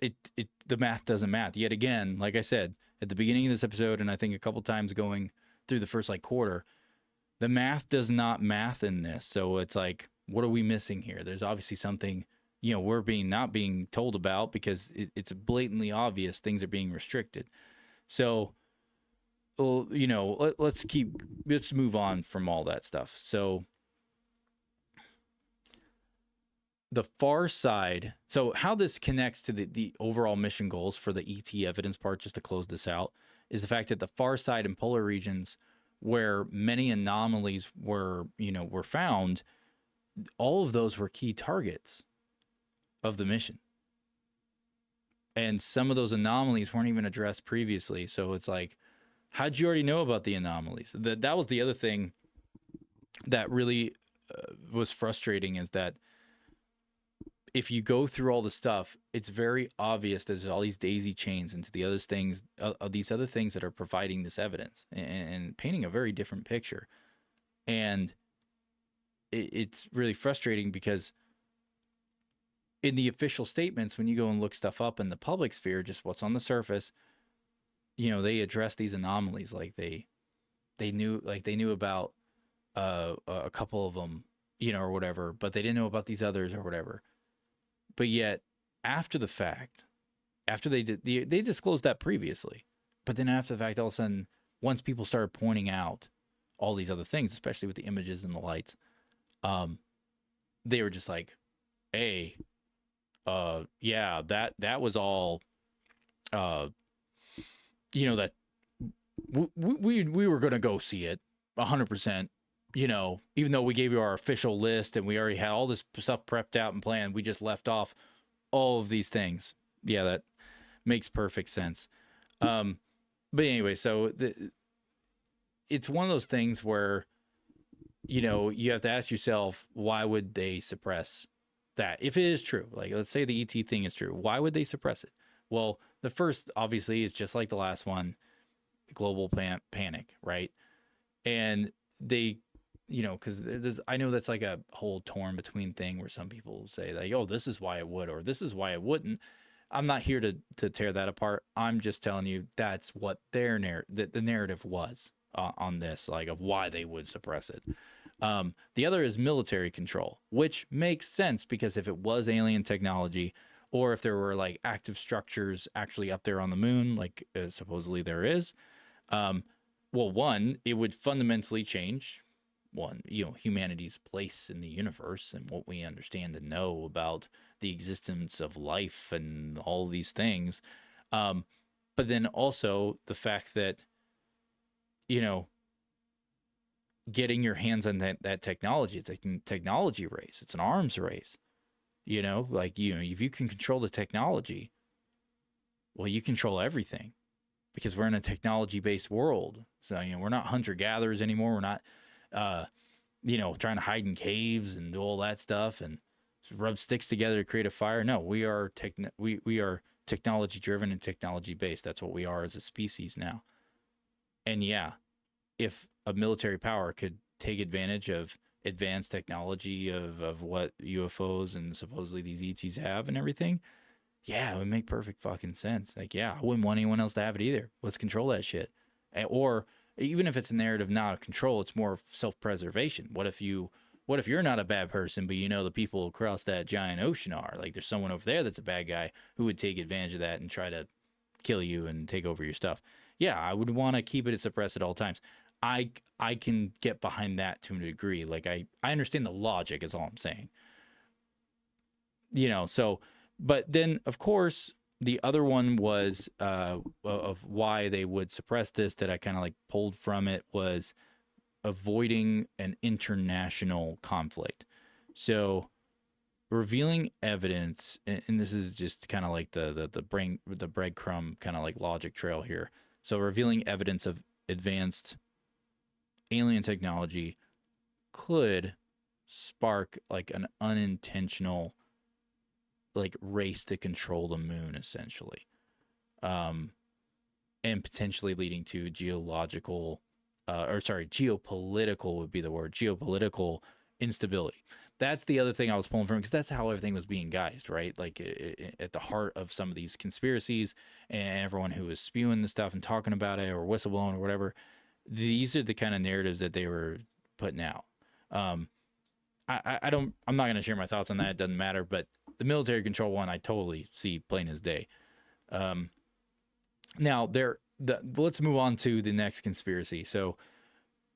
the math doesn't math. Yet again, like I said at the beginning of this episode, and I think a couple times going through the first like quarter, the math does not math in this. So it's like, what are we missing here? There's obviously something, you know, we're not being told about, because it's blatantly obvious things are being restricted. So, you know, let's move on from all that stuff. So the far side, so how this connects to the overall mission goals for the ET evidence part, just to close this out, is the fact that the far side and polar regions where many anomalies were found, all of those were key targets of the mission. And some of those anomalies weren't even addressed previously. So it's like, how'd you already know about the anomalies? That was the other thing that really was frustrating, is that if you go through all the stuff, it's very obvious there's all these daisy chains into the other things, these other things that are providing this evidence and painting a very different picture. And it's really frustrating because in the official statements, when you go and look stuff up in the public sphere, just what's on the surface, you know, they address these anomalies. Like they knew about a couple of them, you know, or whatever, but they didn't know about these others or whatever. But yet, after the fact, after they disclosed that previously, but then after the fact, all of a sudden, once people started pointing out all these other things, especially with the images and the lights, they were just like, hey, yeah, that was all, you know, that we were going to go see it 100%, you know, even though we gave you our official list and we already had all this stuff prepped out and planned, we just left off all of these things. Yeah, that makes perfect sense. But anyway, so it's one of those things where, you know, you have to ask yourself, why would they suppress that? If it is true, like, let's say the ET thing is true, why would they suppress it? Well, the first, obviously, is just like the last one, global panic, right? And they you know, because I know that's like a whole torn between thing where some people say like, oh, this is why it would, or this is why it wouldn't. I'm not here to tear that apart. I'm just telling you that's what their the narrative was on this, like of why they would suppress it. The other is military control, which makes sense because if it was alien technology, or if there were like active structures actually up there on the moon, like supposedly there is, well, one, it would fundamentally change humanity's place in the universe and what we understand and know about the existence of life and all these things. But then also the fact that, you know, getting your hands on that technology, it's a technology race. It's an arms race. You know, like, you know, if you can control the technology, well, you control everything because we're in a technology based world. So, you know, we're not hunter gatherers anymore. We're not, you know, trying to hide in caves and do all that stuff and rub sticks together to create a fire. No, we are we are technology driven and technology based. That's what we are as a species now. And yeah, if a military power could take advantage of advanced technology of what UFOs and supposedly these ETs have and everything, yeah, it would make perfect fucking sense. Like, yeah, I wouldn't want anyone else to have it either. Let's control that shit. Or even if it's a narrative not of control, it's more of self-preservation. What if you're not a bad person, but you know the people across that giant ocean are? Like, there's someone over there that's a bad guy who would take advantage of that and try to kill you and take over your stuff. Yeah, I would want to keep it suppressed at all times. I can get behind that to a degree. Like, I understand the logic is all I'm saying. You know, so, but then of course the other one was of why they would suppress this that I kind of like pulled from it was avoiding an international conflict. So revealing evidence, and this is just kind of like the breadcrumb kind of like logic trail here. So revealing evidence of advanced alien technology could spark like an unintentional like race to control the moon, essentially, and potentially leading to geological geopolitical would be the word, geopolitical instability. That's the other thing I was pulling from, because that's how everything was being guised, right? Like at the heart of some of these conspiracies and everyone who was spewing the stuff and talking about it or whistleblowing or whatever, these are the kind of narratives that they were putting out. I'm not going to share my thoughts on that. It doesn't matter. But the military control one, I totally see plain as day. Now let's move on to the next conspiracy. So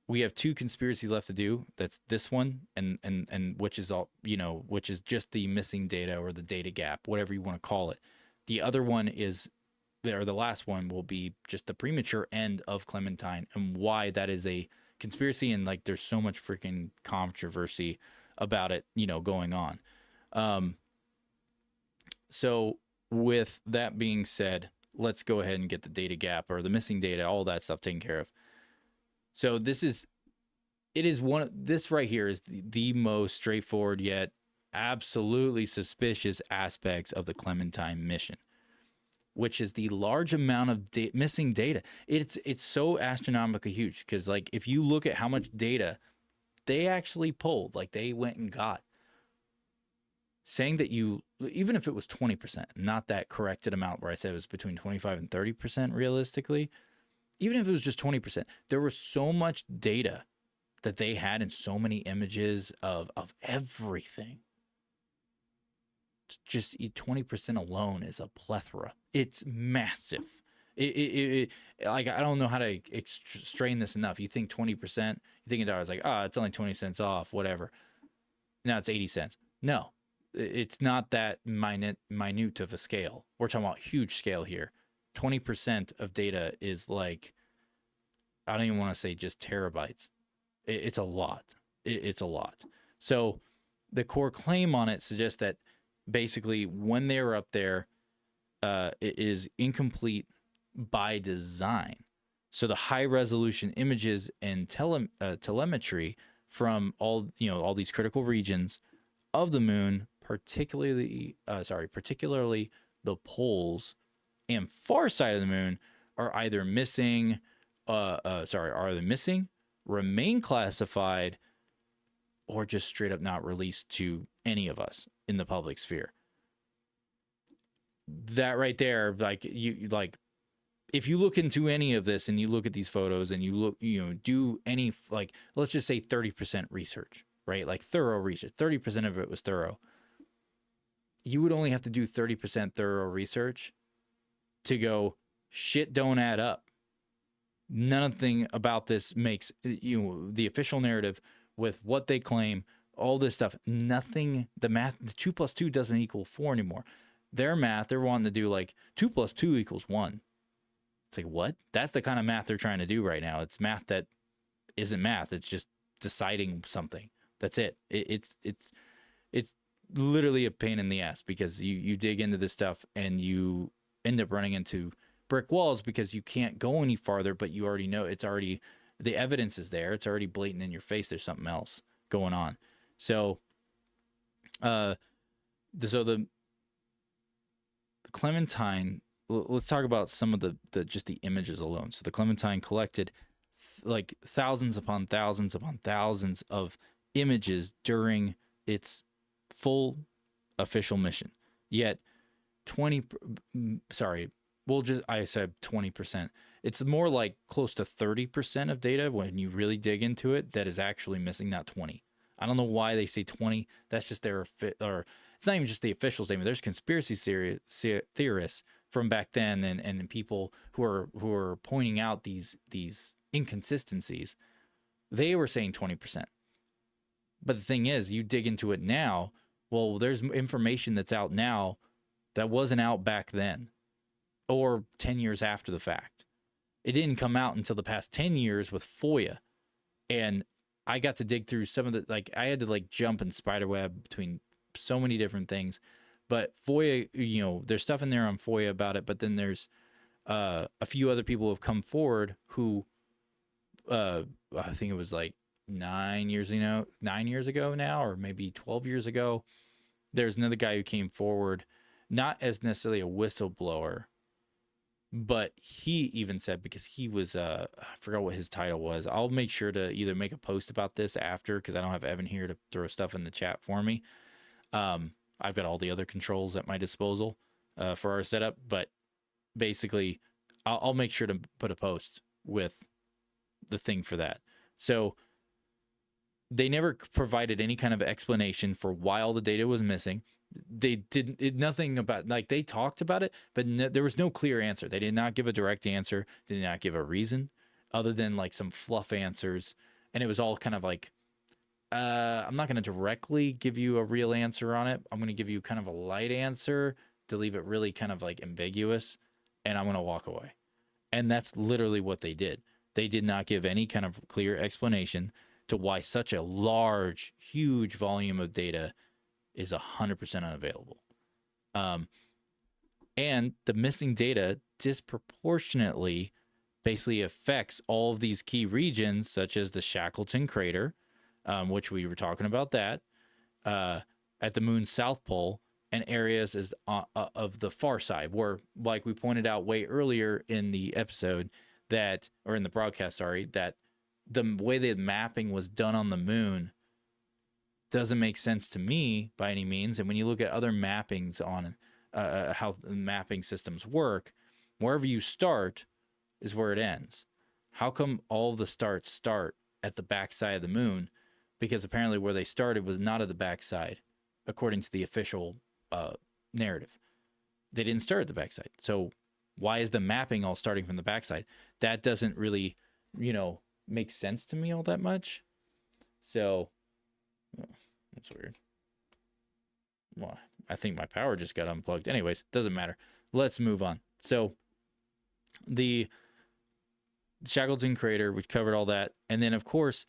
we have two conspiracies left to do. That's this one and which is all, you know, which is just the missing data or the data gap, whatever you want to call it. The other one is, or the last one will be just the premature end of Clementine and why that is a conspiracy. And like, there's so much freaking controversy about it, you know, going on. So with that being said, let's go ahead and get the data gap or the missing data, all that stuff taken care of. So this right here is the most straightforward yet absolutely suspicious aspects of the Clementine mission, which is the large amount of missing data. It's so astronomically huge because, like, if you look at how much data they actually pulled, like they went and got, saying that even if it was 20%, not that corrected amount where I said it was between 25 and 30% realistically, even if it was just 20%, there was so much data that they had and so many images of everything. Just 20% alone is a plethora. It's massive. Like, I don't know how to strain this enough. You think 20%, you think in dollars, like, it's only 20 cents off, whatever. Now it's 80 cents. No, it's not that minute of a scale. We're talking about huge scale here. 20% of data is like, I don't even want to say just terabytes. It's a lot. It's a lot. So the core claim on it suggests that basically when they were up there, it is incomplete by design. So the high resolution images and telemetry from all these critical regions of the moon, particularly the poles and far side of the moon, are either missing, remain classified, or just straight up not released to any of us in the public sphere. That right there, like you like, if you look into any of this and you look at these photos and you look, do any, like, let's just say 30% research, right? Like thorough research, 30% of it was thorough. You would only have to do 30% thorough research to go, shit don't add up. Nothing about this makes, the official narrative with what they claim, all this stuff, nothing, the math, the 2 + 2 doesn't equal 4 anymore. Their math, they're wanting to do like 2 + 2 = 1. It's like, what? That's the kind of math they're trying to do right now. It's math that isn't math. It's just deciding something. That's it. It's literally a pain in the ass, because you dig into this stuff and you end up running into brick walls because you can't go any farther, but you already know the evidence is there. It's already blatant in your face. There's something else going on. So, the Clementine, let's talk about some of the just the images alone. So the Clementine collected like thousands upon thousands upon thousands of images during its full official mission. Yet I said 20%. It's more like close to 30% of data when you really dig into it that is actually missing, not 20. I don't know why they say 20. That's just or it's not even just the official statement. There's conspiracy theorists from back then and people who are pointing out these inconsistencies. They were saying 20%. But the thing is, you dig into it now, well, there's information that's out now that wasn't out back then, or 10 years after the fact. It didn't come out until the past 10 years with FOIA. And I got to dig through some of the, like, I had to like jump and spiderweb between so many different things. But FOIA, there's stuff in there on FOIA about it, but then there's a few other people who have come forward who, I think it was like 9 years ago now, or maybe 12 years ago. There's another guy who came forward, not as necessarily a whistleblower, but he even said, because he was, I forgot what his title was. I'll make sure to either make a post about this after, because I don't have Evan here to throw stuff in the chat for me. I've got all the other controls at my disposal for our setup, but basically I'll make sure to put a post with the thing for that. So they never provided any kind of explanation for why all the data was missing. They nothing about, like, they talked about it, but there was no clear answer. They did not give a direct answer. They did not give a reason other than like some fluff answers. And it was all kind of like, I'm not going to directly give you a real answer on it. I'm going to give you kind of a light answer to leave it really kind of like ambiguous, and I'm going to walk away. And that's literally what they did. They did not give any kind of clear explanation to why such a large, huge volume of data is 100% unavailable. And the missing data disproportionately basically affects all of these key regions, such as the Shackleton crater, which we were talking about that, at the moon's south pole, and areas of the far side, where, like we pointed out way earlier in the episode, or in the broadcast, that the way the mapping was done on the moon doesn't make sense to me by any means. And when you look at other mappings on how the mapping systems work, wherever you start is where it ends. How come all of the start at the backside of the moon? Because apparently where they started was not at the backside, according to the official narrative. They didn't start at the backside. So why is the mapping all starting from the backside? That doesn't really, make sense to me all that much. So, that's weird. Well, I think my power just got unplugged. Anyways, doesn't matter. Let's move on. So, the Shackleton crater, we covered all that. And then, of course,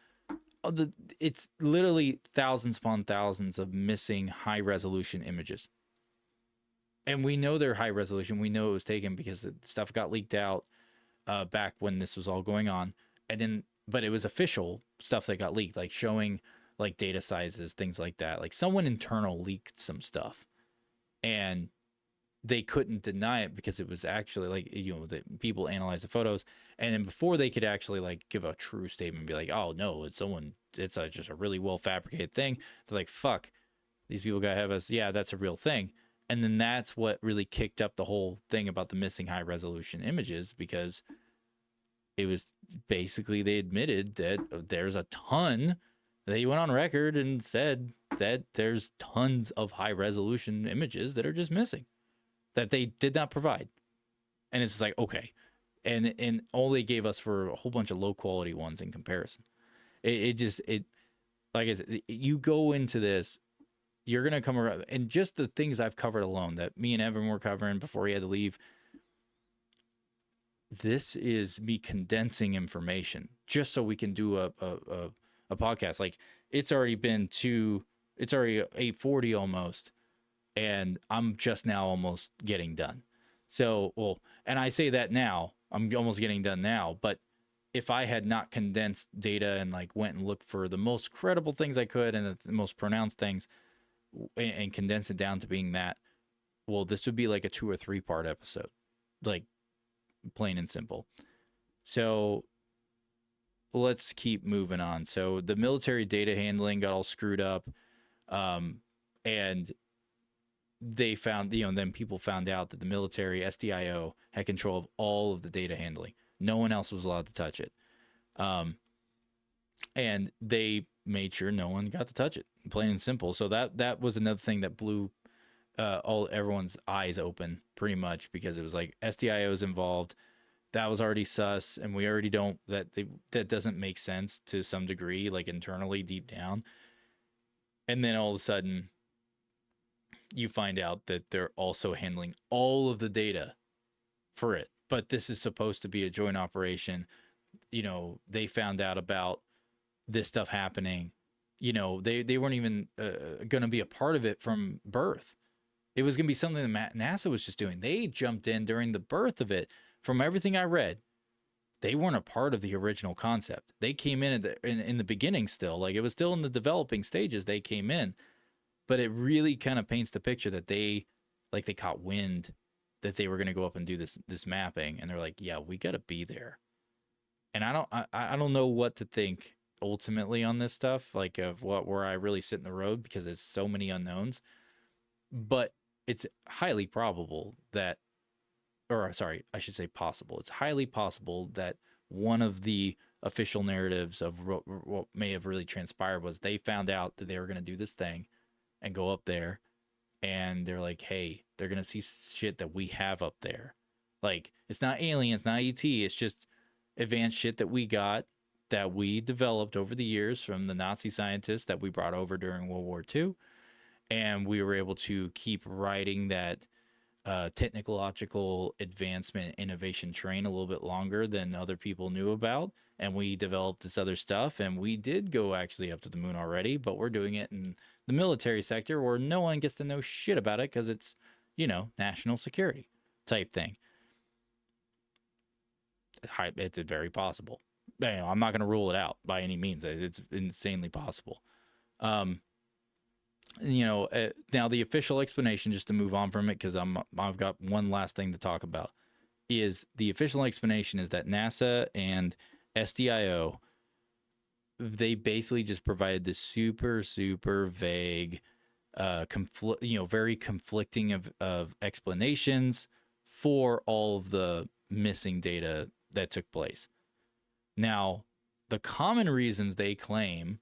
it's literally thousands upon thousands of missing high-resolution images. And we know they're high resolution. We know it was taken because the stuff got leaked out back when this was all going on. And then, but it was official stuff that got leaked, like showing like data sizes, things like that. Like someone internal leaked some stuff, and they couldn't deny it because it was actually like, you know, the people analyzed the photos, and then before they could actually like give a true statement and be like, oh no, it's just a really well fabricated thing, they're like, fuck, these people gotta have us, yeah, that's a real thing. And then that's what really kicked up the whole thing about the missing high resolution images, because it was basically, they admitted that there's a ton. They went on record and said that there's tons of high resolution images that are just missing, that they did not provide. And it's like, okay. And all they gave us were a whole bunch of low quality ones in comparison. It like I said, you go into this, you're going to come around, and just the things I've covered alone that me and Evan were covering before he had to leave. This is me condensing information just so we can do a podcast. Like, it's already 8:40 almost, and I'm just now almost getting done. So, well, and I say that now, I'm almost getting done now, but if I had not condensed data and like went and looked for the most credible things I could and the most pronounced things and condense it down to being that, well, this would be like a 2 or 3 part episode, like plain and simple. So let's keep moving on. So the military data handling got all screwed up. And they found, you know, then people found out that the military SDIO had control of all of the data handling. No one else was allowed to touch it. And they made sure no one got to touch it, plain and simple. So that was another thing that blew everyone's eyes open pretty much, because it was like SDIO's involved. That was already sus, and we already don't, that doesn't make sense to some degree, like internally deep down. And then all of a sudden you find out that they're also handling all of the data for it. But this is supposed to be a joint operation. You know, they found out about this stuff happening. You know, they weren't even going to be a part of it from birth. It was going to be something that NASA was just doing. They jumped in during the birth of it. From everything I read, they weren't a part of the original concept. They came in in the beginning still. Like, it was still in the developing stages. They came in. But it really kind of paints the picture that they caught wind that they were going to go up and do this mapping, and they're like, yeah, we got to be there. And I don't know what to think ultimately on this stuff, like of where I really sit in the road, because it's so many unknowns. But it's highly probable that, or sorry, I should say possible. It's highly possible that one of the official narratives of what may have really transpired was they found out that they were going to do this thing and go up there, and they're like, hey, they're going to see shit that we have up there. Like, it's not alien, it's not ET, it's just advanced shit that we got, that we developed over the years from the Nazi scientists that we brought over during World War II. And we were able to keep riding that technological advancement innovation train a little bit longer than other people knew about. And we developed this other stuff, and we did go actually up to the moon already, but we're doing it in the military sector where no one gets to know shit about it because it's, you know, national security type thing. It's very possible. You know, I'm not going to rule it out by any means. It's insanely possible. You know, now the official explanation, just to move on from it, because I've got one last thing to talk about, is the official explanation is that NASA and SDIO, they basically just provided this super vague, very conflicting of explanations for all of the missing data that took place. Now, the common reasons they claim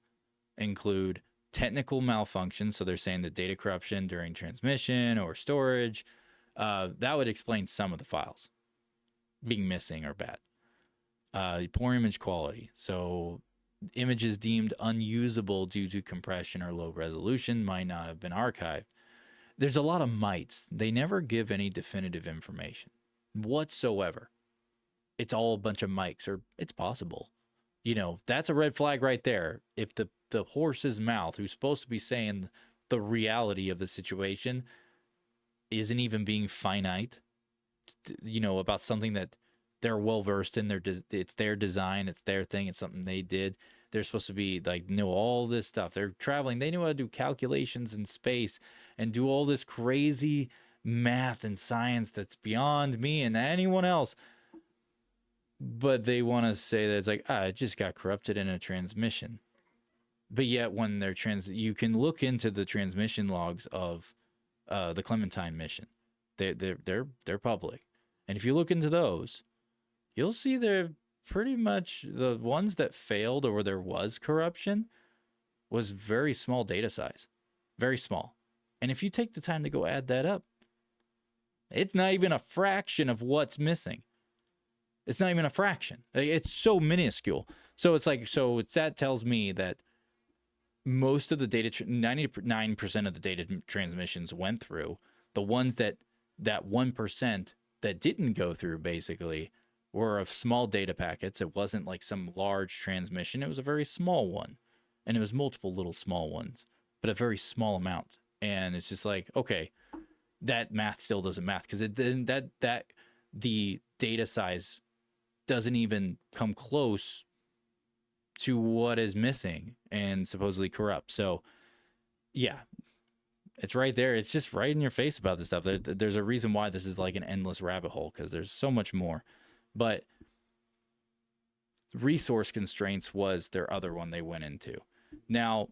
include technical malfunction. So they're saying that data corruption during transmission or storage, that would explain some of the files being missing or bad. Poor image quality. So images deemed unusable due to compression or low resolution might not have been archived. There's a lot of mights. They never give any definitive information whatsoever. It's all a bunch of mics, or it's possible. You know, that's a red flag right there. If the horse's mouth, who's supposed to be saying the reality of the situation, isn't even being finite, you know, about something that they're well versed in, it's their design, it's their thing, it's something they did. They're supposed to be like, know all this stuff. They're traveling. They know how to do calculations in space and do all this crazy math and science that's beyond me and anyone else. But they want to say that it's like, it just got corrupted in a transmission. But yet, when they're you can look into the transmission logs of the Clementine mission. They're public, and if you look into those, you'll see they're pretty much the ones that failed or where there was corruption was very small data size, very small. And if you take the time to go add that up, it's not even a fraction of what's missing. It's not even a fraction. It's so minuscule. So it's like, that tells me that most of the data, 99% of the data transmissions went through. The ones that 1% that didn't go through basically were of small data packets. It wasn't like some large transmission. It was a very small one. And it was multiple little small ones, but a very small amount. And it's just like, okay, that math still doesn't math because the data size doesn't even come close to what is missing and supposedly corrupt. So yeah, it's right there. It's just right in your face about this stuff. There's a reason why this is like an endless rabbit hole, because there's so much more. But resource constraints was their other one they went into. Now,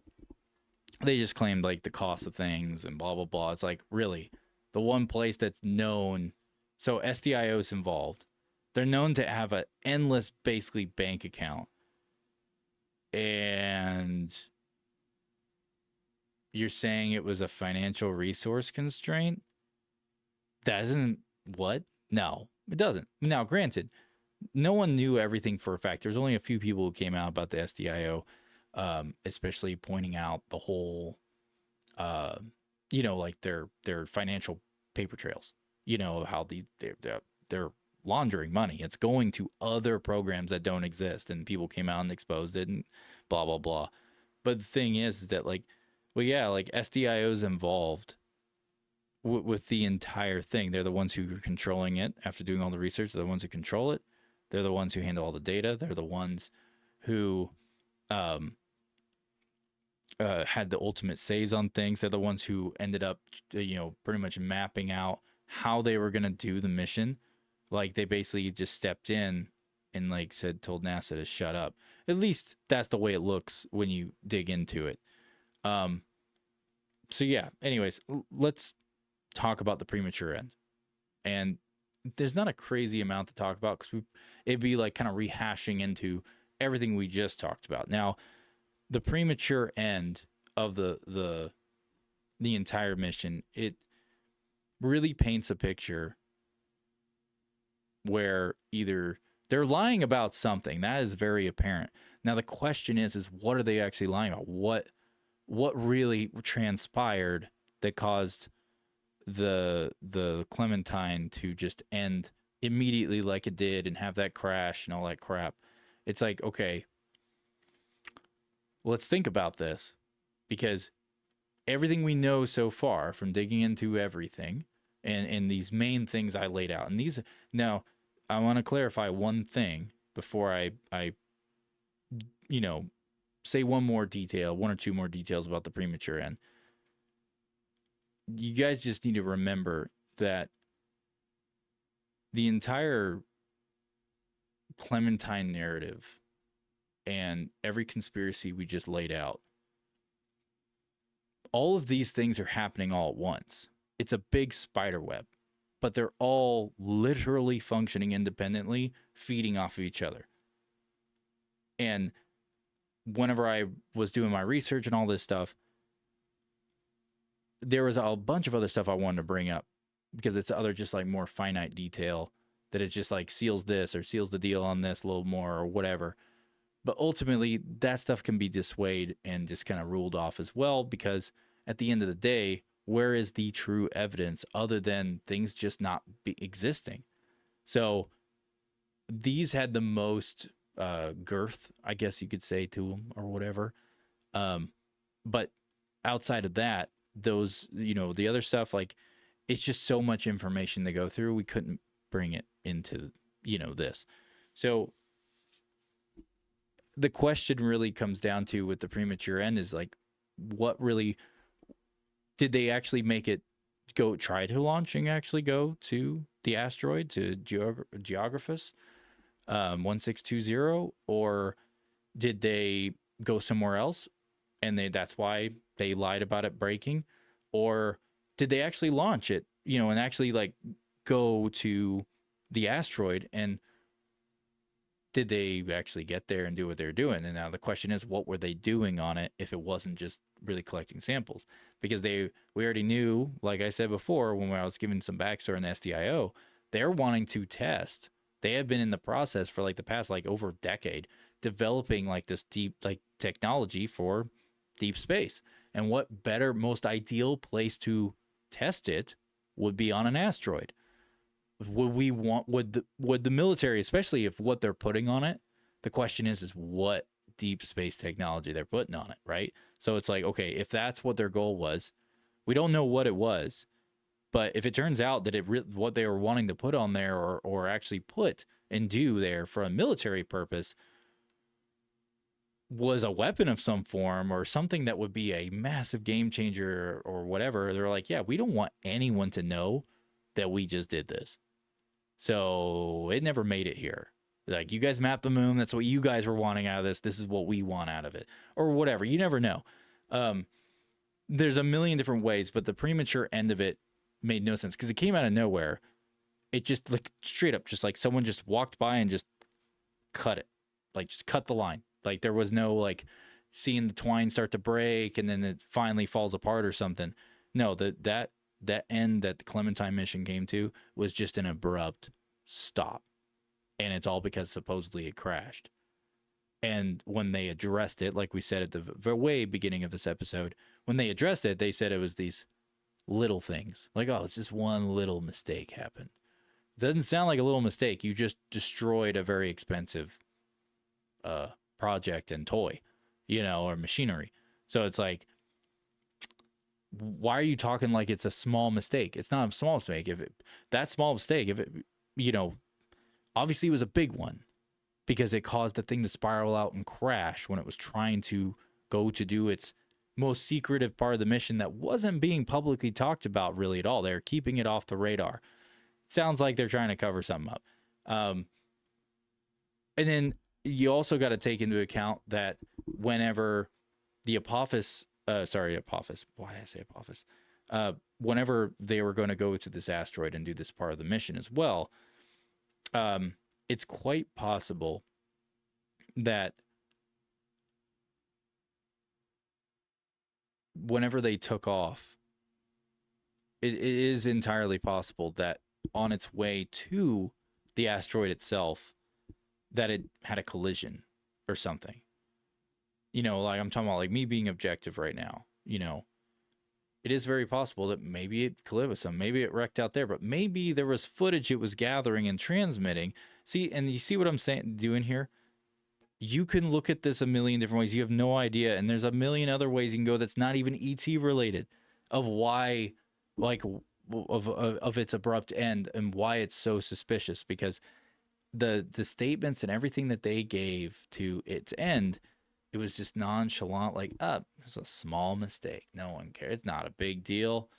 they just claimed like the cost of things and blah, blah, blah. It's like, really, the one place that's known. So SDIO's involved. They're known to have an endless, basically, bank account. And you're saying it was a financial resource constraint? That isn't what? No, it doesn't. Now, granted, no one knew everything for a fact. There's only a few people who came out about the SDIO, especially pointing out the whole, like their financial paper trails. How they're laundering money. It's going to other programs that don't exist, and people came out and exposed it and blah, blah, blah. But the thing is that like SDIO's involved with the entire thing. They're the ones who are controlling it after doing all the research. They're the ones who control it. They're the ones who handle all the data. They're the ones who had the ultimate says on things. They're the ones who ended up, pretty much mapping out how they were going to do the mission. Like, they basically just stepped in and told NASA to shut up. At least that's the way it looks when you dig into it. So yeah, anyways, let's talk about the premature end. And there's not a crazy amount to talk about because it'd be like kind of rehashing into everything we just talked about. Now, the premature end of the entire mission, it really paints a picture where either they're lying about something that is very apparent. Now the question is what are they actually lying about? What really transpired that caused the Clementine to just end immediately like it did and have that crash and all that crap? It's like, okay, let's think about this, because everything we know so far from digging into everything and these main things I laid out, and these now I want to clarify one thing before I say one or two more details about the premature end. You guys just need to remember that the entire Clementine narrative and every conspiracy we just laid out, all of these things are happening all at once. It's a big spider web, but they're all literally functioning independently, feeding off of each other. And whenever I was doing my research and all this stuff, there was a bunch of other stuff I wanted to bring up because it's other just like more finite detail that it just like seals this or seals the deal on this a little more or whatever. But ultimately, that stuff can be dissuaded and just kind of ruled off as well, because at the end of the day, where is the true evidence other than things just not existing? So these had the most girth, I guess you could say, to them or whatever. But outside of that, those, the other stuff, like, it's just so much information to go through. We couldn't bring it into, this. So the question really comes down to with the premature end is like, what really did they actually make it go try to launch and actually go to the asteroid to Geographus 1620, or did they go somewhere else and that's why they lied about it breaking, or did they actually launch it, and actually like go to the asteroid, and did they actually get there and do what they're doing? And now the question is, what were they doing on it if it wasn't just really collecting samples? Because we already knew, like I said before, when I was giving some backstory on the SDIO, they're wanting to test. They have been in the process for like the past like over a decade developing like this deep like technology for deep space. And what better, most ideal place to test it would be on an asteroid. Would the military, especially if what they're putting on it, the question is what deep space technology they're putting on it, right? So it's like, okay, if that's what their goal was, we don't know what it was, but if it turns out that what they were wanting to put on there, or actually put and do there for a military purpose, was a weapon of some form or something that would be a massive game changer or whatever, they're like, yeah, we don't want anyone to know that we just did this. So it never made it here. Like, you guys mapped the moon. That's what you guys were wanting out of this. This is what we want out of it, or whatever. You never know. There's a million different ways, but the premature end of it made no sense because it came out of nowhere. It just like straight up, just like someone just walked by and just cut it, like just cut the line. Like there was no like seeing the twine start to break and then it finally falls apart or something. No, that end that the Clementine mission came to was just an abrupt stop. And it's all because supposedly it crashed. And when they addressed it, like we said at the way beginning of this episode, when they addressed it, they said it was these little things. Like, oh, it's just one little mistake happened. It doesn't sound like a little mistake. You just destroyed a very expensive project and toy, or machinery. So it's like, why are you talking like it's a small mistake? It's not a small mistake. Obviously it was a big one because it caused the thing to spiral out and crash when it was trying to go to do its most secretive part of the mission that wasn't being publicly talked about really at all. They're keeping it off the radar. It sounds like they're trying to cover something up. And then you also got to take into account that whenever the Apophis, why did I say Apophis? Whenever they were going to go to this asteroid and do this part of the mission as well, it's quite possible that whenever they took off, it is entirely possible that on its way to the asteroid itself, that it had a collision or something. Like I'm talking about like me being objective right now, it is very possible that maybe it collided with something. Maybe it wrecked out there, but maybe there was footage it was gathering and transmitting. See, and you see what I'm doing here? You can look at this a million different ways. You have no idea. And there's a million other ways you can go that's not even ET related of why, like, of its abrupt end and why it's so suspicious, because the statements and everything that they gave to its end, it was just nonchalant, like, it's a small mistake. No one cares. It's not a big deal.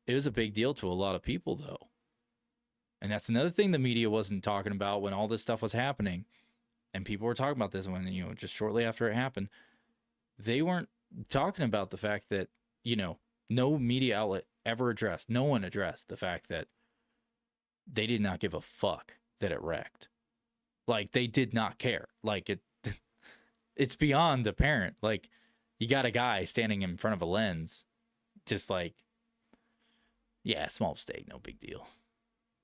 It was a big deal to a lot of people, though. And that's another thing the media wasn't talking about when all this stuff was happening. And people were talking about this when, just shortly after it happened. They weren't talking about the fact that, no media outlet ever addressed, no one addressed the fact that they did not give a fuck that it wrecked. Like, they did not care. Like, it's beyond apparent. Like, you got a guy standing in front of a lens, just like, yeah, small mistake, no big deal.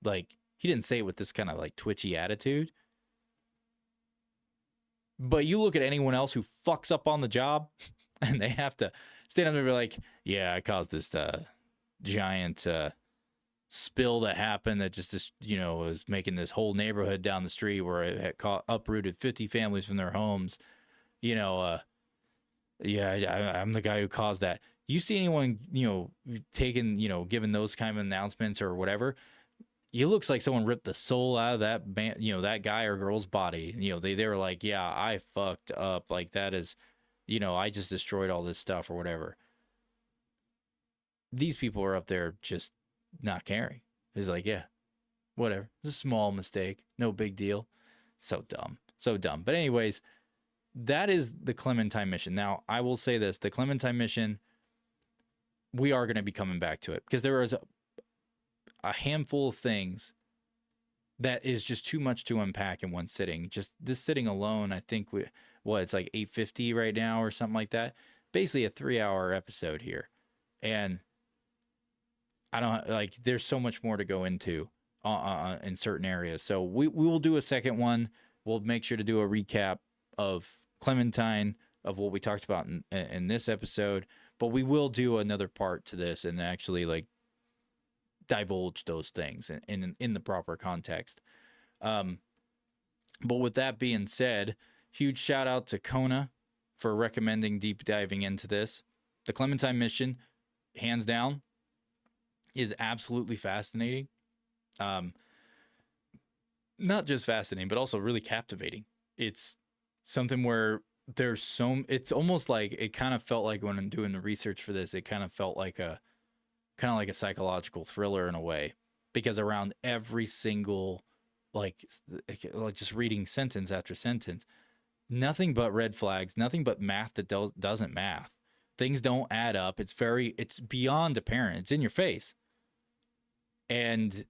Like, he didn't say it with this kind of like twitchy attitude. But you look at anyone else who fucks up on the job and they have to stand up and be like, yeah, I caused this giant spill that happened that just was making this whole neighborhood down the street where it had uprooted 50 families from their homes. Yeah, I'm the guy who caused that. You see anyone, taking, giving those kind of announcements or whatever, it looks like someone ripped the soul out of that that guy or girl's body. They were like, yeah, I fucked up. Like, that is, I just destroyed all this stuff or whatever. these people are up there just not caring. It's like, yeah, whatever. It's a small mistake. No big deal. So dumb. So dumb. But anyways, that is the Clementine Mission. Now, I will say this. The Clementine Mission, we are going to be coming back to it because there is a handful of things that is just too much to unpack in one sitting. Just this sitting alone, I think it's like 850 right now or something like that. Basically a 3-hour episode here. And I don't like, there's so much more to go into in certain areas. So we will do a second one. We'll make sure to do a recap of Clementine, of what we talked about in this episode, but we will do another part to this and actually like divulge those things in the proper context. But with that being said, huge shout out to Kona for recommending deep diving into this. The Clementine Mission, hands down, is absolutely fascinating. Not just fascinating, but also really captivating. It's something where it's almost like, it kind of felt like when I'm doing the research for this, it kind of felt like a psychological thriller in a way, because around every single, like just reading sentence after sentence, nothing but red flags, nothing but math that doesn't math. Things don't add up. It's beyond apparent. It's in your face. And,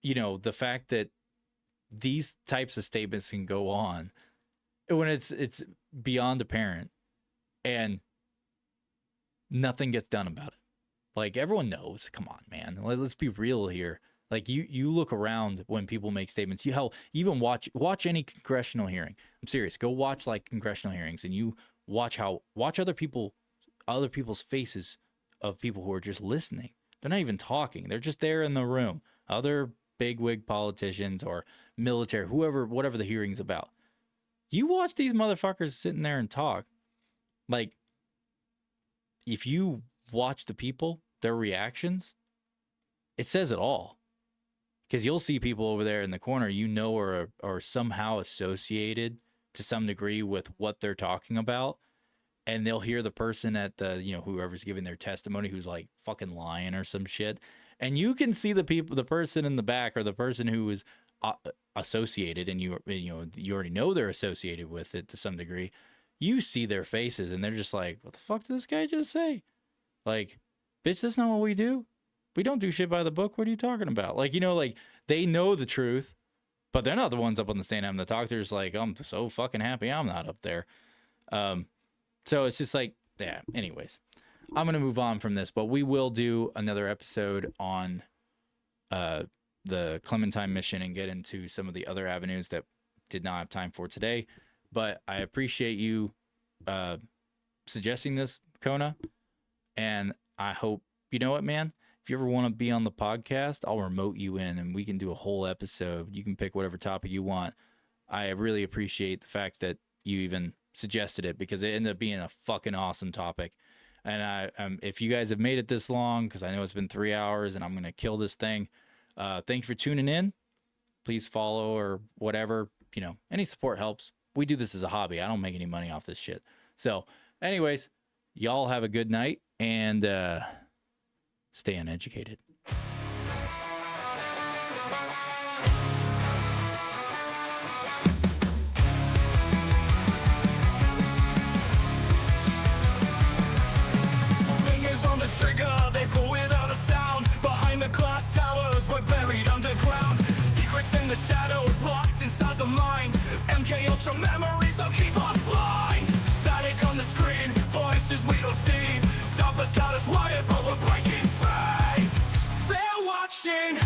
the fact that these types of statements can go on when it's beyond apparent and nothing gets done about it. Like, everyone knows. Come on, man. Let's be real here. Like, you look around when people make statements. Even watch any congressional hearing. I'm serious. Go watch like congressional hearings, and you watch other people's faces of people who are just listening. They're not even talking. They're just there in the room. Other bigwig politicians or military, whatever the hearing's about. You watch these motherfuckers sitting there and talk. Like, if you watch the people, their reactions, it says it all. Because you'll see people over there in the corner, are somehow associated to some degree with what they're talking about. And they'll hear the person at the, whoever's giving their testimony who's like fucking lying or some shit. And you can see the person in the back, or the person who is associated, and you already know they're associated with it to some degree. You see their faces and they're just like, what the fuck did this guy just say? Like, bitch, that's not what we do. We don't do shit by the book. What are you talking about? Like, like they know the truth, but they're not the ones up on the stand having the talk. They're just like, I'm so fucking happy I'm not up there. So it's just like, yeah, anyways, I'm going to move on from this, but we will do another episode on the Clementine Mission and get into some of the other avenues that did not have time for today. But I appreciate you suggesting this, Kona. And I hope, you know what, man? If you ever want to be on the podcast, I'll remote you in and we can do a whole episode. You can pick whatever topic you want. I really appreciate the fact that you even suggested it, because it ended up being a fucking awesome topic. And if you guys have made it this long, because I know it's been 3 hours and I'm going to kill this thing, thank you for tuning in. Please follow or whatever. Any support helps. We do this as a hobby. I don't make any money off this shit. So anyways, y'all have a good night and stay uneducated. Fingers on the trigger, they pull without a sound. Behind the glass towers, we're buried underground. Secrets in the shadows, locked inside the mind. MK Ultra memories don't keep us blind. Static on the screen, voices we don't see. Dump got us wired, but we're breaking free. They're watching.